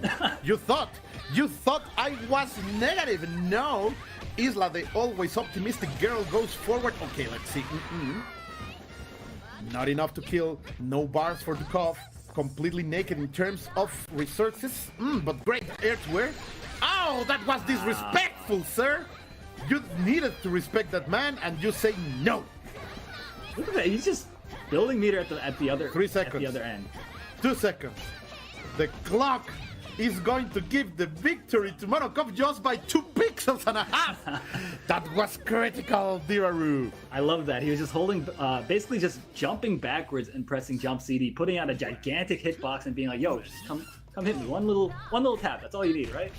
you thought I was negative. No, Isla, the always optimistic girl, goes forward. Okay, let's see. Not enough to kill. No bars for YZKOF. Completely naked in terms of resources. But great air to air. Oh, that was disrespectful, sir. You needed to respect that man, and you say no. Look at that. He's just building meter at the other 3 seconds. At the other end. 2 seconds. The clock is going to give the victory to YZKOF just by 2 pixels and a half. That was critical, Diraru. I love that. He was just holding, basically just jumping backwards and pressing jump CD, putting out a gigantic hitbox and being like, yo, just come hit me. One little tap. That's all you need, right?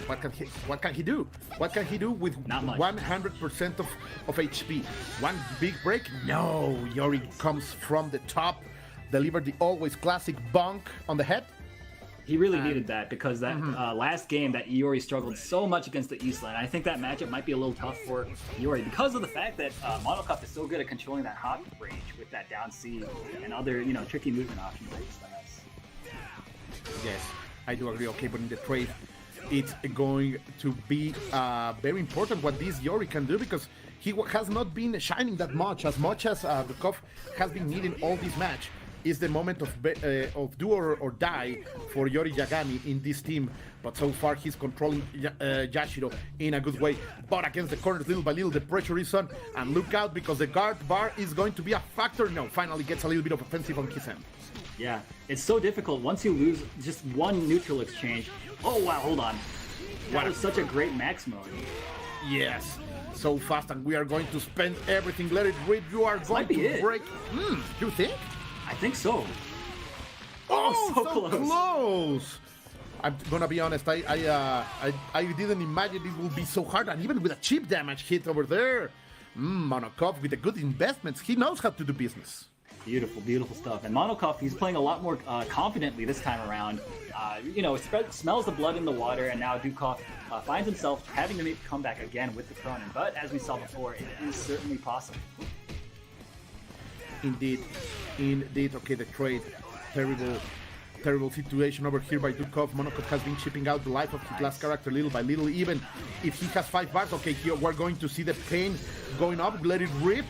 What can he do? What can he do with 100% of HP? One big break? No, Yori comes from the top, delivered the always classic bonk on the head. He really needed that, because that last game that Iori struggled so much against the Isla, and I think that matchup might be a little tough for Iori because of the fact that YZKOF is so good at controlling that hop range with that down C and other, tricky movement options that Isla has. Yes, I do agree. Okay, but in the trade, it's going to be very important what this Yori can do, because he has not been shining that much as YZKOF has been needing all this match. Is the moment of do or die for Yori Yagami in this team, but so far he's controlling Yashiro in a good way. But against the corners, little by little, the pressure is on, and look out, because the guard bar is going to be a factor. No, finally gets a little bit of offensive on his end. Yeah, it's so difficult once you lose just one neutral exchange. Oh wow, hold on. That was such a great max mode. Yes, so fast, and we are going to spend everything. Let it rip. You are going to break. You think? I think so. Oh, so close. I'm gonna be honest. I didn't imagine it would be so hard, and even with a cheap damage hit over there. MonoKof with the good investments. He knows how to do business. Beautiful, beautiful stuff. And MonoKof, he's playing a lot more confidently this time around. You know, smells the blood in the water, and now Dukov finds himself having to make a comeback again with the Cronin. But as we saw before, it is certainly possible. Indeed. Okay, the trade. Terrible situation over here by Dukov. MonoKof has been chipping out the life of his last character little by little. Even if he has 5 bars, okay, here we're going to see the pain going up. Let it rip.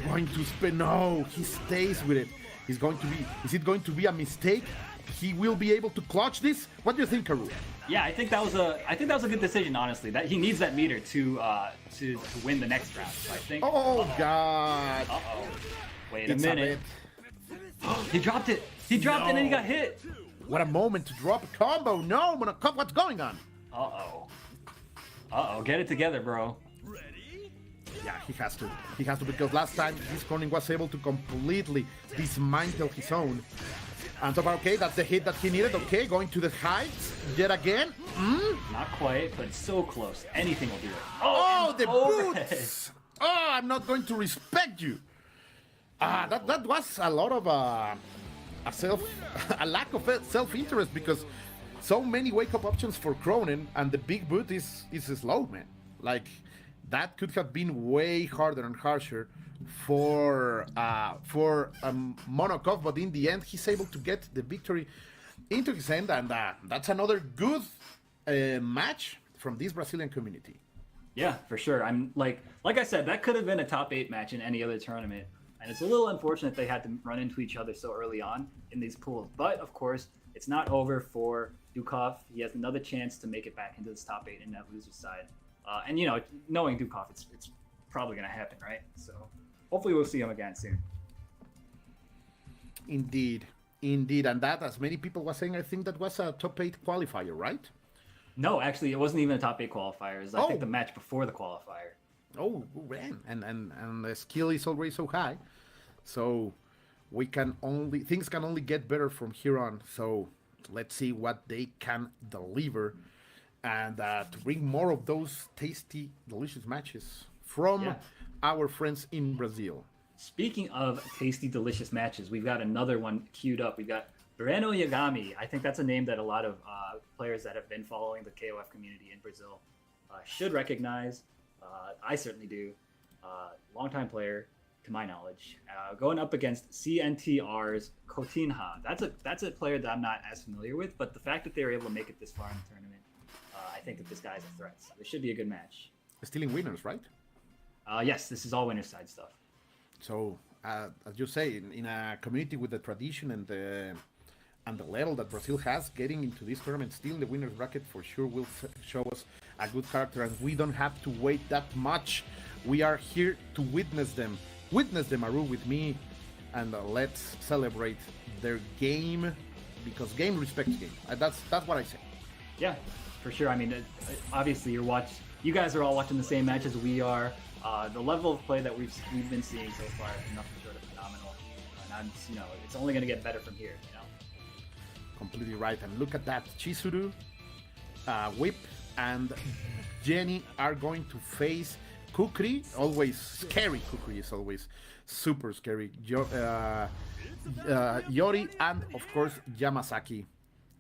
Going to spin. No, he stays with it. Is it going to be a mistake? He will be able to clutch this. What do you think, Karu? Yeah, I think that was a good decision. Honestly, that he needs that meter to win the next round. So I think. Oh God! Wait a minute. He dropped it. He dropped it and he got hit. What a moment to drop a combo. No, MonoKof, what's going on? Get it together, bro. Yeah, he has to. He has to, because last time this Cronin was able to completely dismantle his own. And so far, okay, that's the hit that he needed. Okay, going to the heights yet again. Not quite, but so close. Anything will do it. Oh, the boots! Oh, I'm not going to respect you. That was a lot of a lack of self-interest, because so many wake-up options for Cronin, and the big boot is slow, man. Like, that could have been way harder and harsher for MonoKof, but in the end, he's able to get the victory into his end, and that's another good match from this Brazilian community. Yeah, for sure. I'm like I said, that could have been a top 8 match in any other tournament, and it's a little unfortunate they had to run into each other so early on in these pools. But of course, it's not over for Dukov. He has another chance to make it back into this top 8 in that loser side. And you know, knowing Dukov, it's probably going to happen, right? So hopefully we'll see him again soon. Indeed, and that, as many people were saying, I think that was a top 8 qualifier, right? No, actually, it wasn't even a top 8 qualifier. It was, I think, the match before the qualifier. Oh, man, and the skill is already so high, so things can only get better from here on. So let's see what they can deliver, and to bring more of those tasty, delicious matches from our friends in Brazil. Speaking of tasty, delicious matches, we've got another one queued up. We've got Breno Yagami. I think that's a name that a lot of players that have been following the KOF community in Brazil should recognize. I certainly do. Longtime player, to my knowledge. Going up against CNTR's Coutinho. That's a player that I'm not as familiar with, but the fact that they were able to make it this far in the tournament, I think that this guy's a threat. So this should be a good match. Stealing winners, right? Yes, this is all winner side stuff. So, as you say, in a community with the tradition and the level that Brazil has, getting into this tournament, still in the winner's bracket, for sure will show us a good character, and we don't have to wait that much. We are here to witness them. Witness them, Aru, with me, and let's celebrate their game, because game respects game. That's what I say. Yeah, for sure. I mean, obviously you guys are all watching the same match as we are. The level of play that we've been seeing so far is nothing short of phenomenal, and it's only going to get better from here. Completely right. And look at that, Chizuru, Whip, and Jenny are going to face Kukri. Always scary. Kukri is always super scary. Yori and of course Yamasaki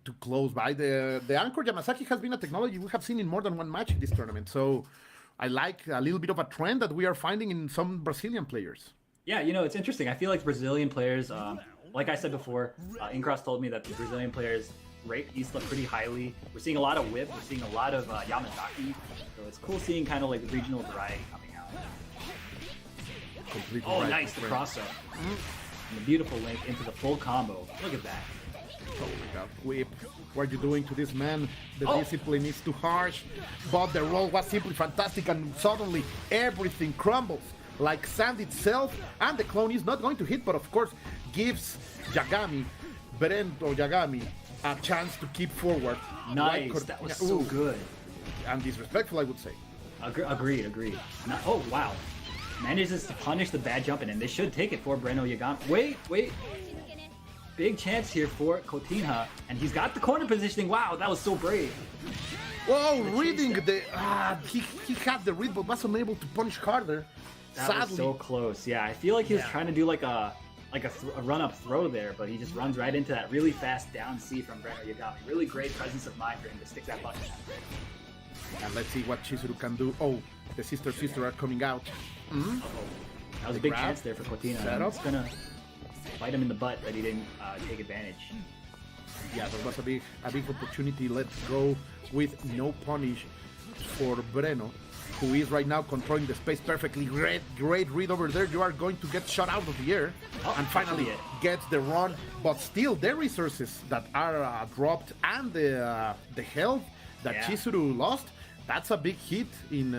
to close by. The anchor Yamasaki has been a technology we have seen in more than one match in this tournament. So I like a little bit of a trend that we are finding in some Brazilian players. Yeah, it's interesting. I feel like Brazilian players, like I said before, Incross told me that the Brazilian players rate Isla pretty highly. We're seeing a lot of Whip, we're seeing a lot of Yamazaki, so it's cool seeing kind of like the regional variety coming out. Completely right, nice, the cross-up. And the beautiful link into the full combo. Look at that. Oh my god, Whip, what are you doing to this man? The discipline is too harsh, but the roll was simply fantastic, and suddenly everything crumbles like sand itself, and the clone is not going to hit, but of course gives Yagami, Breno Yagami, a chance to keep forward. Nice, that was so good. And disrespectful, I would say. Agreed. Oh, wow. Manages to punish the bad jumping, and they should take it for Breno Yagami. Wait. Big chance here for Coutinho, and he's got the corner positioning. Wow, that was so brave. Whoa, reading the... he had the read, but was unable to punish harder. That Sadly. was so close. Yeah, I feel like he was trying to do like a run-up throw there, but he just runs right into that really fast down C from Breno Yagami. Really great presence of mind for him to stick that button. And let's see what Chizuru can do. Oh, the sister are coming out. That was a big chance there for Coutinho. It's gonna bite him in the butt that he didn't take advantage. Yeah, that was a big opportunity. Let's go with no punish for Breno, who is right now controlling the space perfectly. Great read over there. You are going to get shot out of the air. And finally gets the run, but still the resources that are dropped and the health that Chizuru lost, that's a big hit in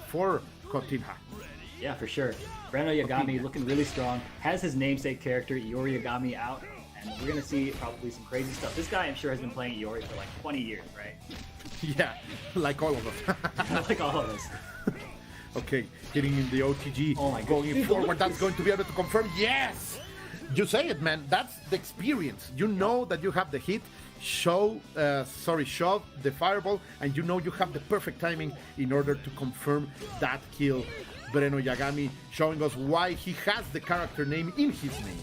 for Coutinho. Yeah, for sure. Breno Yagami looking really strong. Has his namesake character Iori Yagami out, and we're gonna see probably some crazy stuff. This guy, I'm sure, has been playing Iori for like 20 years, right? Yeah, like all of us. Like all of us. Okay, getting in the OTG. Oh my God. Going forward, that's going to be able to confirm. Yes! You say it, man. That's the experience. You know that you have the hit. Shove the fireball, and you know you have the perfect timing in order to confirm that kill. Breno Yagami showing us why he has the character name in his name.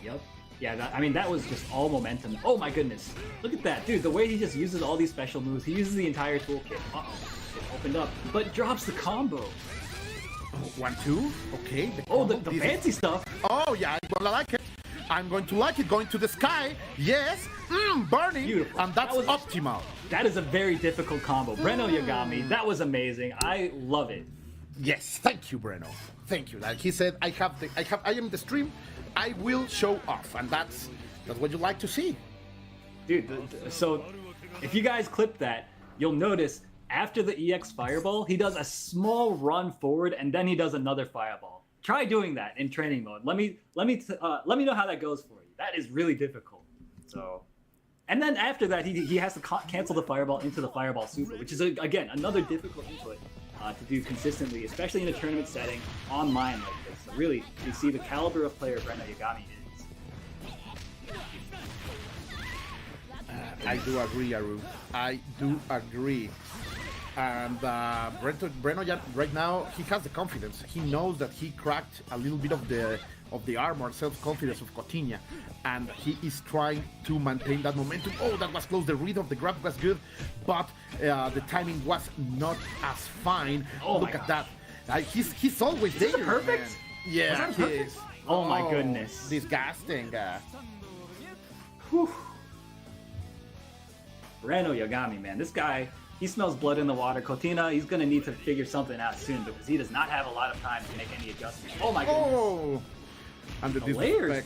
Yep. Yeah, that was just all momentum. Oh my goodness. Look at that. Dude, the way he just uses all these special moves. He uses the entire toolkit. Uh-oh. It opened up, but drops the combo. 1-2. Okay. The fancy stuff. Oh, yeah. I'm gonna like it. I'm going to like it. Going to the sky. Yes. Burning. Beautiful. And that's optimal. That is a very difficult combo. Breno Yagami, that was amazing. I love it. Yes, thank you, Breno. Thank you. Like he said, I am the stream. I will show off, and that's what you like to see. Dude, so if you guys clip that, you'll notice after the EX fireball, he does a small run forward, and then he does another fireball. Try doing that in training mode. Let me know how that goes for you. That is really difficult. So, and then after that, he has to cancel the fireball into the fireball super, which is again another difficult input to do consistently, especially in a tournament setting online like this. So really, you see the caliber of player Breno Yagami is. I do agree, Aru. I do agree. And Breno right now, he has the confidence. He knows that he cracked a little bit of the armor, self-confidence of Coutinho, and he is trying to maintain that momentum. Oh, that was close. The read of the grab was good, but the timing was not as fine. Oh, look at that. He's always there. Perfect? Man. Yeah, he is. Oh my goodness. Disgusting. Whew. Breno Yagami, man. This guy, he smells blood in the water. Coutinho, he's going to need to figure something out soon because he does not have a lot of time to make any adjustments. Oh my goodness. Oh. And the layers.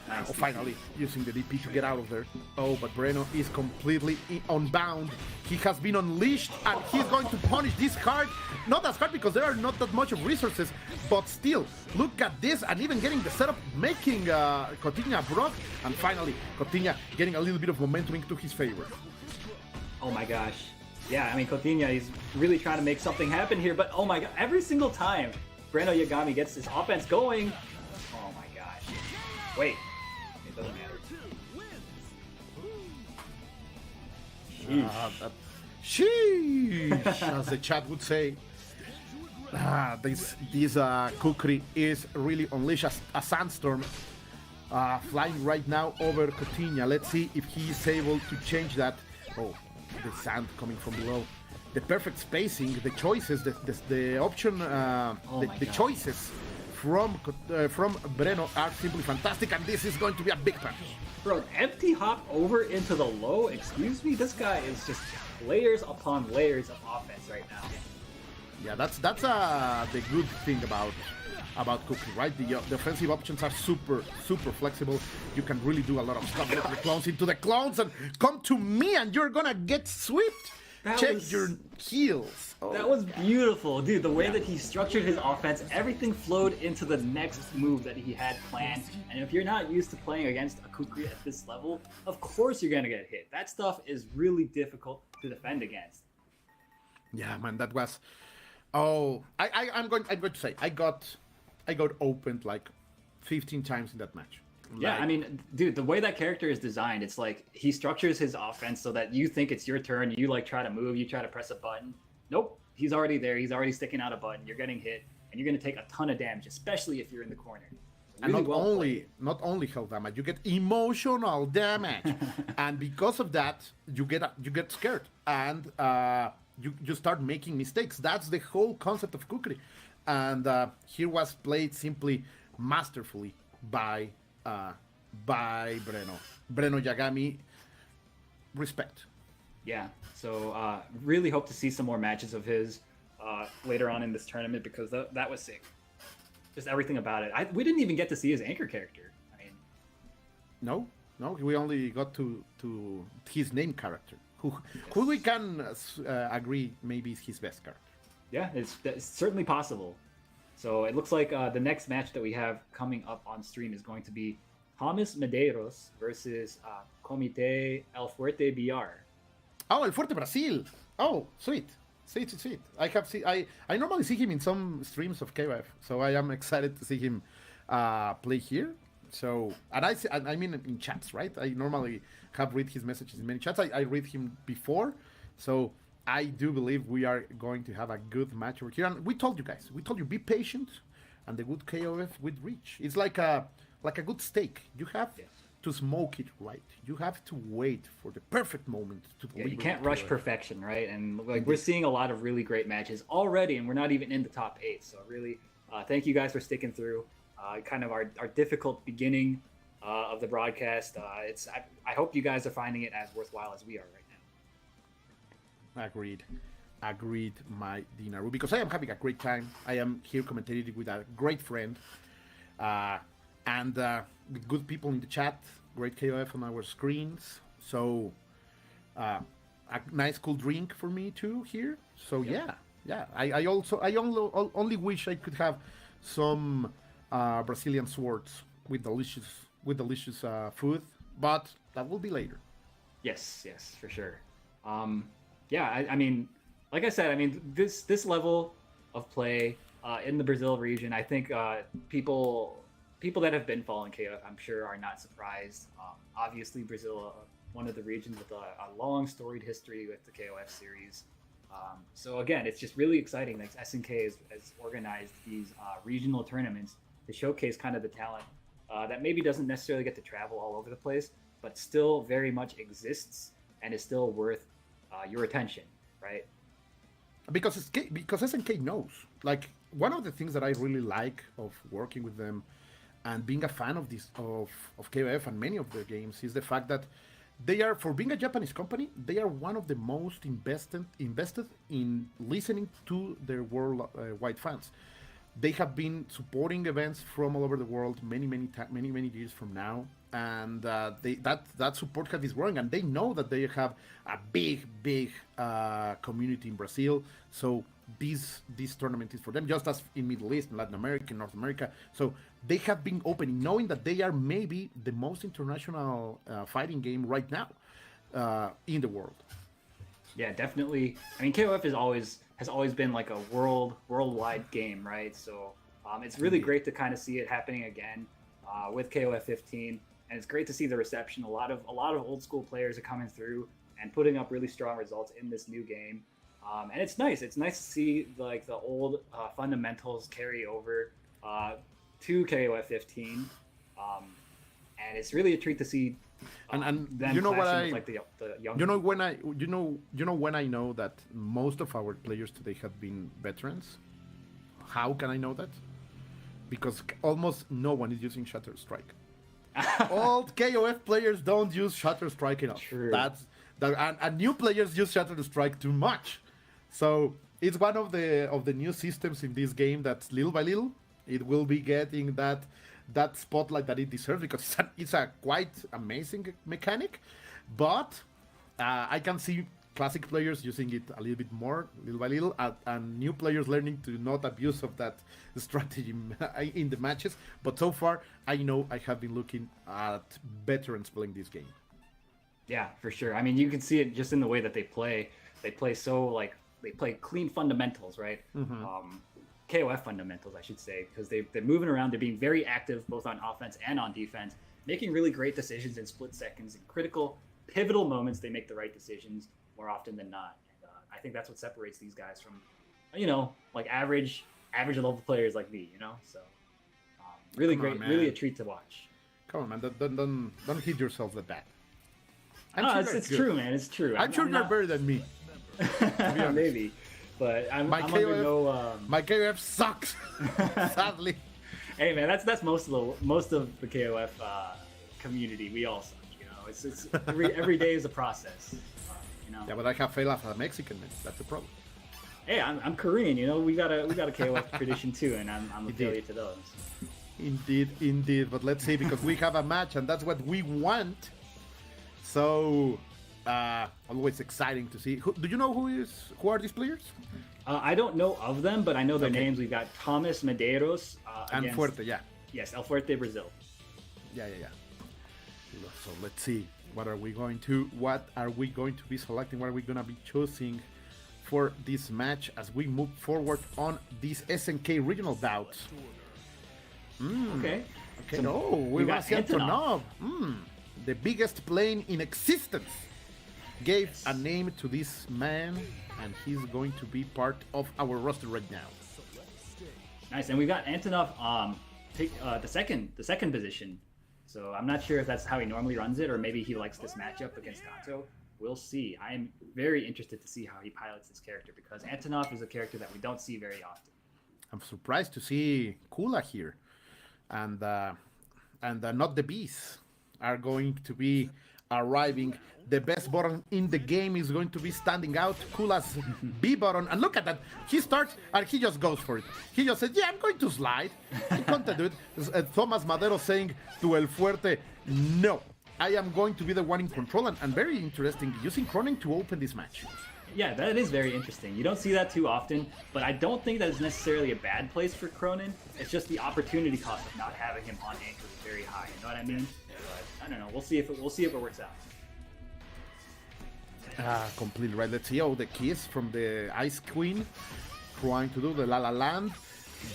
Nice. Finally using the DP to get out of there. Oh, but Breno is completely unbound. He has been unleashed, and he's going to punish this card. Not as hard because there are not that much of resources, but still, look at this, and even getting the setup, making Coutinho broke, and finally, Coutinho getting a little bit of momentum into his favor. Oh my gosh. Yeah, I mean, Coutinho, he's really trying to make something happen here, but oh my god, every single time Breno Yagami gets his offense going, oh my gosh. Wait. It doesn't matter. Sheesh, as the chat would say. This Kukri is really unleashed a sandstorm flying right now over Coutinho. Let's see if he is able to change that. Oh, the sand coming from below. The perfect spacing, the choices, the option, the choices from Breno are simply fantastic, and this is going to be a big punch. Bro, empty hop over into the low? Excuse me? This guy is just layers upon layers of offense right now. Yeah, that's the good thing about Kukri, right? The offensive options are super flexible. You can really do a lot of stuff. Let the clones into the clones and come to me, and you're gonna get swept. Check was- your heels. Oh. That was beautiful, dude. The way Yeah. that he structured his offense, everything flowed into the next move that he had planned. And if you're not used to playing against a Kukri at this level, of course you're gonna get hit. That stuff is really difficult to defend against. Yeah, man, that was. Oh, I'm going to say I got opened like 15 times in that match. Yeah, Like, I mean, dude, the way that character is designed, it's like he structures his offense so that you think it's your turn. You like try to move, you try to press a button. Nope, he's already there. He's already sticking out a button. You're getting hit, and you're gonna take a ton of damage, especially if you're in the corner. and Really well played. not only health damage, you get emotional damage, and because of that, you get scared, and you start making mistakes. That's the whole concept of Kukri, and here was played simply masterfully by Breno Yagami. Respect. Yeah, so really hope to see some more matches of his later on in this tournament because that was sick. Just everything about it. We didn't even get to see his anchor character. I mean, No, we only got to his name character, who we can agree maybe is his best character. yeah, it's certainly possible. So it looks like the next match that we have coming up on stream is going to be James Medeiros versus Comité El Fuerte BR. Oh, El Fuerte Brasil. Oh, sweet. I have seen. I normally see him in some streams of KOF, so I am excited to see him play here. So, and I mean in chats, right? I normally have read his messages in many chats. I read him before, so I do believe we are going to have a good match over here. And we told you, be patient, and the good KOF with reach. It's like a good steak. You have to smoke it right. You have to wait for the perfect moment to Yeah, deliver you can't the rush KOF. perfection, right? And like we're seeing a lot of really great matches already, and we're not even in the top 8. So really, thank you guys for sticking through. Kind of our difficult beginning of the broadcast. I hope you guys are finding it as worthwhile as we are right now. Agreed, my Dinaru, because I am having a great time. I am here commentating with a great friend, and with good people in the chat. Great KOF on our screens. So a nice cool drink for me too here. So yeah. I only wish I could have some Brazilian swords with delicious food, but that will be later. Yes, for sure. I mean, like I said, I mean this level of play in the Brazil region, I think people that have been following KOF, I'm sure, are not surprised. Obviously, Brazil, one of the regions with a long storied history with the KOF series. So again, it's just really exciting that SNK has organized these regional tournaments to showcase kind of the talent that maybe doesn't necessarily get to travel all over the place, but still very much exists and is still worth your attention, right? Because SNK knows. Like, one of the things that I really like of working with them and being a fan of KOF and many of their games is the fact that they are, for being a Japanese company, they are one of the most invested in listening to their worldwide fans. They have been supporting events from all over the world many years from now, and that support has been growing, and they know that they have a big community in Brazil. So this tournament is for them, just as in Middle East, Latin America, North America. So they have been opening, knowing that they are maybe the most international fighting game right now in the world. Yeah, definitely. I mean, KOF has always been like a worldwide game, right? So it's really great to kind of see it happening again with KOF 15, and it's great to see the reception. A lot of old school players are coming through and putting up really strong results in this new game, and it's nice. It's nice to see like the old fundamentals carry over to KOF 15, and it's really a treat to see. And them you know what clashing with, like the young. you know when I know that most of our players today have been veterans. How can I know that? Because almost no one is using Shutter Strike. Old KOF players don't use Shutter Strike enough. True. And new players use Shutter Strike too much. So it's one of the new systems in this game that little by little it will be getting that spotlight that it deserves, because it's a quite amazing mechanic. But I can see classic players using it a little bit more, little by little, and new players learning to not abuse of that strategy in the matches. But so far, I know I have been looking at veterans playing this game. Yeah, for sure. I mean, you can see it just in the way that they play. They play they play clean fundamentals, right? KOF fundamentals, I should say, because they're moving around. They're being very active both on offense and on defense, making really great decisions in split seconds. In critical, pivotal moments, they make the right decisions more often than not. And, I think that's what separates these guys from, like average level players like me, So, really Come great, on, really man. a treat to watch. Come on, man, don't hit yourself with that. It's true, man. It's true. I'm sure you're better than me. Maybe, but I'm My under KOF no. My KOF sucks, sadly. Hey, man, that's most of the KOF community. We all suck, It's every day is a process, Yeah, but I have failed as a Mexican, man. That's the problem. Hey, I'm Korean, We got a KOF tradition too, and I'm affiliated to those. Indeed. But let's see, because we have a match, and that's what we want. So, always exciting to see. Do you know who are these players? I don't know of them, but I know their names. We've got Thomas Medeiros And against, Fuerte, yeah. Yes, El Fuerte, Brazil. Yeah. So let's see. What are we going to be selecting? What are we going to be choosing for this match as we move forward on this SNK regional bout? Okay. So, no, we got Antonov. The biggest plane in existence gave a name to this man, and he's going to be part of our roster right now. Nice, and we got Antonov take the second position. So I'm not sure if that's how he normally runs it, or maybe he likes this matchup against Gato. We'll see. I am very interested to see how he pilots this character, because Antonov is a character that we don't see very often. I'm surprised to see Kula here, and not the bees are going to be arriving. The best button in the game is going to be standing out, Kula's B button, and look at that. He starts and he just goes for it. He just says, yeah, I'm going to slide. He can't do it. Thomas Madero saying to El Fuerte, no, I am going to be the one in control, and very interesting, using Cronin to open this match. Yeah, that is very interesting. You don't see that too often, but I don't think that is necessarily a bad place for Cronin. It's just the opportunity cost of not having him on anchor is very high. You know what I mean? But I don't know. We'll see if it works out. Completely right. Let's see. Oh, the kiss from the Ice Queen, trying to do the La La Land.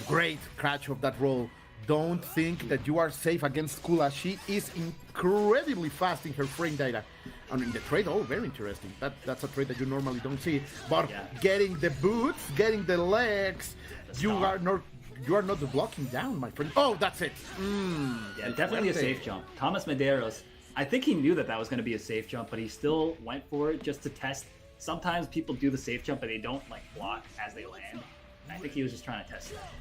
Great catch of that roll. Don't think that you are safe against Kula. She is incredibly fast in her frame data. And in the trade, very interesting. That's a trade that you normally don't see. But getting the boots, getting the legs, you are not blocking down, my friend. Oh, that's it. Yeah, definitely a safe jump. Thomas Medeiros, I think he knew that was going to be a safe jump, but he still went for it just to test. Sometimes people do the safe jump, but they don't block as they land. And I think he was just trying to test that.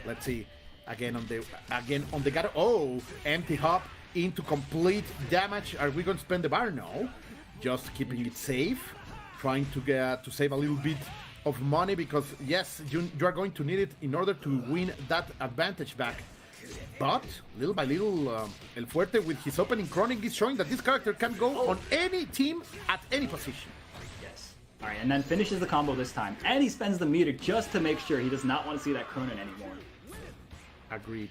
Let's see. Again on the Gato. Oh, empty hop into complete damage. Are we going to spend the bar? No. Just keeping it safe. Trying to save a little bit of money, because yes, you are going to need it in order to win that advantage back. But little by little, El Fuerte with his opening Chronic is showing that this character can go on any team at any position. Yes. All right, and then finishes the combo this time, and he spends the meter just to make sure he does not want to see that Cronin anymore. Agreed.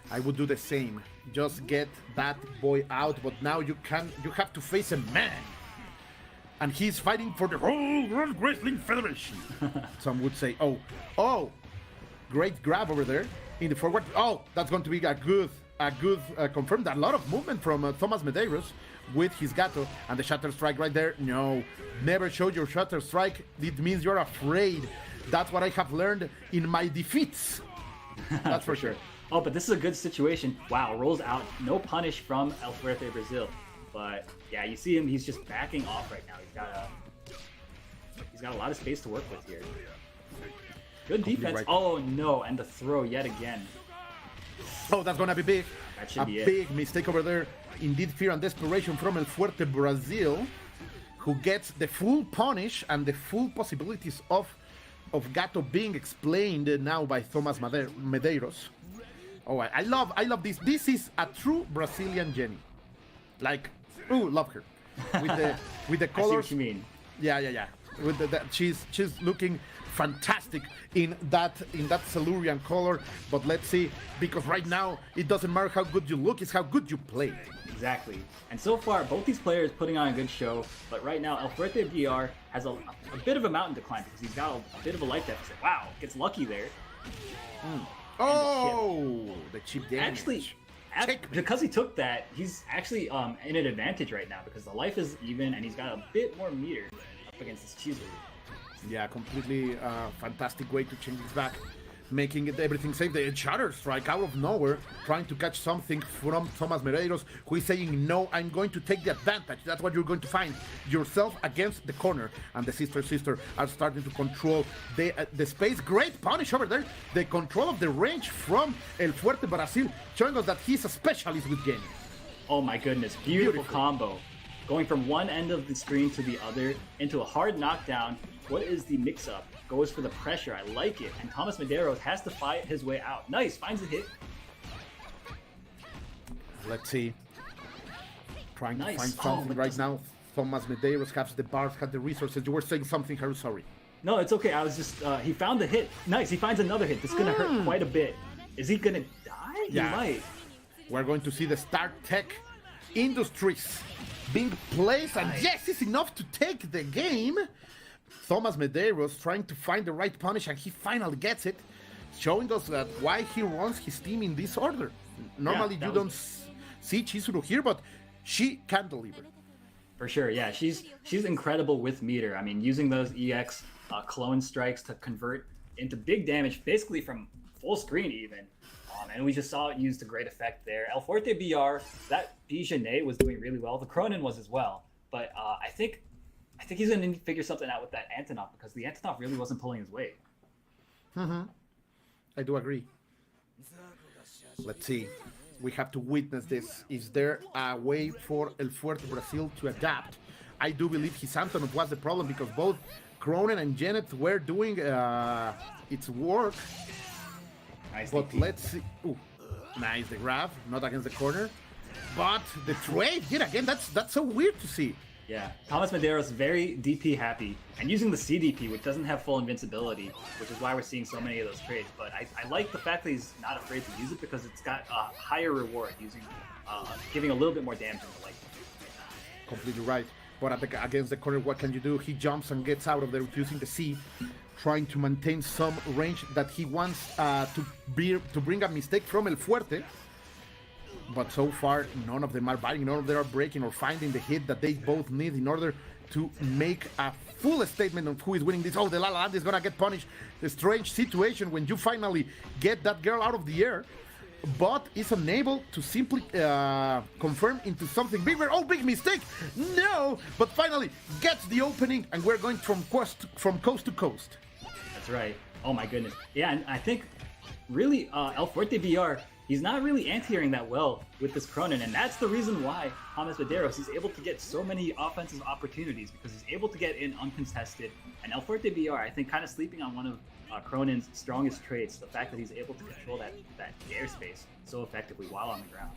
I would do the same. Just get that boy out, but now you have to face a man. And he's fighting for the whole World Wrestling Federation. Some would say, oh, great grab over there in the forward. Oh, that's going to be a good confirmed. A lot of movement from Thomas Medeiros with his Gato, and the Shatter Strike right there. No, never show your Shatter Strike. It means you're afraid. That's what I have learned in my defeats. That's for sure. Oh, but this is a good situation. Wow, rolls out. No punish from El Fuerte Brazil. But yeah, you see him, he's just backing off right now. He's got a lot of space to work with here. Good defense. Right. Oh no, and the throw yet again. Oh, that's gonna be big. That should be a big mistake over there. Indeed, fear and desperation from El Fuerte Brazil, who gets the full punish and the full possibilities of Gato being explained now by Thomas Medeiros. Oh, I love this. This is a true Brazilian Jenny. Like, ooh, love her. With the colors. I see what you mean. Yeah. With she's looking fantastic in that Silurian color. But let's see, because right now it doesn't matter how good you look, it's how good you play. Exactly. And so far, both these players putting on a good show. But right now, El Fuerte BR has a bit of a mountain decline because he's got a bit of a life deficit. Wow, gets lucky there. Oh, the chip damage. Actually, because he took that, he's actually in an advantage right now because the life is even and he's got a bit more meter up against this Chizu. Yeah, completely fantastic way to change his back, making everything safe. The shatter strike out of nowhere, trying to catch something from Thomas Medeiros, who is saying, no, I'm going to take the advantage. That's what you're going to find. Yourself against the corner. And the sister are starting to control the space. Great punish over there. The control of the range from El Fuerte Brazil, showing us that he's a specialist with gaming. Oh my goodness, beautiful combo. Going from one end of the screen to the other into a hard knockdown. What is the mix-up? Goes for the pressure. I like it. And Thomas Medeiros has to fight his way out. Nice. Finds the hit. Let's see. Trying to find something right now. Thomas Medeiros has the bars, has the resources. You were saying something, Haru, sorry. No, it's okay. I was just... he found the hit. Nice. He finds another hit. This is going to hurt quite a bit. Is he going to die? Yeah. He might. We're going to see the Star Tech Industries being placed. And yes, it's enough to take the game. Thomas Medeiros trying to find the right punish, and he finally gets it, showing us that why he runs his team in this order. Normally, you don't see Chizuru here, but she can deliver. For sure, yeah. She's incredible with meter. I mean, using those EX clone strikes to convert into big damage, basically from full screen even. And we just saw it used to great effect there. El Fuerte BR, that Bijanet was doing really well. The Cronin was as well. But I think he's going to need to figure something out with that Antonov because the Antonov really wasn't pulling his weight. I do agree. Let's see. We have to witness this. Is there a way for El Fuerte Brazil to adapt? I do believe his Antonov was the problem because both Cronin and Janet were doing its work. Nice. But let's see. Ooh, nice the grab, not against the corner. But the trade, yet again, that's so weird to see. Yeah, Thomas Medeiros very DP happy and using the CDP, which doesn't have full invincibility, which is why we're seeing so many of those trades. But I like the fact that he's not afraid to use it because it's got a higher reward using, giving a little bit more damage in the light. Completely right. But against the corner, what can you do? He jumps and gets out of there using the C, trying to maintain some range that he wants to bring a mistake from El Fuerte. But so far, none of them are biting, none of them are breaking or finding the hit that they both need in order to make a full statement of who is winning this. Oh, the La La Land is gonna get punished. The strange situation when you finally get that girl out of the air, but is unable to simply confirm into something bigger. Oh, big mistake! No! But finally gets the opening, and we're going from coast to coast. That's right. Oh my goodness. Yeah, and I think really El Fuerte BR, he's not really anti-airing that well with this Cronin, and that's the reason why Thomas Medeiros is able to get so many offensive opportunities because he's able to get in uncontested. And El Fuerte BR, I think, kind of sleeping on one of Cronin's strongest traits, the fact that he's able to control that airspace so effectively while on the ground.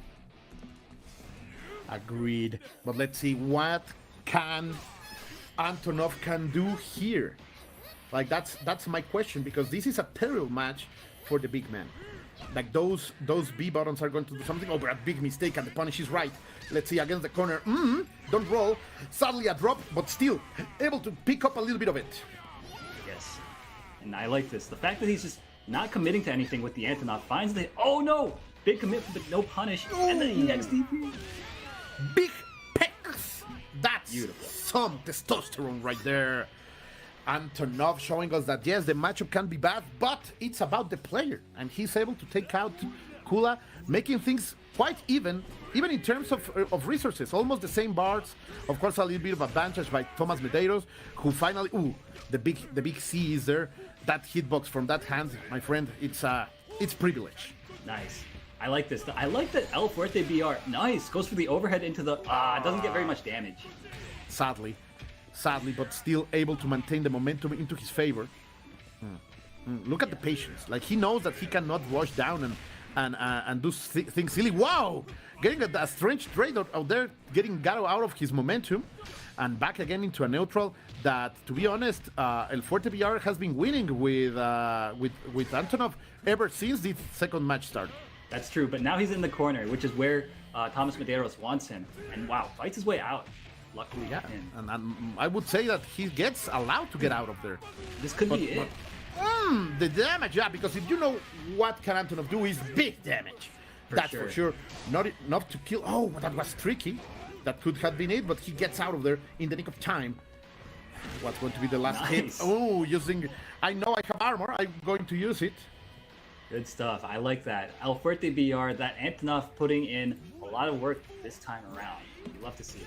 Agreed. But let's see what can Antonov can do here. Like that's my question, because this is a terrible match for the big man. Like those B buttons are going to do something. Oh, but a big mistake, and the punish is right. Let's see against the corner. Don't roll. Sadly a drop, but still able to pick up a little bit of it. Yes. And I like this. The fact that he's just not committing to anything with the Antonov finds the... Oh no! Big commit, but no punish. Ooh. And the EXDP. Big pecs. That's beautiful. Some testosterone right there. Antonov showing us that yes, the matchup can be bad, but it's about the player, and he's able to take out Kula, making things quite even in terms of resources. Almost the same bars. Of course, a little bit of advantage by Thomas Medeiros, who finally, the big C is there. That hitbox from that hand, my friend, it's privilege. Nice. I like this. I like that El Fuerte BR. Nice. Goes for the overhead into the... doesn't get very much damage. Sadly, but still able to maintain the momentum into his favor. Look at the patience. Like, he knows that he cannot rush down and do things silly. Wow! Getting a strange trade out there, getting Garo out of his momentum, and back again into a neutral. That, to be honest, El Fuerte BR has been winning with Antonov ever since the second match started. That's true, but now he's in the corner, which is where Thomas Medeiros wants him. And wow, fights his way out. Luckily for him. And I would say that he gets allowed to get out of there. This could be it. The damage, yeah, because if you know what can Antonov do is big damage. That's for sure. Not enough to kill. Oh, that was tricky. That could have been it, but he gets out of there in the nick of time. What's going to be the last hit? Oh, using... I know I have armor. I'm going to use it. Good stuff. I like that. El Fuerte BR, that Antonov putting in a lot of work this time around. You love to see it.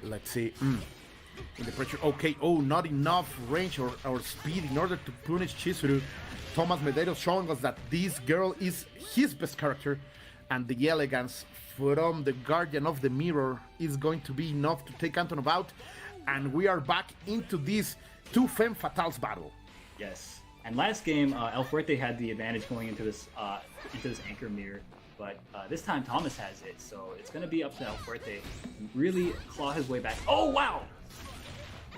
Let's see. In the pressure. Okay. Oh, not enough range or speed in order to punish Chizuru. Thomas Medeiros showing us that this girl is his best character, and the elegance from the Guardian of the Mirror is going to be enough to take Antonov out, and we are back into this two femme fatales battle. Yes, and last game El Fuerte had the advantage going into this anchor mirror, but this time Thomas has it, so it's going to be up to El Fuerte to really claw his way back. Oh wow,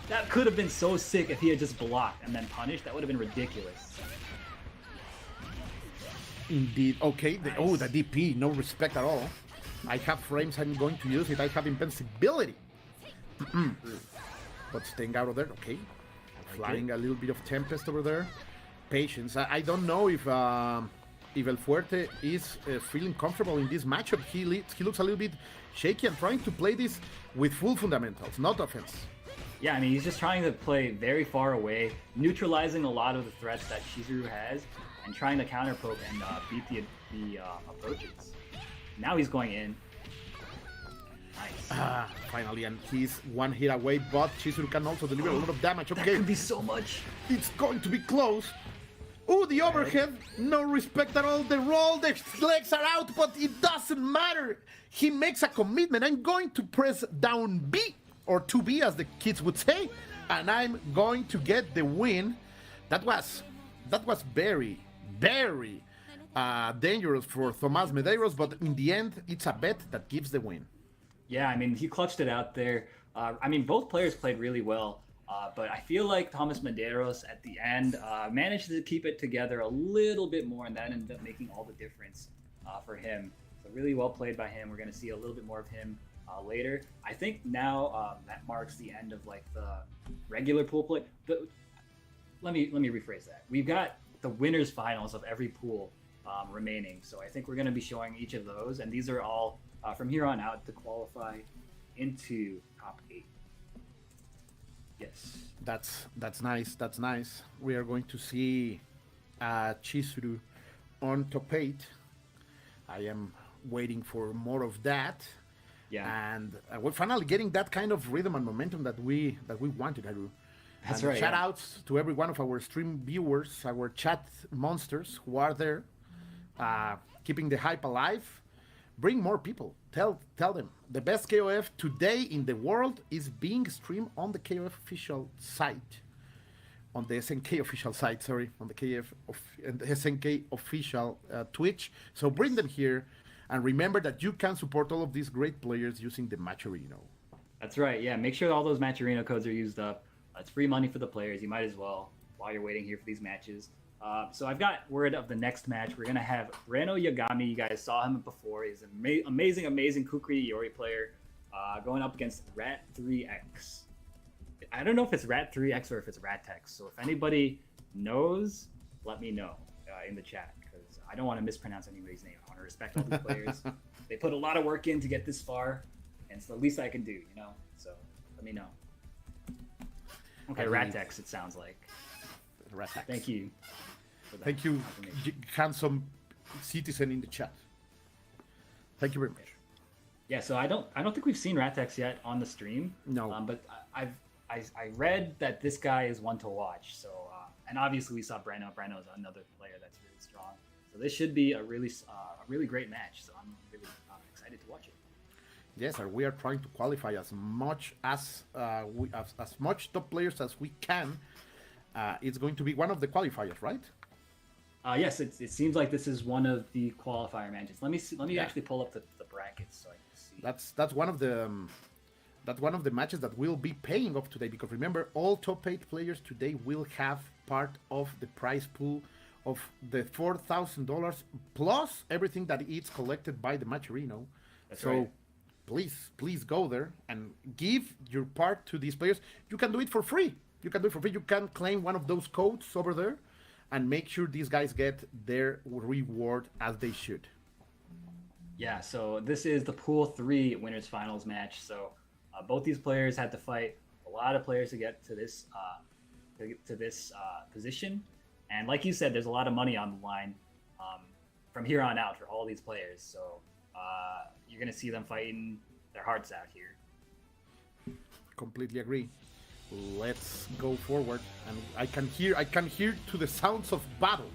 that could have been so sick if he had just blocked and then punished. That would have been ridiculous. Indeed. Okay. Nice. Oh, the DP, no respect at all. I have frames, I'm going to use it. I have invincibility. But staying out of there, okay. Flying a little bit of Tempest over there. Patience. I don't know if El Fuerte is feeling comfortable in this matchup. He looks a little bit shaky and trying to play this with full fundamentals, not offense. Yeah, I mean, he's just trying to play very far away, neutralizing a lot of the threats that Chizuru has, and trying to counter poke and beat the approaches. Now he's going in. Nice. Finally, and he's one hit away, but Chizuru can also deliver a lot of damage. Okay. That could be so much. It's going to be close. Oh, the overhead. No respect at all. The roll, the legs are out, but it doesn't matter. He makes a commitment. I'm going to press down B, or 2B as the kids would say, and I'm going to get the win. That was very, very dangerous for Thomas Medeiros, but in the end, it's a bet that gives the win. Yeah, I mean, he clutched it out there. I mean, both players played really well, but I feel like Thomas Medeiros at the end managed to keep it together a little bit more, and that ended up making all the difference for him. So really well played by him. We're going to see a little bit more of him later. I think now that marks the end of like the regular pool play. Let me rephrase that. We've got the winners finals of every pool remaining, so I think we're going to be showing each of those, and these are all from here on out to qualify into top 8. Yes, that's nice. That's nice. We are going to see Chizuru on top 8. I am waiting for more of that. Yeah, and we're finally getting that kind of rhythm and momentum that we wanted, Haru. That's and right. Shout outs to every one of our stream viewers, our chat monsters who are there, keeping the hype alive. Bring more people. Tell them the best KOF today in the world is being streamed on the KOF official site, on the SNK official site. Sorry, on the SNK official Twitch. So bring them here, and remember that you can support all of these great players using the Matcherino. That's right. Yeah, make sure all those Matcherino codes are used up. It's free money for the players. You might as well while you're waiting here for these matches. So I've got word of the next match. We're going to have Reno Yagami. You guys saw him before. He's an amazing Kukri Yori player going up against Rat3X. I don't know if it's Rat3X or if it's Ratex. So if anybody knows, let me know in the chat, because I don't want to mispronounce anybody's name. I want to respect all these players. They put a lot of work in to get this far, and it's the least I can do, you know? So let me know. Okay, Ratex, it sounds like. Ratex. Thank you. Thank you, handsome citizen in the chat. Thank you very much. Yeah, so I don't think we've seen Ratex yet on the stream. No. But I read that this guy is one to watch. So and obviously we saw Breno. Breno is another player that's really strong. So this should be a really great match. So I'm really excited to watch it. Yes, sir. We are trying to qualify as much as much top players as we can. It's going to be one of the qualifiers, right? Yes, it seems like this is one of the qualifier matches. Let me actually pull up the brackets so I can see. That's one of the matches that will be paying off today, because remember, all top 8 players today will have part of the prize pool of the $4,000 plus everything that is collected by the Matcherino. That's right. Please go there and give your part to these players. You can do it for free. You can claim one of those codes over there and make sure these guys get their reward as they should. Yeah, so this is the Pool 3 Winners Finals match. So both these players had to fight a lot of players to get to this position. And like you said, there's a lot of money on the line from here on out for all these players. So you're going to see them fighting their hearts out here. Completely agree. Let's go forward, and I can hear to the sounds of battle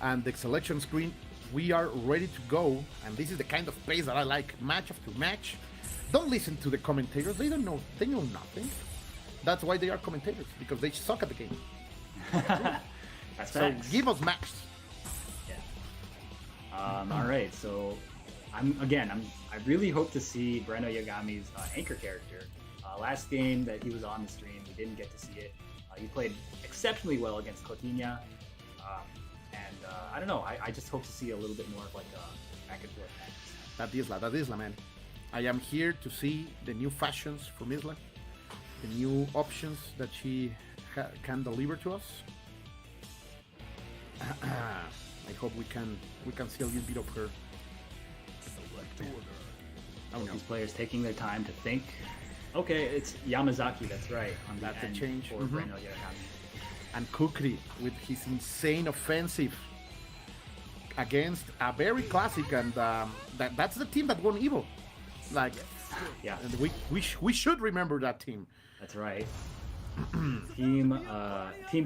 and the selection screen. We are ready to go, and this is the kind of pace that I like. Match after match. Don't listen to the commentators. They know nothing. That's why they are commentators, because they suck at the game. That's so facts. give us match. Yeah. All right. So I really hope to see Breno Yagami's anchor character. Last game that he was on the stream, we didn't get to see it. He played exceptionally well against Coutinho. I don't know. I just hope to see a little bit more of like a back and forth match. That Isla, man. I am here to see the new fashions from Isla, the new options that she can deliver to us. I hope we can see a little bit of her. These players taking their time to think. Okay, it's Yamazaki, that's right. That's a change. For Breno Yagami. And Kukri with his insane offensive against a very classic, and that's the team that won Evo. Like, yeah, and we should remember that team. That's right. Team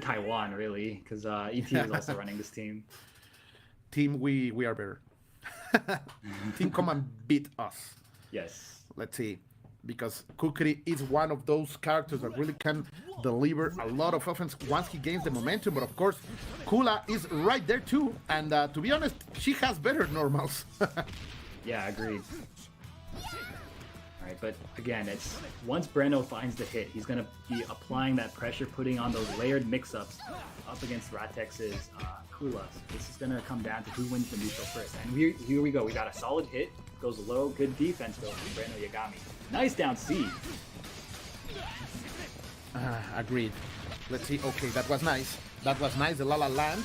Taiwan, really, because ET is also running this team. Team, we are better. Team, come and beat us. Yes. Let's see. Because Kukri is one of those characters that really can deliver a lot of offense once he gains the momentum. But of course, Kula is right there too. And to be honest, she has better normals. Yeah, agreed. All right, but again, it's once Breno finds the hit, he's going to be applying that pressure, putting on those layered mix-ups up against Ratex's Kula. This is going to come down to who wins the neutral first. And here we go. We got a solid hit. Goes low. Good defense, though, from Breno Yagami. Nice down C. Agreed. Let's see. Okay, that was nice. The La La Land.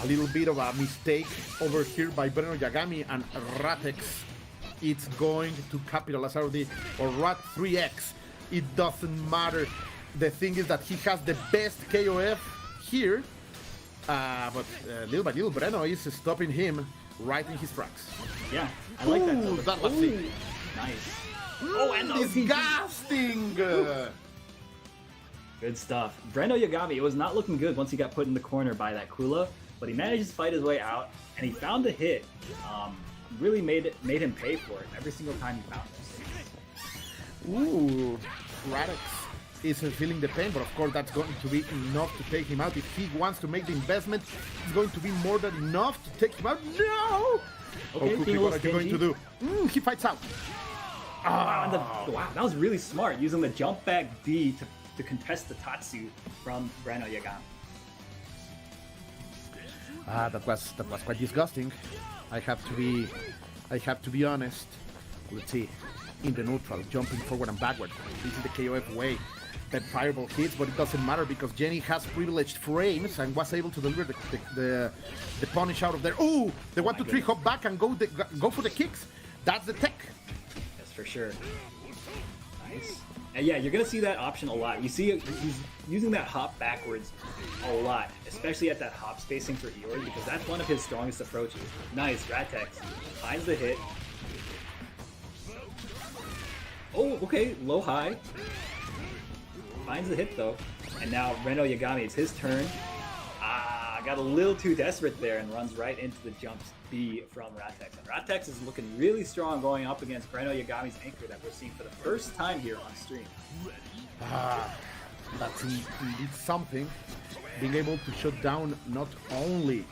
A little bit of a mistake over here by Breno Yagami, and Ratex. It's going to capitalize out the or Rat 3X. It doesn't matter. The thing is that he has the best KOF here, but little by little, Breno is stopping him right in his tracks. Yeah, I like that. That was sick. Nice. Oh, and disgusting! Good stuff. Breno Yagami, it was not looking good once he got put in the corner by that Kula, but he managed to fight his way out, and he found the hit. Really made him pay for it every single time he found it. Ooh, Radix is feeling the pain, but of course that's going to be enough to take him out. If he wants to make the investment, it's going to be more than enough to take him out. No! Okay, Cookie, what are you going to do? He fights out. Wow, that was really smart, using the jump back D to contest the Tatsu from Breno Yagami. That was quite disgusting. I have to be honest. Let's see. In the neutral, jumping forward and backward. This is the KOF way. That fireball hits, but it doesn't matter because Jenny has privileged frames and was able to deliver the punish out of there. Ooh, the 1-2-3 hop back and go for the kicks. That's the tech. That's for sure. Nice. And yeah, you're gonna see that option a lot. You see he's using that hop backwards a lot, especially at that hop spacing for Eeyore, because that's one of his strongest approaches. Nice, Ratex finds the hit. Oh, okay, low high. Finds the hit though. And now Breno Yagami, it's his turn. Got a little too desperate there and runs right into the jumps B from Ratex. And Ratex is looking really strong going up against Breno Yagami's anchor that we're seeing for the first time here on stream. That's indeed something. Being able to shut down not only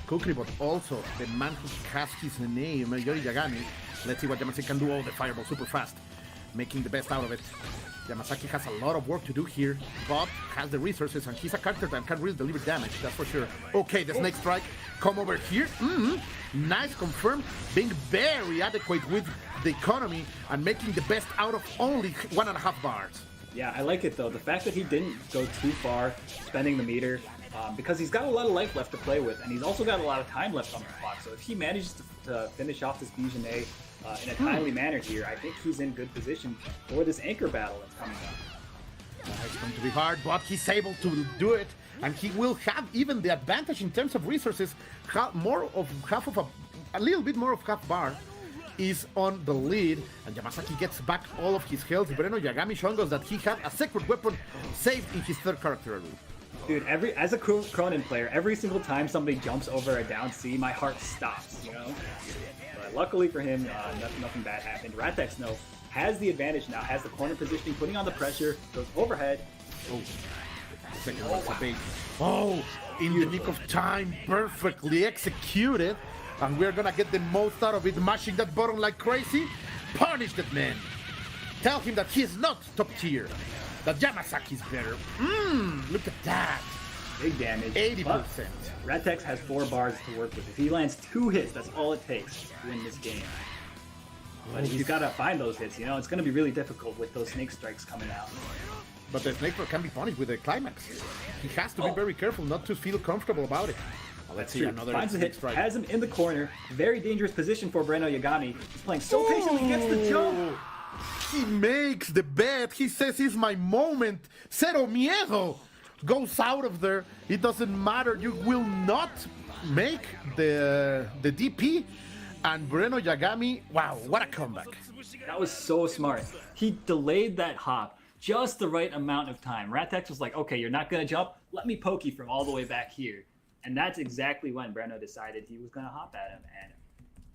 Kukri, but also the man who has his name, Yori Yagami. Let's see what Yamasaki can do. Oh, the fireball super fast, making the best out of it. Yamasaki has a lot of work to do here, but has the resources, and he's a character that can really deliver damage, that's for sure. Okay, the snake strike, come over here. Nice, confirm, being very adequate with the economy and making the best out of only 1.5 bars. Yeah, I like it though. The fact that he didn't go too far spending the meter, because he's got a lot of life left to play with, and he's also got a lot of time left on the clock. So if he manages to finish off this Bijane in a timely manner here, I think he's in good position for this anchor battle that's coming up. It's going to be hard, but he's able to do it, and he will have even the advantage in terms of resources. A little bit more of half bar is on the lead, and Yamasaki gets back all of his health. Breno Yagami showing us that he had a secret weapon saved in his third character. Dude, as a Cronin player, every single time somebody jumps over a down C, my heart stops, you know? But luckily for him, nothing bad happened. Ratex, though, has the advantage now, has the corner positioning, putting on the pressure, goes overhead. Oh, second one's a bait. Oh, in the nick of time, perfectly executed. And we're gonna get the most out of it, mashing that button like crazy. Punish that man. Tell him that he's not top tier. That Yamasaki's better. Look at that. Big damage. 80%. Ratex has 4 bars to work with. If he lands 2 hits, that's all it takes to win this game. But he's gotta find those hits, you know? It's gonna be really difficult with those snake strikes coming out. But the snake strike can be punished with the climax. He has to be very careful not to feel comfortable about it. Let's see another finds a hit, strike. Has him in the corner. Very dangerous position for Breno Yagami. He's playing so patiently, gets the jump. He makes the bet. He says it's my moment. Cero miedo. Goes out of there. It doesn't matter. You will not make the DP. And Breno Yagami, wow, what a comeback. That was so smart. He delayed that hop just the right amount of time. Ratex was like, okay, you're not going to jump. Let me poke you from all the way back here. And that's exactly when Breno decided he was going to hop at him, and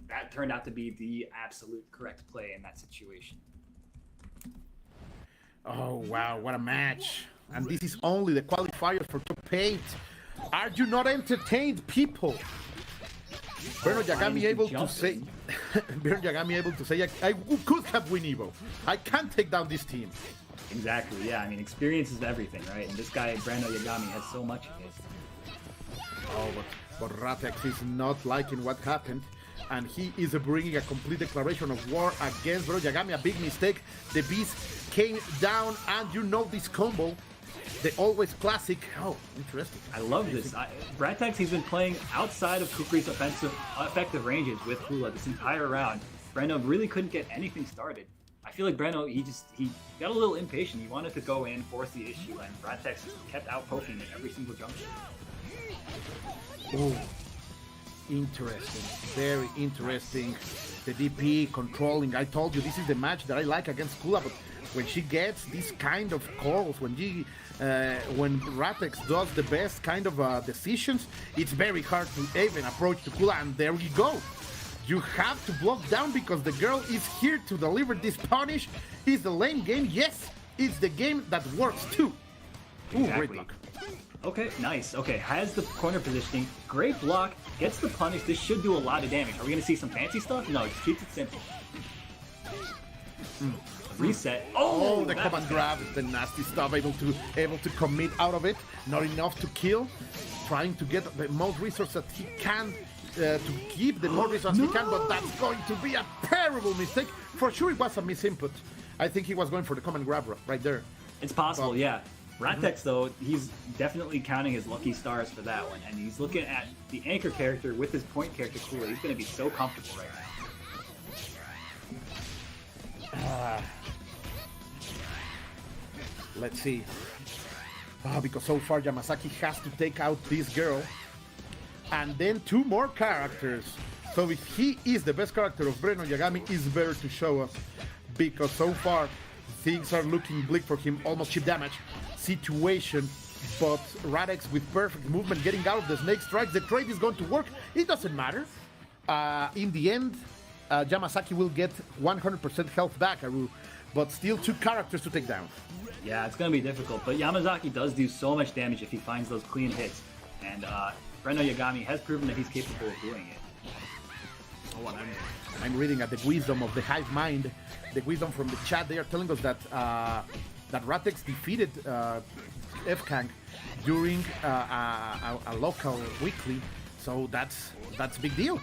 that turned out to be the absolute correct play in that situation. Oh, wow, what a match. And this is only the qualifier for top 8. Are you not entertained, people? Breno Yagami able to say, Breno Yagami able to say, I could have win Evo. I can't take down this team. Exactly, yeah. I mean, experience is everything, right? And this guy, Breno Yagami, has so much of it. Oh, but Ratex is not liking what happened, and he is bringing a complete declaration of war against Breno Yagami. A big mistake. The beast came down, and you know this combo, the always classic. Oh, interesting. I love this. Ratex, he's been playing outside of Kukri's effective ranges with Hula this entire round. Breno really couldn't get anything started. I feel like Breno, he got a little impatient. He wanted to go in, force the issue, and Ratex kept out poking at every single junction. Oh, interesting. Very interesting. The DP controlling. I told you this is the match that I like against Kula, but when she gets this kind of calls, when Ratex does the best kind of decisions, it's very hard to even approach to Kula, and there we go. You have to block down because the girl is here to deliver this punish. Is the lane game? Yes, it's the game that works too. Ooh, exactly. Great luck. Okay, nice. Okay, has the corner positioning. Great block. Gets the punish. This should do a lot of damage. Are we going to see some fancy stuff? No, just keeps it simple. Reset. Oh, the command grab. The nasty stuff. Able to commit out of it. Not enough to kill. Trying to get the most resources that he can. To keep the more resources he can. But that's going to be a terrible mistake. For sure it was a misinput. I think he was going for the command grab right there. It's possible, yeah. Ratex, though, he's definitely counting his lucky stars for that one, and he's looking at the anchor character with his point character Kula. He's going to be so comfortable right now. Let's see. Because so far Yamasaki has to take out this girl, and then 2 more characters. So if he is the best character of Breno Yagami, it's better to show us, because so far things are looking bleak for him. Almost chip damage situation, but Ratex with perfect movement getting out of the snake strikes. The trade is going to work. It doesn't matter. In the end, Yamasaki will get 100% health back, but still 2 characters to take down. Yeah, it's gonna be difficult, but Yamazaki does do so much damage if he finds those clean hits, and Breno Yagami has proven that he's capable of doing it. Oh, and I'm reading at the wisdom of the hive mind, the wisdom from the chat. They are telling us that that Ratex defeated F-Kang during a local weekly, so that's a big deal.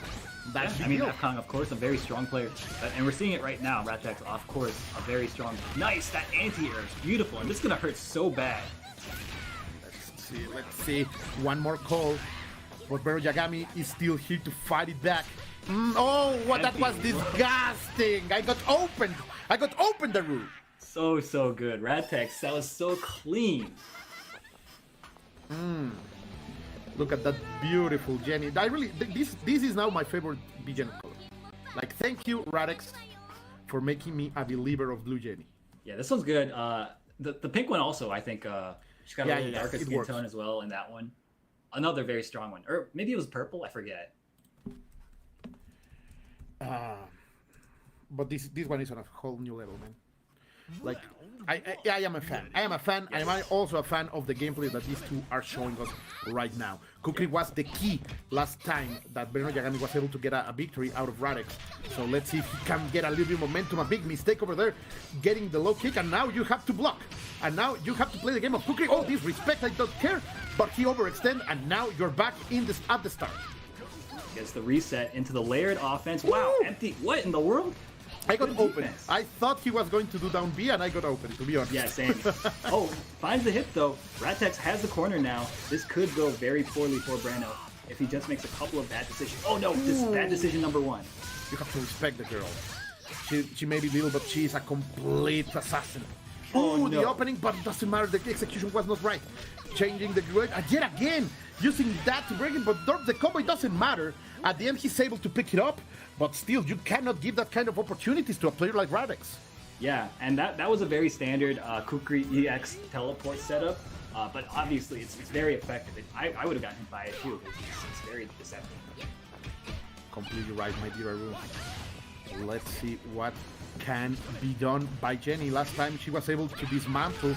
That's I mean, F-Kang, of course, a very strong player, and we're seeing it right now. Ratex, of course, a very strong. Nice, that anti-air is beautiful, and this is gonna hurt so bad. Let's see. One more call, but Breno Yagami is still here to fight it back. Oh, what that was disgusting! I got opened the room. So good, Ratex. That was so clean. Look at that beautiful Jenny. I really this is now my favorite BGen color. Like, thank you, Ratex, for making me a believer of Blue Jenny. Yeah, this one's good. The pink one also, I think, she's got a little darker skin tone as well in that one. Another very strong one, or maybe it was purple. I forget. But this one is on a whole new level, man. Like, I am a fan. I am also a fan of the gameplay that these two are showing us right now. Kukri was the key last time that Breno Yagami was able to get a victory out of Ratex. So let's see if he can get a little bit of momentum. A big mistake over there, getting the low kick, and now you have to block. And now you have to play the game of Kukri. Oh, disrespect, I don't care. But he overextended, and now you're back at the start. Gets the reset into the layered offense. Wow, empty. What in the world? I got open. I thought he was going to do down B, and I got open, to be honest. Yeah, same. Oh, finds the hit, though. Ratex has the corner now. This could go very poorly for Breno if he just makes a couple of bad decisions. Oh, no, this is bad decision number one. You have to respect the girl. She may be little, but she's a complete assassin. Oh, no. The opening, but it doesn't matter. The execution was not right. Changing the grid, yet again, using that to break it, but the combo, it doesn't matter. At the end, he's able to pick it up. But still, you cannot give that kind of opportunities to a player like Ratex. Yeah, and that was a very standard Kukri EX teleport setup. But obviously, it's very effective. I would have gotten hit by it too. It's very deceptive. Completely right, my dear Arun. Let's see what can be done by Jenny. Last time she was able to dismantle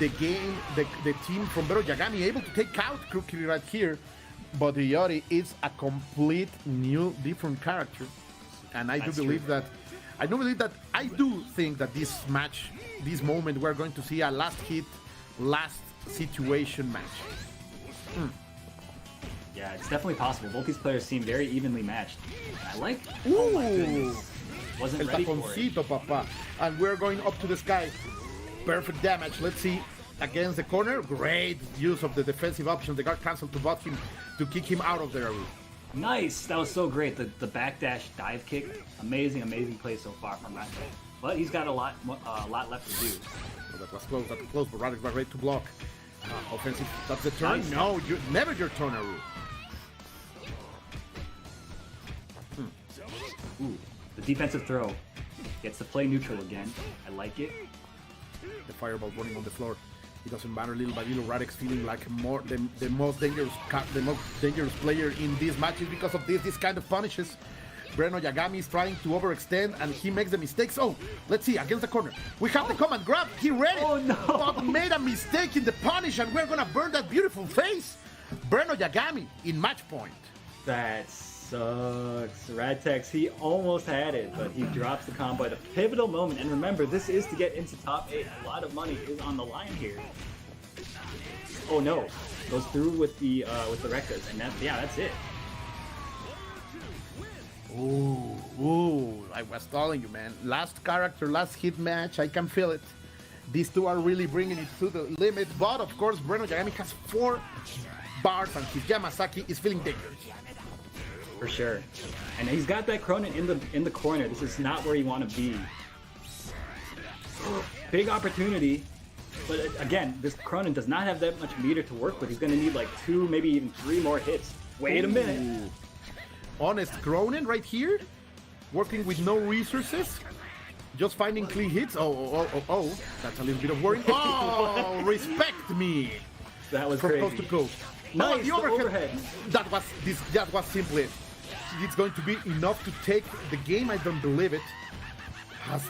the game, the team from Breno Yagami, able to take out Kukri right here. But Yori is a complete new, different character, and I do think that this match, this moment, we're going to see a last hit, last situation match. Yeah, it's definitely possible. Both these players seem very evenly matched. I like. Ooh, oh my goodness. Wasn't el ready for it. Papa. And we're going up to the sky. Perfect damage. Let's see. Against the corner, great use of the defensive option. The guard canceled to bot him to kick him out of there. Nice, that was so great. The backdash dive kick, amazing play so far from that guy. But he's got a lot left to do. Oh, that was close, but Ratex was ready to block. Offensive, that's the turn. Nice. No, never your turn, Aru. Ooh, the defensive throw gets to play neutral again. I like it. The fireball running on the floor. It doesn't matter, little by little. Ratex feeling like the most dangerous player in these matches because of this kind of punishes. Breno Yagami is trying to overextend and he makes the mistakes. Oh, let's see, against the corner. We have the command grab. He read it, but made a mistake in the punish, and we're gonna burn that beautiful face. Breno Yagami in match point. That sucks. Ratex, he almost had it, but he drops the combo at a pivotal moment. And remember, this is to get into top 8. A lot of money is on the line here. Oh no, goes through with the Rectas, and that's it. Ooh, I was telling you, man. Last character, last hit match, I can feel it. These two are really bringing it to the limit, but of course, Breno Yagami has 4 bars, and his Yamazaki is feeling dangerous. For sure. And he's got that Cronin in the corner. This is not where you want to be. Big opportunity. But again, this Cronin does not have that much meter to work with. He's going to need like 2, maybe even 3 more hits. Wait a minute. Honest Cronin right here. Working with no resources. Just finding clean hits. Oh. That's a little bit of worry. Oh, respect me. That was from crazy. Coast to coast. Nice, the overhead. That was simply. It's going to be enough to take the game. I don't believe it.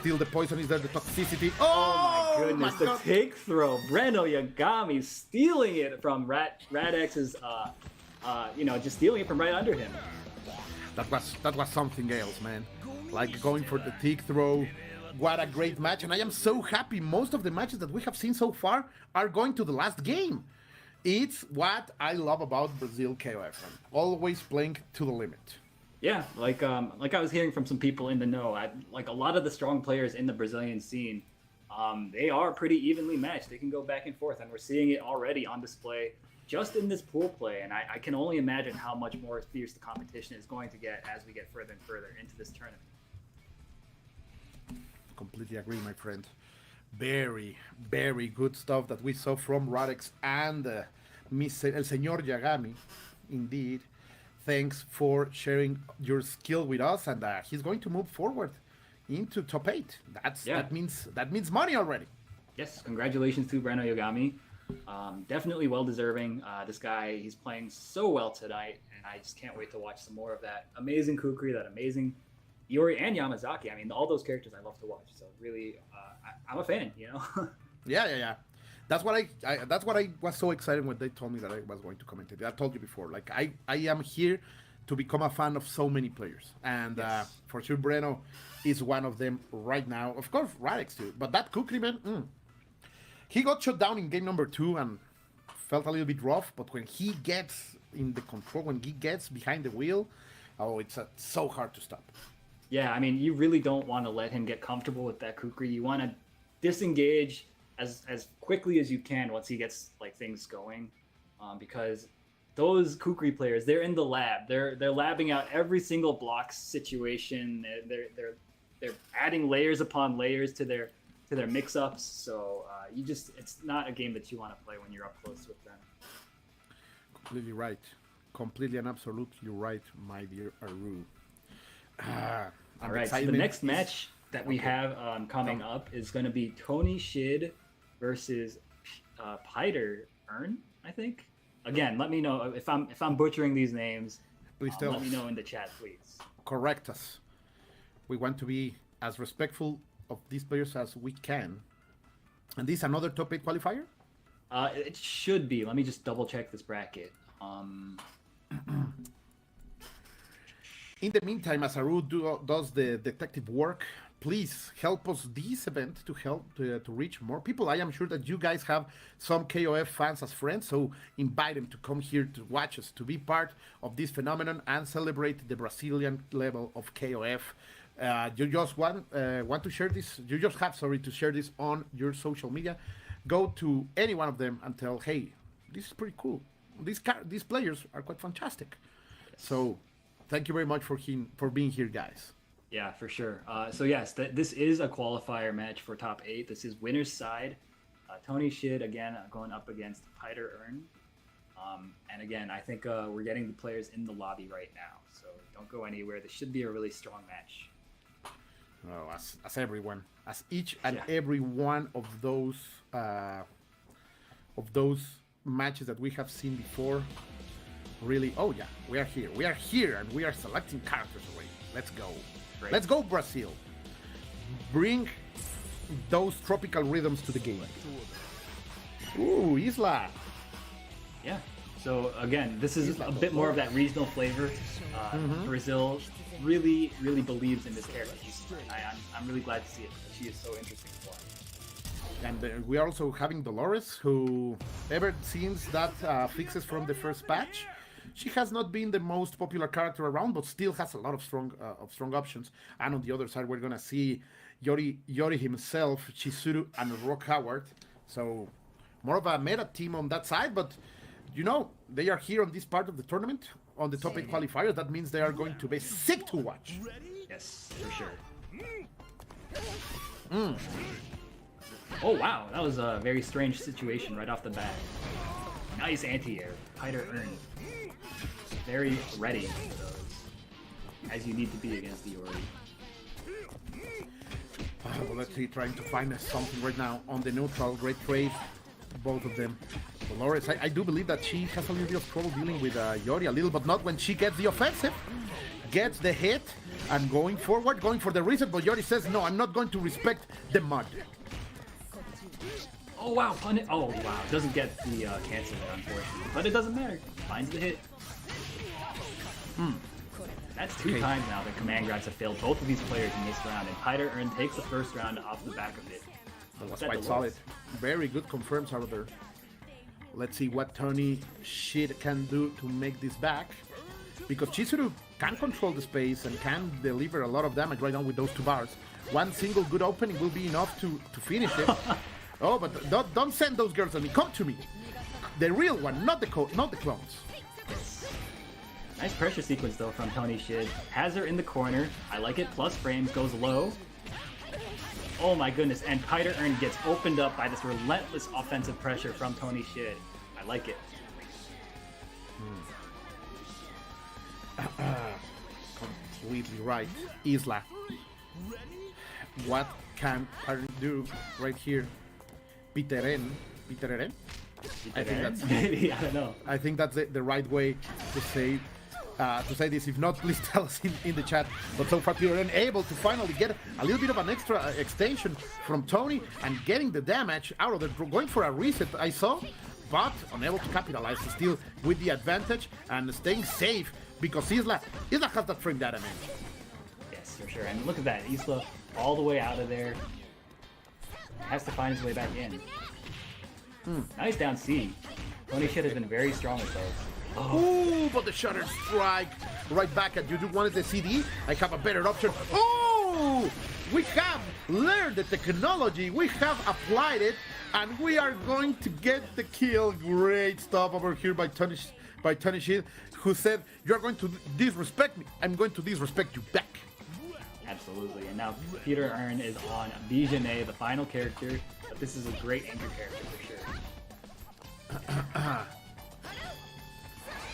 Still, the poison is there, the toxicity. Oh goodness, the take throw. Breno Yagami stealing it from Radx's, just stealing it from right under him. That was something else, man. Like going for the take throw. What a great match, and I am so happy. Most of the matches that we have seen so far are going to the last game. It's what I love about Brazil-KOF. Always playing to the limit. Yeah, like I was hearing from some people in the know, like a lot of the strong players in the Brazilian scene, they are pretty evenly matched. They can go back and forth, and we're seeing it already on display just in this pool play. And I can only imagine how much more fierce the competition is going to get as we get further and further into this tournament. Completely agree, my friend. Very, very good stuff that we saw from Radx and El Señor Yagami. Indeed. Thanks for sharing your skill with us, and he's going to move forward into top 8. That means money already. Yes, congratulations to Breno Yagami. Definitely well deserving. This guy, he's playing so well tonight, and I just can't wait to watch some more of that amazing Kukri, that amazing Iori and Yamazaki. I mean, all those characters I love to watch. So really, I'm a fan. Yeah. That's what I was so excited when they told me that I was going to commentate. I told you before, like I am here to become a fan of so many players, and for sure Breno is one of them right now. Of course, Radx too, but that Kukri, man, he got shut down in game number 2 and felt a little bit rough. But when he gets in the control, when he gets behind the wheel, it's so hard to stop. Yeah, I mean, you really don't want to let him get comfortable with that Kukri. You want to disengage as quickly as you can once he gets like things going, because those Kukri players, they're in the lab. They're labbing out every single block situation. They're adding layers upon layers to their mix-ups. So it's not a game that you want to play when you're up close with them. Completely right. Completely and absolutely right, my dear Aru. All right, so the next match that we have coming up is going to be Tony Shid versus Piter Earn, I think. Again, let me know if I'm butchering these names. Please tell let us. me know in the chat, please. Correct us. We want to be as respectful of these players as we can. And this is another top 8 qualifier? It should be. Let me just double check this bracket. In the meantime, as Aru does the detective work, please help us this event to help to reach more people. I am sure that you guys have some KOF fans as friends, so invite them to come here to watch us, to be part of this phenomenon and celebrate the Brazilian level of KOF. You just want to share this. You just have to share this on your social media. Go to any one of them and tell, hey, this is pretty cool. These players are quite fantastic. Yes. So thank you very much for being here, guys. Yeah, for sure. So yes, this is a qualifier match for top 8. This is winner's side. Tony Shid again going up against Piter Earn. And again, I think we're getting the players in the lobby right now. So don't go anywhere. This should be a really strong match. Oh, as everyone, as each and every one of those matches that we have seen before. Really, oh yeah, we are here, and we are selecting characters already. Let's go. Great. Let's go, Brazil. Bring those tropical rhythms to the game. Ooh, Isla. Yeah. So again, this is a bit more of that regional flavor. Brazil really, really believes in this character. I'm really glad to see it because she is so interesting to watch. And we are also having Dolores, who ever since that fixes from the first patch, she has not been the most popular character around, but still has a lot of strong options. And on the other side, we're gonna see Yori himself, Chizuru, and Rock Howard. So more of a meta team on that side, but you know they are here on this part of the tournament on the top 8 qualifiers. That means they are going to be sick to watch. Yes, for sure. Oh wow, that was a very strange situation right off the bat. Nice anti-air. Piter Earn. Very ready for those, as you need to be against the Yori. Well, let's see, trying to find something right now on the neutral. Great trade, both of them. Dolores, I do believe that she has a little bit of trouble dealing with Yori, a little, but not when she gets the offensive. Gets the hit and going forward, going for the reset, but Yori says, no, I'm not going to respect the mud. Oh wow, pun it. Oh wow, doesn't get the cancel there, unfortunately. But it doesn't matter. Finds the hit. That's two times now that command grabs have failed both of these players in this round, and Piter Earn takes the first round off the back of it. That was quite solid. Very good confirms out there. Let's see what Tony Shit can do to make this back. Because Chizuru can control the space and can deliver a lot of damage right now with those two bars. One single good opening will be enough to finish it. Oh, but don't send those girls on me. Come to me. The real one, not the clones. Nice pressure sequence though from Tony Shid. Has her in the corner. I like it. Plus frames, goes low. Oh my goodness, and Piter Earn gets opened up by this relentless offensive pressure from Tony Shid. I like it. Completely right. Isla. What can Piter do right here? Piteren? I think that's maybe, I don't know. I think that's the right way to say this. If not, please tell us in the chat. But so far, Piteren able to finally get a little bit of an extra extension from Tony and getting the damage out of it, going for a reset, I saw, but unable to capitalize, still with the advantage and staying safe because Isla has that frame data, man. Yes, for sure. And look at that, Isla all the way out of there. Has to find his way back in. Nice down C. Tony Shit has been very strong with those. Oh, but the shutter strike right back at you. Do you want the CD? I have a better option. Oh, we have learned the technology. We have applied it, and we are going to get the kill. Great stuff over here by Tony Shit, who said, "You're going to disrespect me. I'm going to disrespect you back." Absolutely, and now Piter Earn is on Bijane, the final character, but this is a great anchor character for sure.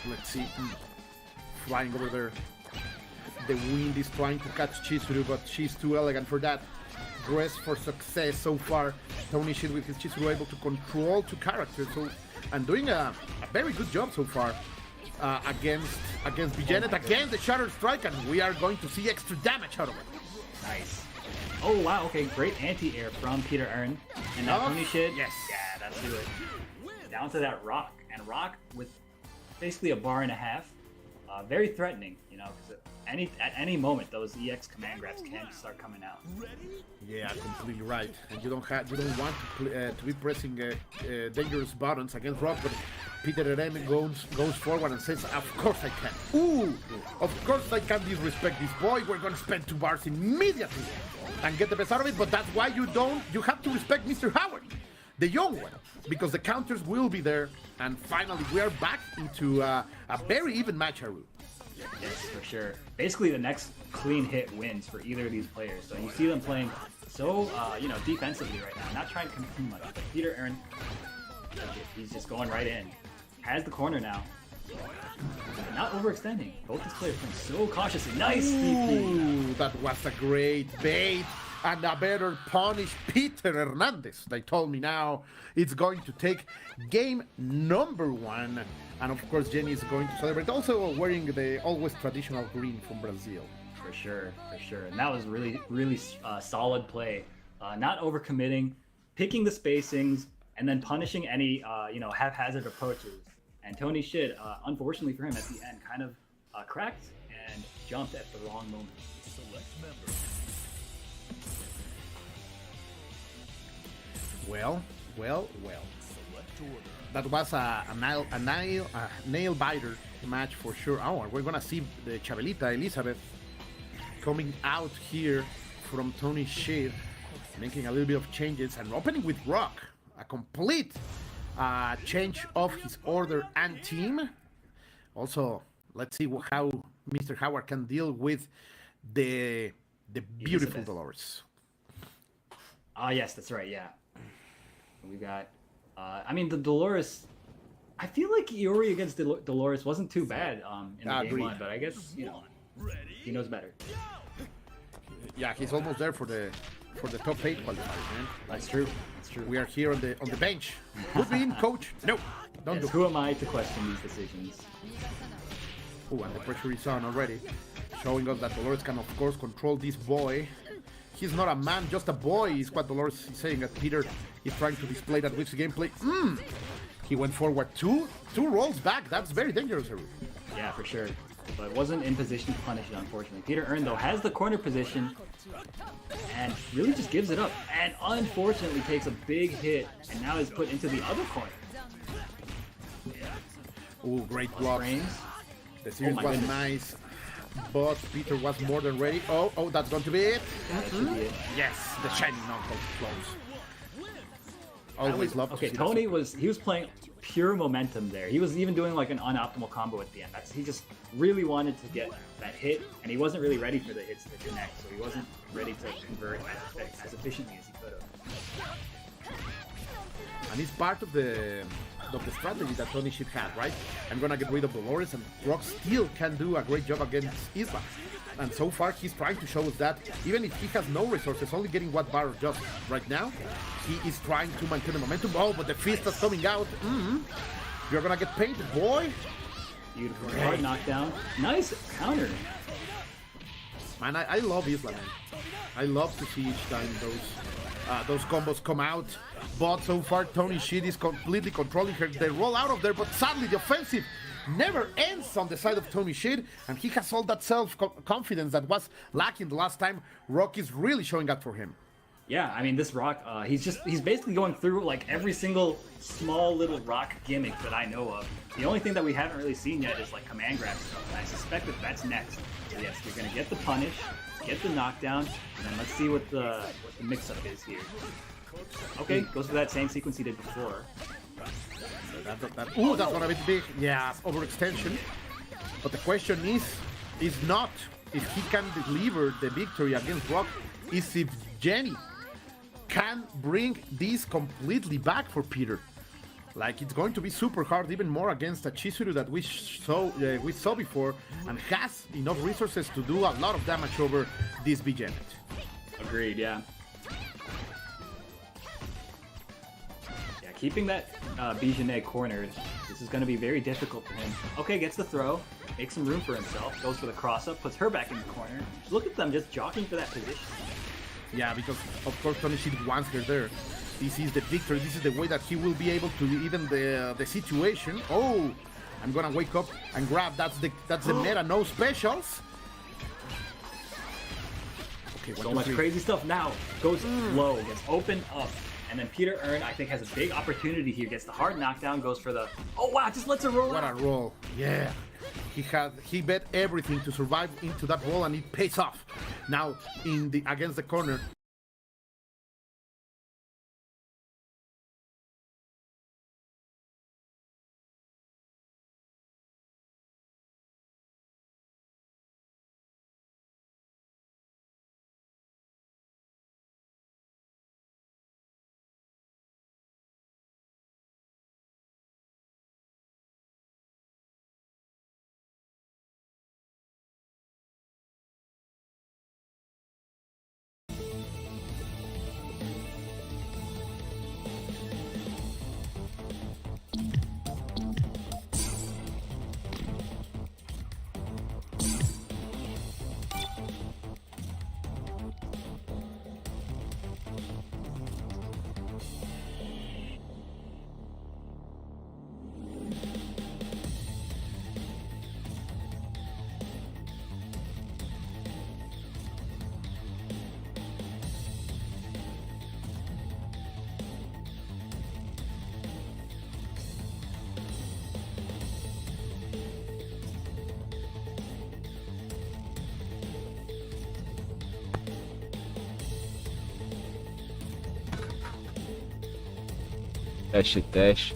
Let's see. Flying over there. The wind is trying to catch Chizuru, but she's too elegant for that. Dress for success so far. Tony Shit with his Chizuru able to control two characters, and doing a very good job so far. Against Bijanet, against the Shatter Strike, and we are going to see extra damage out of it. Nice. Oh wow, okay, great anti-air from Piter Earn. And now Tony Shit, yes. Yeah, that's good. Down to that rock, and rock with basically a bar and a half. Very threatening, you know, because at any moment those EX command grabs can start coming out. Yeah, completely right. And you don't want to be pressing dangerous buttons against rock, but Piter Earn goes forward and says, "Of course I can. Ooh, of course I can disrespect this boy. We're gonna spend 2 bars immediately and get the best out of it. But that's why you have to respect Mr. Howard, the young one, because the counters will be there." And finally, we are back into a very even match, Haru. Yes, for sure. Basically, the next clean hit wins for either of these players. So you see them playing so, defensively right now, not trying to come too much. But Piter Earn, he's just going right in. Has the corner now. Not overextending. Both these players playing so cautiously. Nice Ooh, that was a great bait. And a better punish Peter Hernandez. They told me now it's going to take game number 1. And of course, Jenny is going to celebrate, also wearing the always traditional green from Brazil. For sure, for sure. And that was really, really solid play. Not overcommitting, picking the spacings, and then punishing any, haphazard approaches. And Tony Shid, unfortunately for him at the end, kind of cracked and jumped at the wrong moment. Select member. Well. That was a nail biter match for sure. Oh, we're gonna see the Chabelita Elizabeth coming out here from Tony Shid, making a little bit of changes and opening with rock. A complete change of his order and team. Also, let's see how Mr. Howard can deal with the beautiful Dolores. Yes, that's right, yeah. We got, the Dolores, I feel like Iori against Dolores wasn't too bad in the game 1, but I guess, he knows better. Yeah, he's almost there for the top 8 qualifiers, man. That's true. We are here on the bench. Put me in, coach. No, don't do it. Who am I to question these decisions? Oh, and the pressure is on already, showing us that Dolores can, of course, control this boy. He's not a man, just a boy, is what Dolores is saying. That Peter He's trying to display that with gameplay. He went forward two rolls back. That's very dangerous. Yeah, for sure. But wasn't in position to punish it, unfortunately. Peter Earn, though, has the corner position and really just gives it up. And unfortunately takes a big hit and now is put into the other corner. Oh, great block. Frames. The series was goodness. nice, but Peter was more than ready. Oh, that's going to be it. That should be it. Yes, the shiny knuckle close. Always love to Okay, see Tony that. was playing pure momentum there. He was even doing like an unoptimal combo at the end. He just really wanted to get that hit, and he wasn't really ready for the hits to connect, so he wasn't ready to convert as efficiently as he could have. And it's part of the strategy that Tony should have, right? I'm gonna get rid of Dolores, and Rock still can do a great job against Isla. And so far, he's trying to show us that even if he has no resources, only getting what bar just right now, he is trying to maintain the momentum. Oh, but the fist is coming out. You're gonna get painted, boy. Beautiful. Hard knockdown. Nice counter. Man, I love Isla, man. I love to see each time those combos come out. But so far, Tony Shid is completely controlling her. They roll out of there, but sadly, the offensive never ends on the side of Tony Shid, and he has all that self-confidence that was lacking the last time. Rock is really showing up for him. Yeah, I mean, this Rock, he's basically going through like every single small little Rock gimmick that I know of. The only thing that we haven't really seen yet is like command grab stuff, and I suspect that that's next. So yes, you're gonna get the punish, get the knockdown, and then let's see what the mix-up is here. Okay, goes for that same sequence he did before. Ooh, that's one a bit big. Yeah, overextension. But the question is not if he can deliver the victory against Rock, is if Jenny can bring this completely back for Peter. Like, it's going to be super hard, even more against a Chizuru that we saw before, and has enough resources to do a lot of damage over this Janet. Agreed, yeah. Yeah, keeping that Bijanet cornered, this is going to be very difficult for him. Okay, gets the throw, makes some room for himself, goes for the cross-up, puts her back in the corner. Look at them just jockeying for that position. Yeah, because of course Tony Shid wants her there. This is the victory, this is the way that he will be able to even the situation. Oh, I'm gonna wake up and grab, that's the meta, no specials. Okay, So much crazy stuff now. Goes low, gets opened up. And then Peter Earn, I think, has a big opportunity here. Gets the hard knockdown, goes for the... Oh, wow, just lets it roll What out. a roll. Yeah. He bet everything to survive into that roll, and it pays off. Now, against the corner. Teste.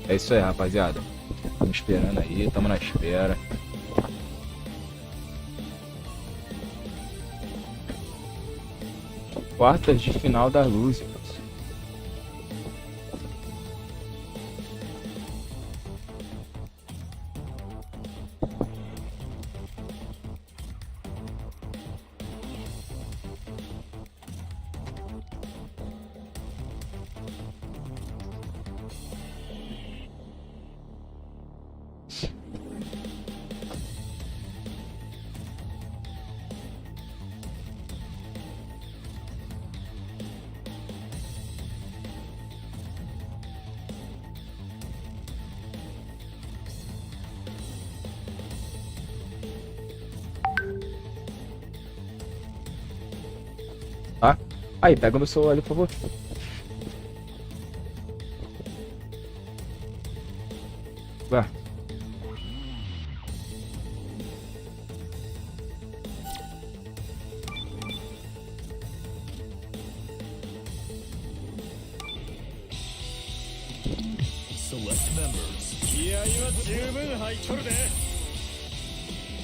É isso aí, rapaziada. Estamos esperando aí, estamos na espera. Quartas de final da Luz. Aí, pega o meu celular ali, por favor. Vai. Select members. 気合は十分入っとるで。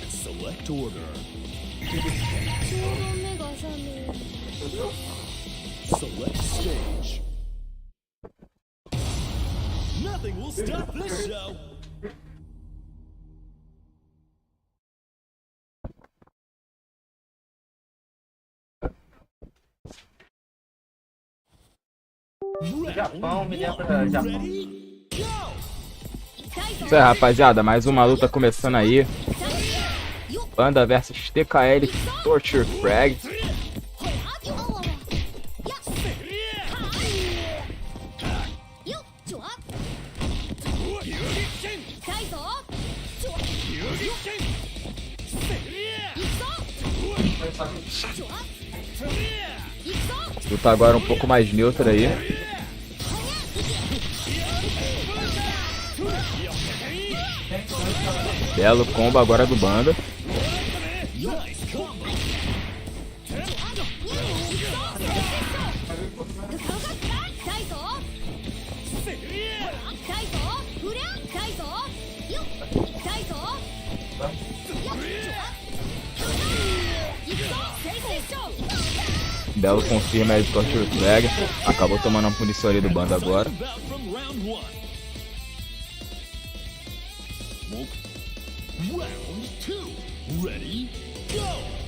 Select order. ちょうど目が覚め Select stage. Nothing will stop this show. Japão, me lembra Japão. Ready? Go! Isso aí, rapaziada. Mais uma luta começando aí. Banda versus TKL Torture Frag. Luta agora um pouco mais neutra aí. Belo combo agora do Banda. Belo confirma aí o Torture Flag. Acabou tomando uma punição ali do Banda agora. Round 2. Ready? Go!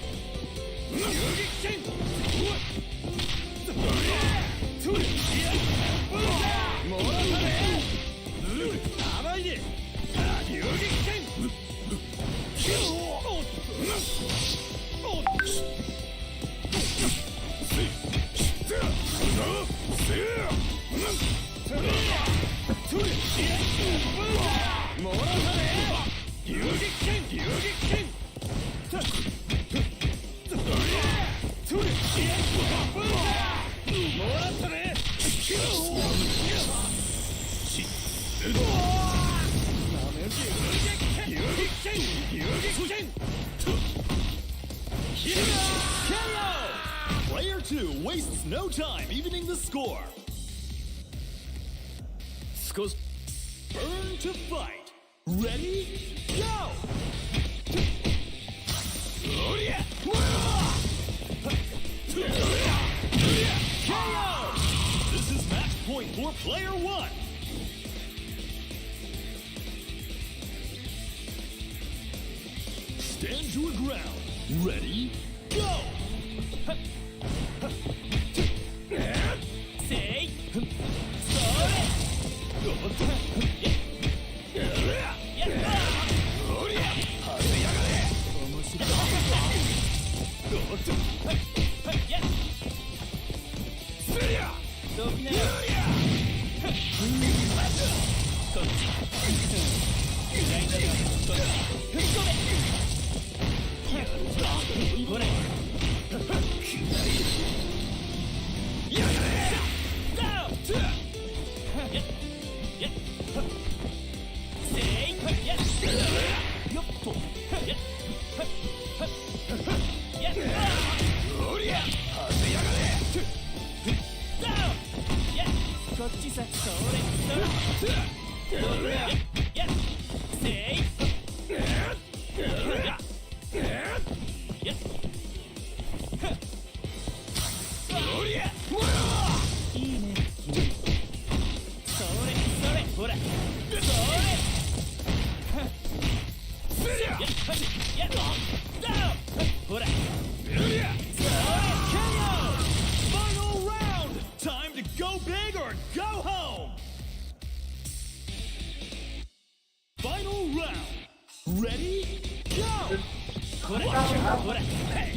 Player 2 wastes no time evening the score. Scores burn to fight. Ready? Go! KO! This is match point for player 1. Stand your ground. Ready? Go! Say, Final round! Time to go big or go home! Final round! Ready? Go! Hey!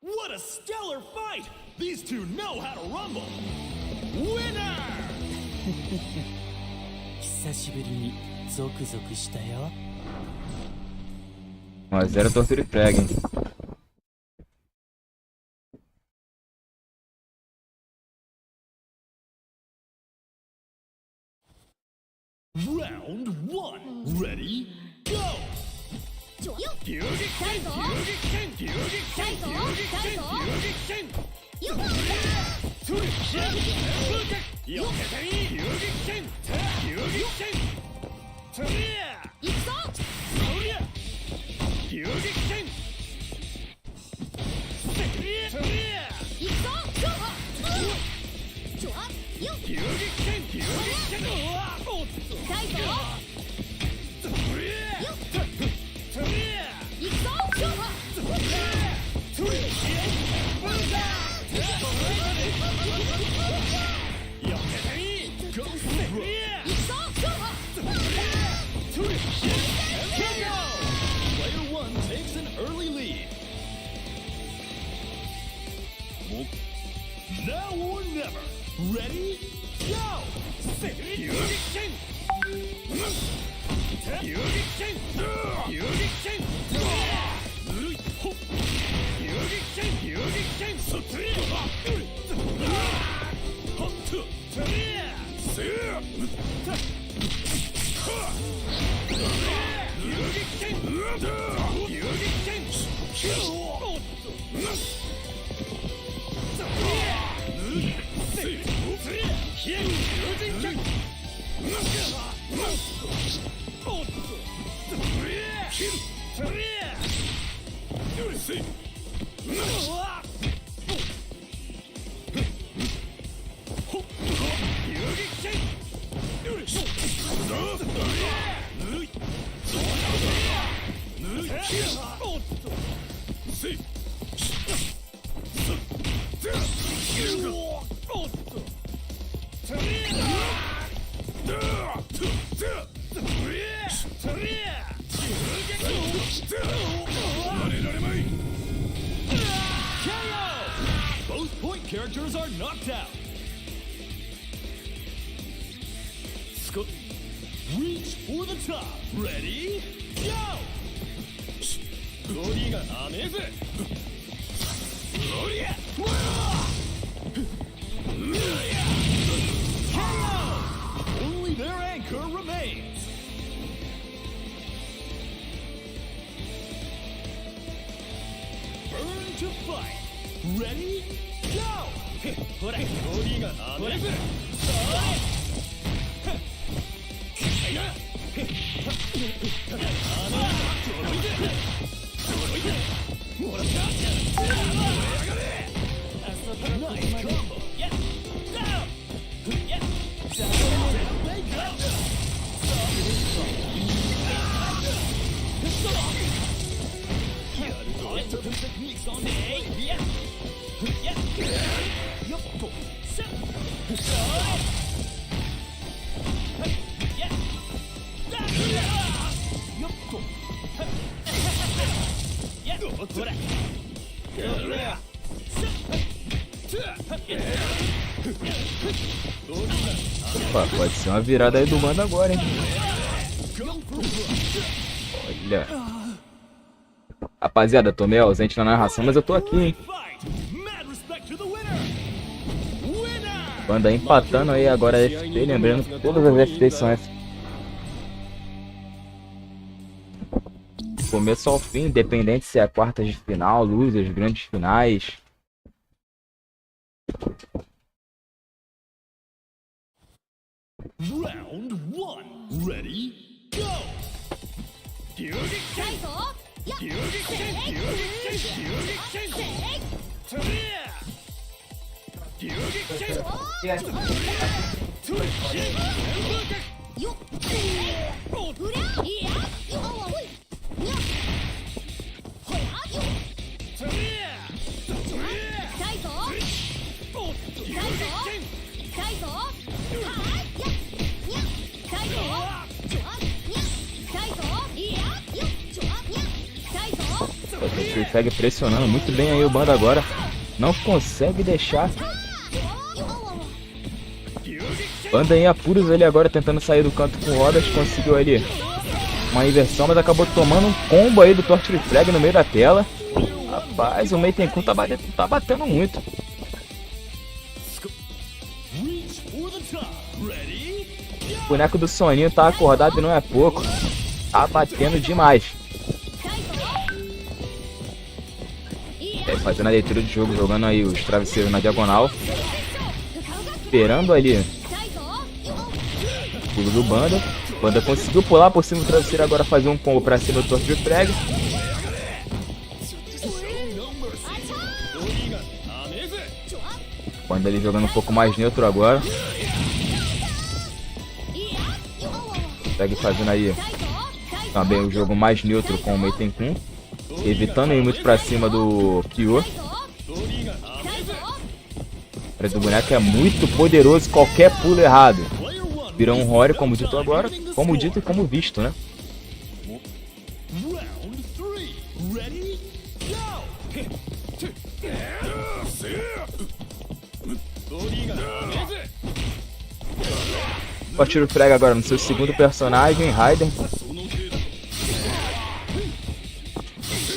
What a stellar fight! These two know how to rumble! Winner! 久しぶりにゾクゾクしたよ。 1x0 tortura e prega, hein? Round 1. Ready? Go! Player 1 takes an early lead. Now or never. Ready? Go! Both point characters are knocked out. Reach for the top. Ready? Go! Only their anchor remains. Burn to fight. Ready? Go! Nice combo. Yeah. Down. Yeah. Down they go. Get the techniques on the yeah. Yeah. Yup. Set. Yeah. Yup. Yeah. Opa, pode ser uma virada aí do mando agora, hein? Olha. Rapaziada, tô meio ausente na narração, mas eu tô aqui, hein? Banda empatando aí agora a FP, lembrando que todas as FPs são FP. Começo ao fim, independente se é quartas de final, losers, grandes finais. Round 1. Ready? Go! Torture Flag pressionando muito bem aí o Banda agora. Não consegue deixar. Banda em apuros ali agora, tentando sair do canto com rodas. Conseguiu ali uma inversão, mas acabou tomando um combo aí do Torture Flag no meio da tela. Rapaz, o Meitenkun tá batendo muito. O boneco do Soninho tá acordado e não é pouco. Tá batendo demais. Fazendo a leitura de jogo, jogando aí os travesseiros na diagonal. Esperando ali o pulo do Banda. O Banda conseguiu pular por cima do travesseiro, agora fazer um combo pra cima do Torture Flag. O Banda ali jogando um pouco mais neutro agora. Segue fazendo aí também o jogo mais neutro com o Meitenkun, evitando ir muito pra cima do Kyo. O boneco é muito poderoso, qualquer pulo errado virou um Rory, como dito agora, como dito e como visto, né? Torture Flag agora no seu segundo personagem, Raiden.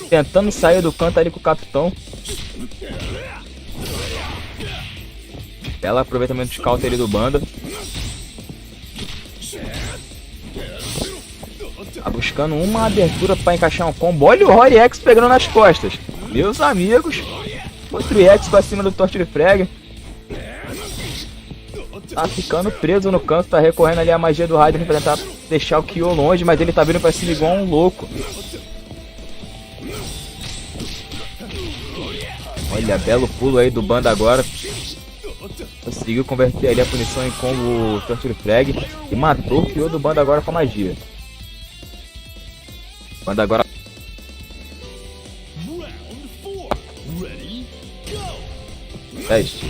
Tentando sair do canto ali com o capitão. Bela aproveitamento de counter ali do Banda. Tá buscando uma abertura para encaixar um combo. Olha o Rory X pegando nas costas. Meus amigos. Outro X pra cima do Torture Flag. Tá ficando preso no canto, tá recorrendo ali a magia do Raiden pra tentar deixar o Kyo longe, mas ele tá vindo pra cima igual um louco. Olha, belo pulo aí do Banda agora. Conseguiu converter ali a punição em combo Torture Flag e matou o Kyo do Banda agora com a magia. Banda agora. É isso.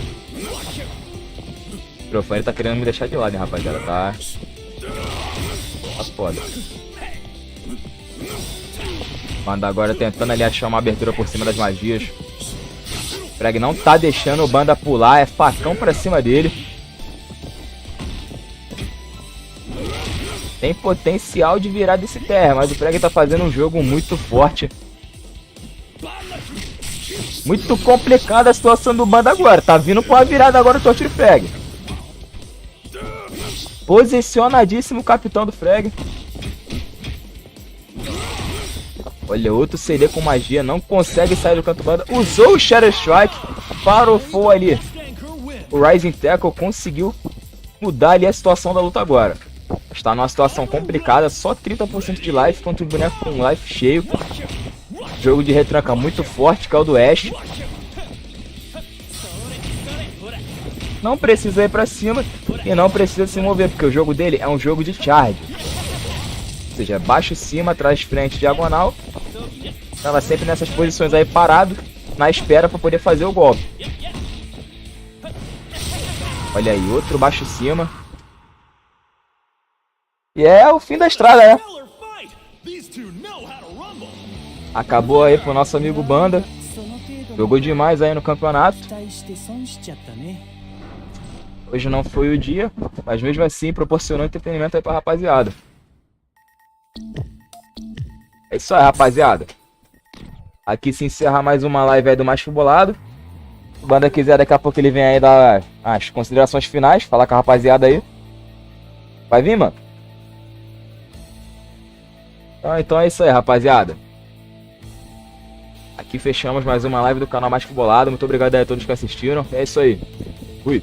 O microfone tá querendo me deixar de lado, hein, rapaziada. Tá foda. Banda agora tentando ali achar uma abertura por cima das magias. O Frag não tá deixando o Banda pular, é facão pra cima dele. Tem potencial de virar desse terra, mas o Frag tá fazendo um jogo muito forte. Muito complicada a situação do Banda agora. Tá vindo com a virada agora o Torture Frag. Posicionadíssimo o capitão do Frag. Olha, outro CD com magia. Não consegue sair do canto do Banda. Usou o Shadow Strike. Parou ali. O Rising Tackle conseguiu mudar ali a situação da luta agora. Está numa situação complicada. Só 30% de life contra o boneco com life cheio. Jogo de retranca muito forte, que é o do Ash. Não precisa ir pra cima e não precisa se mover, porque o jogo dele é um jogo de charge. Ou seja, baixo, cima, trás, frente, diagonal. Tava sempre nessas posições aí parado, na espera para poder fazer o golpe. Olha aí, outro baixo, cima. E é o fim da estrada, né? Acabou aí pro nosso amigo Banda. Jogou demais aí no campeonato. Hoje não foi o dia, mas mesmo assim proporcionou entretenimento aí pra rapaziada. É isso aí, rapaziada. Aqui se encerra mais uma live aí do Mais Fubolado. Se o Banda quiser, daqui a pouco ele vem aí dar as considerações finais, falar com a rapaziada aí. Vai vir, mano? Então é isso aí, rapaziada. Aqui fechamos mais uma live do canal Mais Fubolado. Muito obrigado aí a todos que assistiram. É isso aí. Fui.